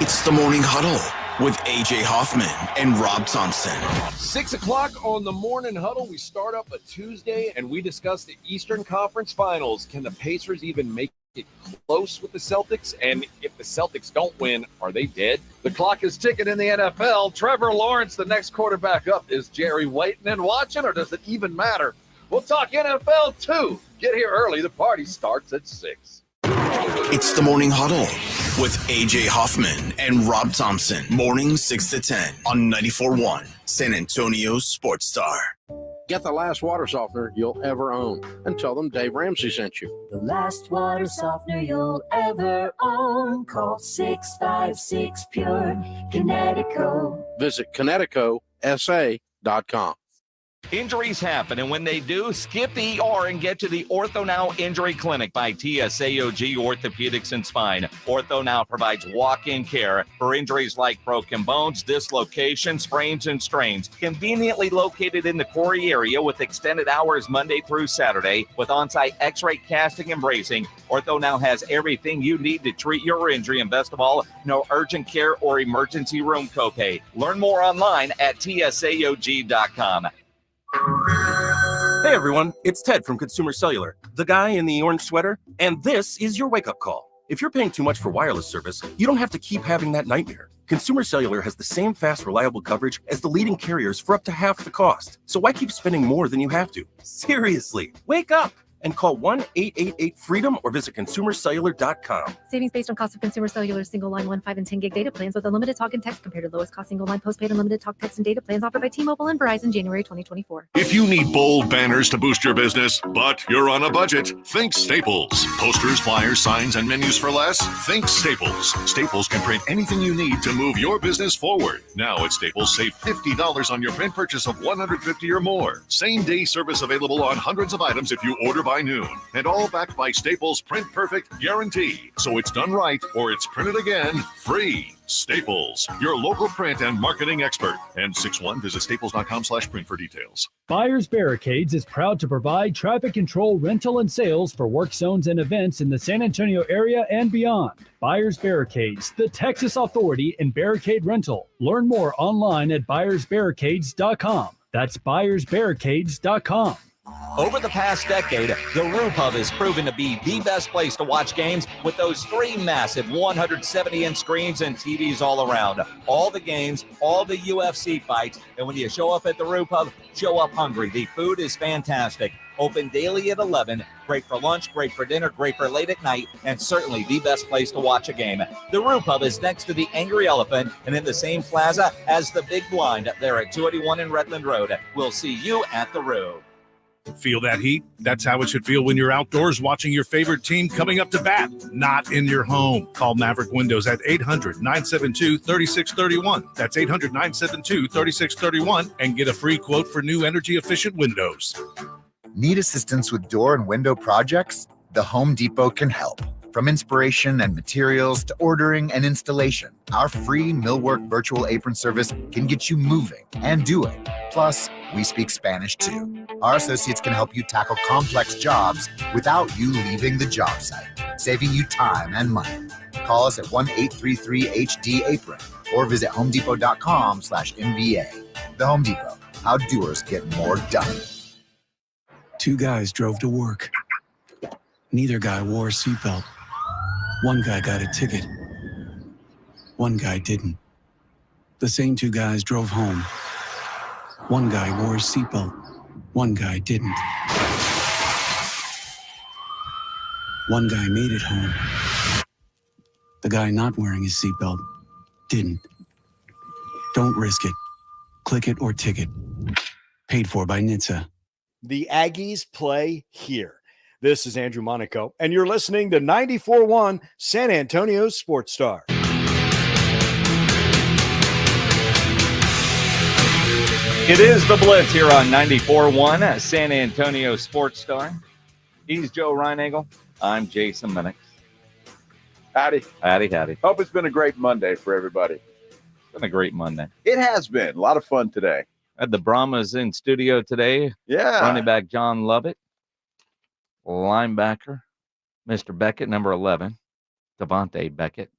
It's the Morning Huddle with A.J. Hoffman and Rob Thompson. 6 o'clock on the Morning Huddle. We start up a Tuesday, and we discuss the Eastern Conference Finals. Can the Pacers even make it close with the Celtics? And if the Celtics don't win, are they dead? The clock is ticking in the NFL. Trevor Lawrence, the next quarterback up. Is Jerry waiting and watching, or does it even matter? We'll talk NFL too. Get here early. The party starts at 6. It's the Morning Huddle with A.J. Hoffman and Rob Thompson. Mornings 6 to 10 on 94.1 San Antonio Sports Star. Get the last water softener you'll ever own and tell them Dave Ramsey sent you. The last water softener you'll ever own. Call 656-PURE Kinetico. Visit KineticoSA.com. Injuries happen, and when they do, skip the ER and get to the Ortho Now Injury Clinic by TSAOG Orthopedics and Spine. Ortho Now provides walk-in care for injuries like broken bones, dislocation, sprains, and strains. Conveniently located in the Corey area with extended hours Monday through Saturday with on-site x-ray casting and bracing, Ortho Now has everything you need to treat your injury, and best of all, no urgent care or emergency room copay. Learn more online at TSAOG.com. Hey everyone, it's Ted from Consumer Cellular, the guy in the orange sweater, and this is your wake-up call. If you're paying too much for wireless service, you don't have to keep having that nightmare. Consumer Cellular has the same fast, reliable coverage as the leading carriers for up to half the cost. So why keep spending more than you have to? Seriously, wake up and call 1-888-FREEDOM or visit consumercellular.com. Savings based on cost of consumer cellular single line 1, 5, and 10 gig data plans with unlimited talk and text compared to lowest cost single line postpaid unlimited talk, text, and data plans offered by T-Mobile and Verizon January 2024. If you need bold banners to boost your business, but you're on a budget, think Staples. Posters, flyers, signs, and menus for less? Think Staples. Staples can print anything you need to move your business forward. Now at Staples, save $50 on your print purchase of $150 or more. Same-day service available on hundreds of items if you order by noon. And all backed by Staples' Print Perfect guarantee. So it's done right or it's printed again free. Staples, your local print and marketing expert. N61, visit staples.com/print for details. Buyers Barricades is proud to provide traffic control, rental, and sales for work zones and events in the San Antonio area and beyond. Buyers Barricades, the Texas authority in barricade rental. Learn more online at buyersbarricades.com. That's buyersbarricades.com. Over the past decade, the Roof Hub has proven to be the best place to watch games with those 3 massive 170-inch screens and TVs all around. All the games, all the UFC fights, and when you show up at the Roof Hub, show up hungry. The food is fantastic. Open daily at 11. Great for lunch, great for dinner, great for late at night, and certainly the best place to watch a game. The Roof Hub is next to the Angry Elephant and in the same plaza as the Big Blind there at 281 in Redland Road. We'll see you at the Roof. Feel that heat? That's how it should feel when you're outdoors watching your favorite team coming up to bat, not in your home. Call Maverick Windows at 800-972-3631. That's 800-972-3631 and get a free quote for new energy-efficient windows. Need assistance with door and window projects? The Home Depot can help. From inspiration and materials to ordering and installation, our free millwork virtual apron service can get you moving and doing. Plus, we speak Spanish too. Our associates can help you tackle complex jobs without you leaving the job site, saving you time and money. Call us at 1-833-HD-APRON or visit homedepot.com/MVA. The Home Depot, how doers get more done. 2 guys drove to work. Neither guy wore a seatbelt. One guy got a ticket. One guy didn't. The same 2 guys drove home. One guy wore a seatbelt. One guy didn't. One guy made it home. The guy not wearing his seatbelt didn't. Don't risk it. Click it or ticket. Paid for by NHTSA. The Aggies play here. This is Andrew Monaco, and you're listening to 94.1 San Antonio Sports Star. It is the Blitz here on 94.1 San Antonio Sports Star. He's Joe Reinagel. I'm Jason Minix. Howdy. Howdy. Hope it's been a great Monday for everybody. It's been a great Monday. It has been. A lot of fun today. Had the Brahmas in studio today. Yeah. Running back John Lovett. Linebacker, Mr. Beckett, number 11, Devontae Beckett.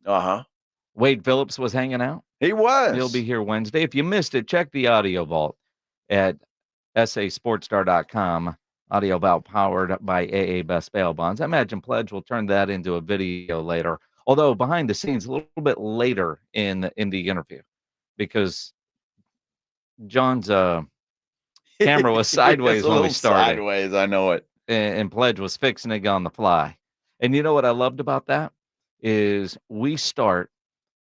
Wade Phillips was hanging out. He was. He'll be here Wednesday. If you missed it, check the audio vault at sasportstar.com. Audio vault powered by AA Best Bail Bonds. I imagine Pledge will turn that into a video later. Although behind the scenes, a little bit later in the interview, because John's camera was sideways when we started. Sideways, I know it. And Pledge was fixing it on the fly. And you know what I loved about that is we start,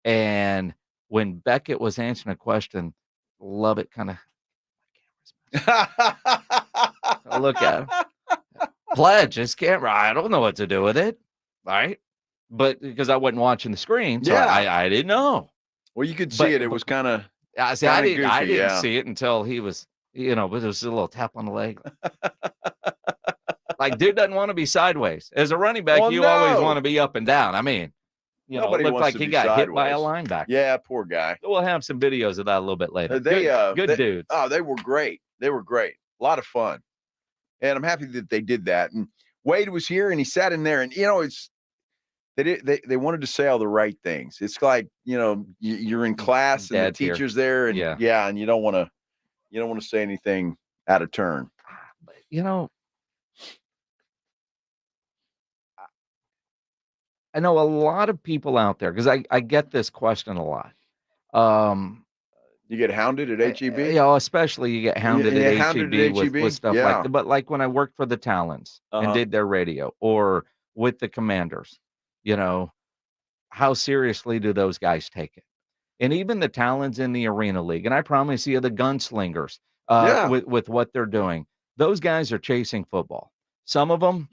and when Beckett was answering a question, Lovett kind of look at him. Pledge, his camera, I don't know what to do with it. All right. But because I wasn't watching the screen, so I didn't know. Well, you could see it. It was kind of I didn't see it until he was, but it was a little tap on the leg. Like, dude doesn't want to be sideways. As a running back, you always want to be up and down. I mean, Nobody it looked wants like to he be got sideways. hit by a linebacker. Yeah, poor guy. We'll have some videos of that a little bit later. Good dudes. Oh, they were great. They were great. A lot of fun. And I'm happy that they did that. And Wade was here, and he sat in there, and they wanted to say all the right things. It's like, you're in class and Dad's the teacher's there, and and you don't want to say anything out of turn. I know a lot of people out there, because I get this question a lot. You get hounded at HEB? You know, especially you get hounded at HEB with stuff like Yeah. that. But like when I worked for the Talons and did their radio, or with the Commanders, you know, how seriously do those guys take it? And even the Talons in the Arena League, and I promise you, the gunslingers with what they're doing, those guys are chasing football. Some of them,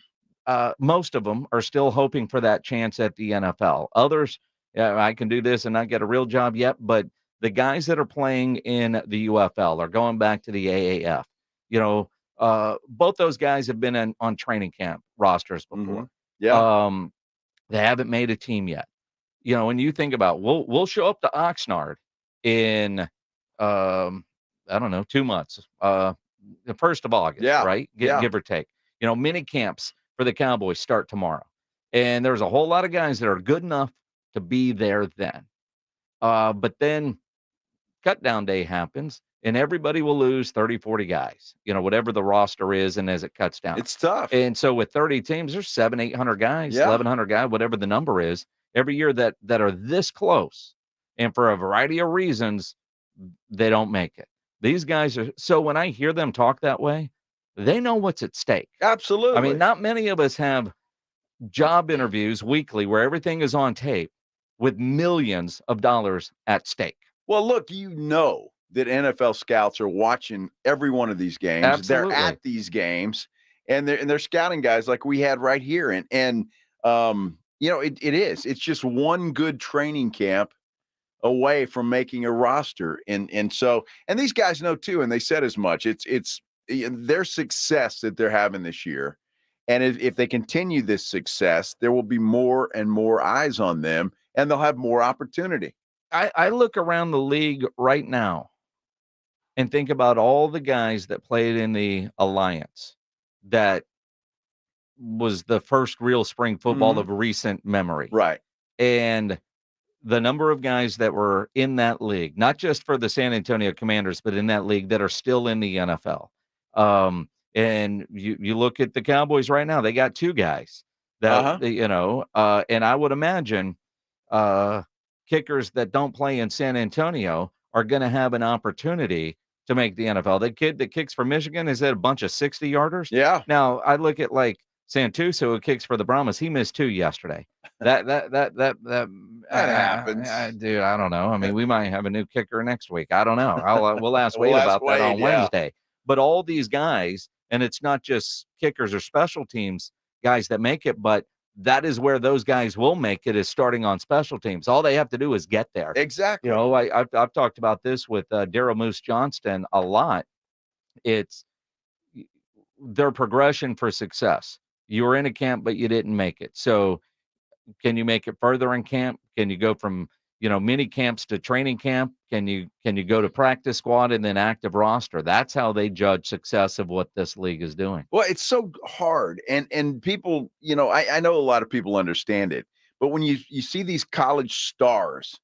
most of them, are still hoping for that chance at the NFL. Others, I can do this and not get a real job yet, but the guys that are playing in the UFL are going back to the AAF. You know, both those guys have been on training camp rosters before. Yeah. They haven't made a team yet. You know, when you think about, we'll show up to Oxnard in, I don't know, 2 months, the 1st of August, right? Give or take. You know, mini camps for the Cowboys start tomorrow. And there's a whole lot of guys that are good enough to be there then. But then cut down day happens and everybody will lose 30, 40 guys, you know, whatever the roster is. And as it cuts down, it's tough. And so with 30 teams, there's 700, 800 guys, 1,100 guys, whatever the number is, every year that are this close. And for a variety of reasons, they don't make it. These guys are, so when I hear them talk that way, they know what's at stake. Absolutely. I mean, not many of us have job interviews weekly where everything is on tape with millions of dollars at stake. Well, look, you know that NFL scouts are watching every one of these games. Absolutely. They're at these games, and they're scouting guys like we had right here. And you know, it is. It's just one good training camp away from making a roster. And so these guys know too, and they said as much. It's their success that they're having this year. And if they continue this success, there will be more and more eyes on them, and they'll have more opportunity. I look around the league right now and think about all the guys that played in the Alliance that was the first real spring football of recent memory. Right. And the number of guys that were in that league, not just for the San Antonio Commanders, but in that league that are still in the NFL. And you look at the Cowboys right now, they got 2 guys that, you know, and I would imagine kickers that don't play in San Antonio are going to have an opportunity to make the NFL. The kid that kicks for Michigan, is that a bunch of 60-yarders? Yeah. Now I look at like Santuso, who kicks for the Brahmas. He missed 2 yesterday. That happens, dude. I don't know. I mean, we might have a new kicker next week. I don't know. We'll ask Wade about that on Wednesday. But all these guys, and it's not just kickers or special teams guys that make it, but that is where those guys will make it, is starting on special teams. All they have to do is get there. Exactly. You know, I've talked about this with Daryl Moose Johnston a lot. It's their progression for success. You were in a camp, but you didn't make it. So can you make it further in camp? Can you go from, you know, mini camps to training camp? Can you go to practice squad and then active roster? That's how they judge success of what this league is doing. Well, it's so hard. And people, you know, I know a lot of people understand it, but when you see these college stars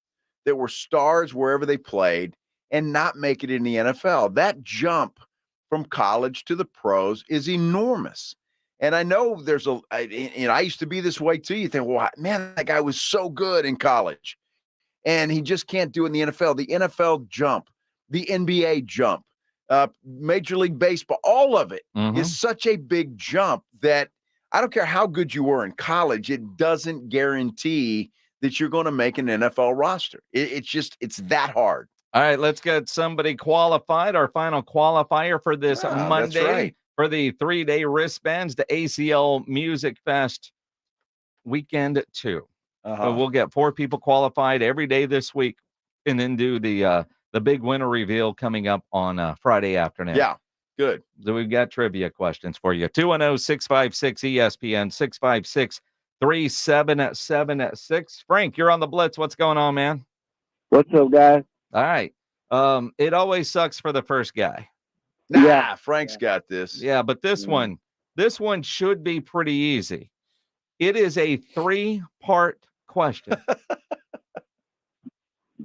that were stars wherever they played and not make it in the NFL, that jump from college to the pros is enormous. And I know I used to be this way too. You think, well, man, that guy was so good in college and he just can't do it in the NFL. The NFL jump, the NBA jump, Major League Baseball, all of it is such a big jump that I don't care how good you were in college, it doesn't guarantee that you're going to make an NFL roster. It's that hard. All right, let's get somebody qualified. Our final qualifier for this Monday. That's right. For the 3-day wristbands, the ACL Music Fest weekend 2. So we'll get 4 people qualified every day this week, and then do the big winner reveal coming up on Friday afternoon. Yeah, good. So we've got trivia questions for you. 210-656-ESPN, 656-3776. Frank, you're on the Blitz. What's going on, man? What's up, guys? All right. It always sucks for the first guy. Nah, Frank's got this. Yeah, but this one should be pretty easy. It is a 3-part question.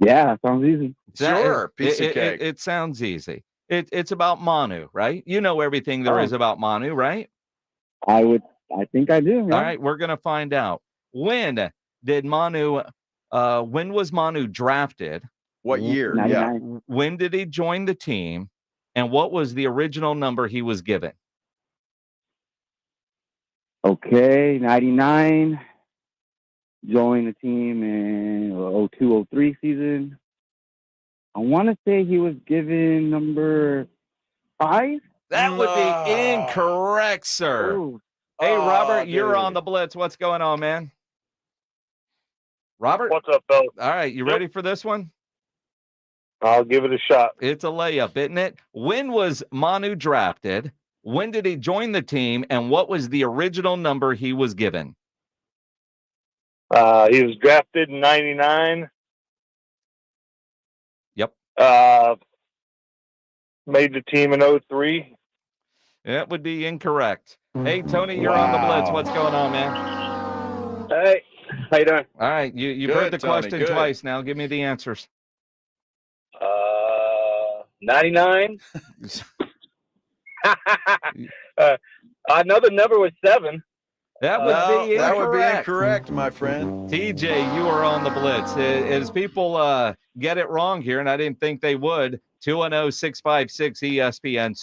Yeah, sounds easy. Sure, piece of cake. It sounds easy. It's about Manu, right? You know everything there is about Manu, right? I think I do. Yeah. All right, we're gonna find out. When was Manu drafted? What year? 99. Yeah. When did he join the team? And what was the original number he was given? Okay, 99. Joined the team in 02-03 season. I want to say he was given number 5. That would be incorrect, sir. Ooh. Hey, Robert, dude. you're on the Blitz. What's going on, man? Robert? What's up, fellas? All right, you ready for this one? I'll give it a shot. It's a layup, isn't it? When was Manu drafted? When did he join the team? And what was the original number he was given? He was drafted in 99. Yep. Made the team in 03. That would be incorrect. Hey, Tony, you're on the Blitz. What's going on, man? Hey, how you doing? All right, you've Good, heard the Tony, question good. twice now. Give me the answers. 99. Another number was 7. That would be incorrect. That would be incorrect, my friend. TJ, you are on the Blitz. As people get it wrong here, and I didn't think they would, 210-656-ESPN,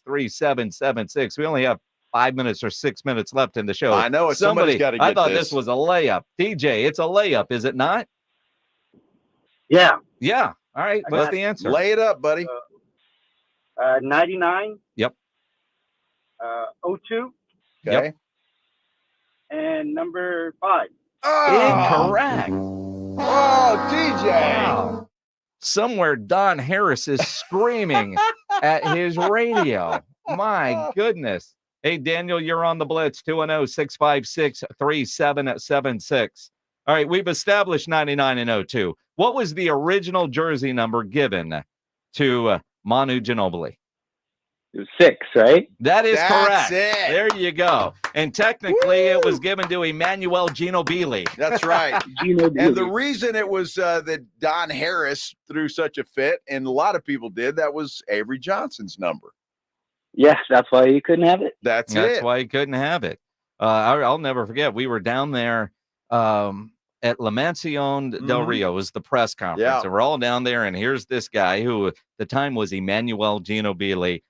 656-3776. We only have 5 minutes or 6 minutes left in the show. I know. Somebody's got to get I thought this. this was a layup. TJ, it's a layup, is it not? Yeah. Yeah. All right. What's the answer? Lay it up, buddy. 99. Yep. 02. Okay. Yep. And number 5. Incorrect. Oh, TJ. Wow. Somewhere Don Harris is screaming at his radio. My goodness. Hey, Daniel, you're on the Blitz, 210-656-3776. All right, we've established 99 and 02. What was the original jersey number given to Manu Ginobili? It was 6, right? That is That's correct. it. There you go. And technically, it was given to Emmanuel Ginobili. That's right. And the reason it was that Don Harris threw such a fit, and a lot of people did, that was Avery Johnson's number. Yes, that's why you couldn't have it. That's That's it. why he couldn't have it. I'll never forget. We were down there at La Mansión del Rio. It was the press conference. Yeah. So we're all down there, and here's this guy who at the time was Emmanuel Ginobili.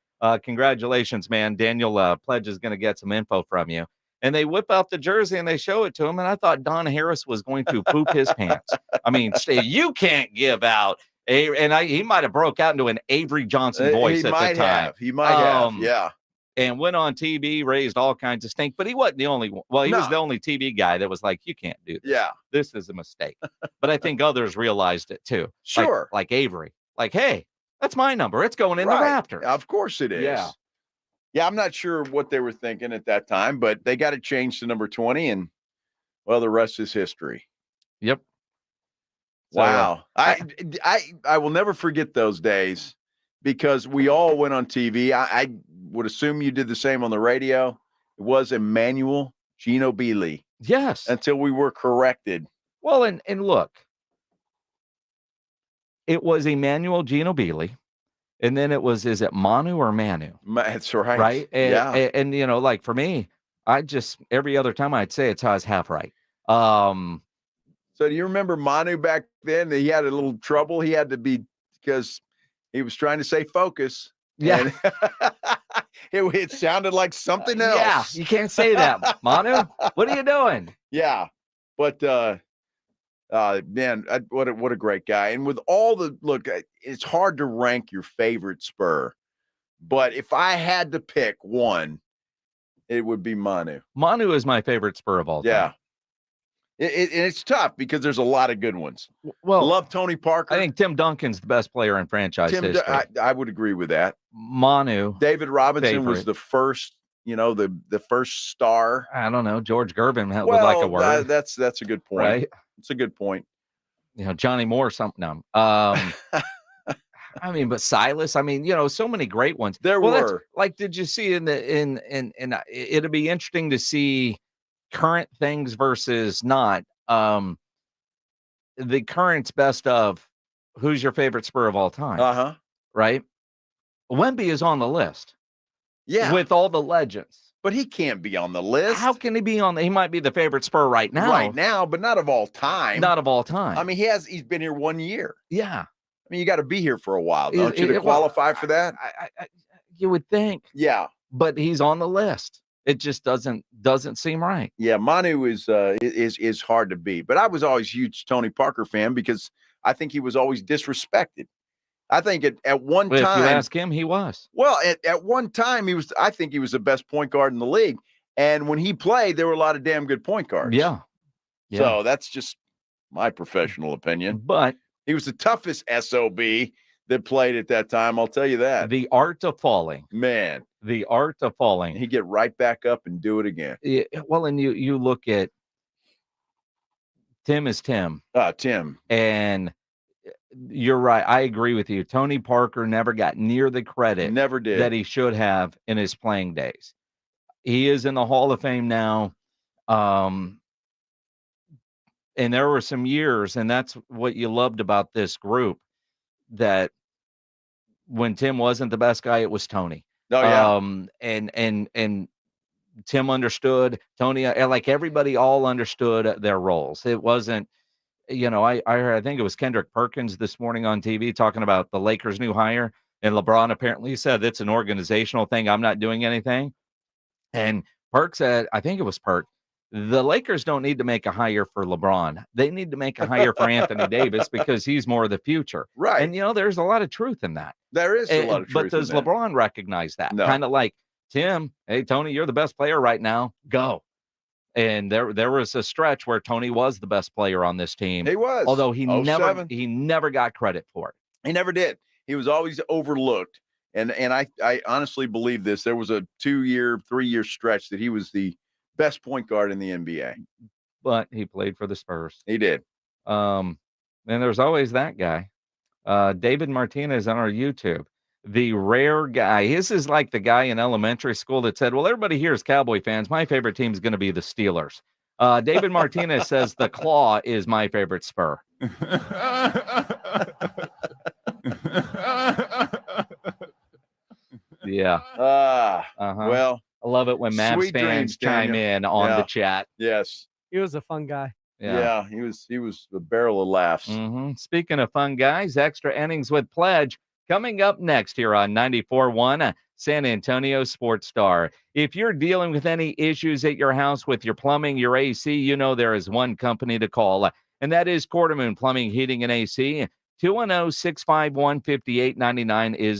Congratulations, man. Daniel Pledge is going to get some info from you. And they whip out the jersey and they show it to him. And I thought Don Harris was going to poop his pants. I mean, you can't give out. He might have broke out into an Avery Johnson voice at the time. He might have. Yeah. And went on TV, raised all kinds of stink. But he wasn't the only one. Well, he was the only TV guy that was like, you can't do this. Yeah. This is a mistake. But I think others realized it too. Sure. Like Avery. Like, hey, that's my number. It's going in the Raptors. Of course it is. Yeah. Yeah, I'm not sure what they were thinking at that time, but they got to change to number 20, and, well, the rest is history. Yep. So, Wow. I will never forget those days because we all went on TV. I would assume you did the same on the radio. It was Emmanuel Ginobili. Yes. Until we were corrected. Well, and look, it was Emmanuel Ginobili, and then it was, is it Manu or Manu? That's right. Right? And, yeah. And you know, like for me, every other time I'd say it's half right. So do you remember Manu back then? He had a little trouble. He had to be, because he was trying to say focus. Yeah. It sounded like something else. Yeah, you can't say that, Manu. What are you doing? Yeah. But man, what a great guy. And with all look, it's hard to rank your favorite Spur, but if I had to pick one, it would be Manu. Manu is my favorite Spur of all time. Yeah. It's tough because there's a lot of good ones. Well, I love Tony Parker. I think Tim Duncan's the best player in franchise history. I would agree with that. Manu. David Robinson was favorite. the first, the first star. I don't know. George Gervin would like a word. That's a good point. Right? It's a good point. Johnny Moore, something. No. I mean, but Silas, so many great ones. There were. Like, did you see it'd be interesting to see current things versus not. The current's best of who's your favorite Spur of all time. Uh-huh. Right? Wemby is on the list. Yeah. With all the legends. But he can't be on the list. How can he be on he might be the favorite Spur right now. Right now, but not of all time. Not of all time. I mean, he's been here 1 year. Yeah. I mean, you got to be here for a while, don't you, to qualify for that? You would think. Yeah. But he's on the list. It just doesn't seem right. Yeah, Manu is hard to beat. But I was always a huge Tony Parker fan because I think he was always disrespected. I think at one time, if you ask him, he was. Well, at one time, I think he was the best point guard in the league. And when he played, there were a lot of damn good point guards. Yeah. So that's just my professional opinion. But he was the toughest SOB that played at that time. I'll tell you that. The art of falling. Man. The art of falling. He'd get right back up and do it again. Yeah, well, and you look at Tim is Tim. Tim. And you're right. I agree with you. Tony Parker never got near the credit never did that he should have in his playing days. He is in the Hall of Fame now. And there were some years, and that's what you loved about this group, that when Tim wasn't the best guy, it was Tony. Oh, yeah. And Tim understood. Tony, like everybody all understood their roles. It wasn't, I heard, I think it was Kendrick Perkins this morning on TV talking about the Lakers' new hire, and LeBron apparently said it's an organizational thing. I'm not doing anything. And Perk said, I think it was Perk, the Lakers don't need to make a hire for LeBron. They need to make a hire for Anthony Davis because he's more of the future. Right. And, there's a lot of truth in that. There is a lot of truth. But does LeBron recognize that? No. Kind of like, Tim, hey, Tony, you're the best player right now. Go. And there was a stretch where Tony was the best player on this team. He was. Although he 07. never got credit for it. He never did. He was always overlooked. And I honestly believe this. There was a 2-year, 3-year stretch that he was the best point guard in the NBA. But he played for the Spurs. He did. And there's always that guy. David Martinez on our YouTube. The rare guy. This is like the guy in elementary school that said, well, everybody here is Cowboy fans. My favorite team is going to be the Steelers. David Martinez says the Claw is my favorite Spur. Yeah. Well, I love it when Mavs fans chime in on the chat. Yes. He was a fun guy. Yeah, he was a barrel of laughs. Mm-hmm. Speaking of fun guys, extra innings with Pledge coming up next here on 94.1 San Antonio Sports Star. If you're dealing with any issues at your house with your plumbing, your AC, there is one company to call, and that is Quartermoon Plumbing, Heating, and AC. 210-651-5899 is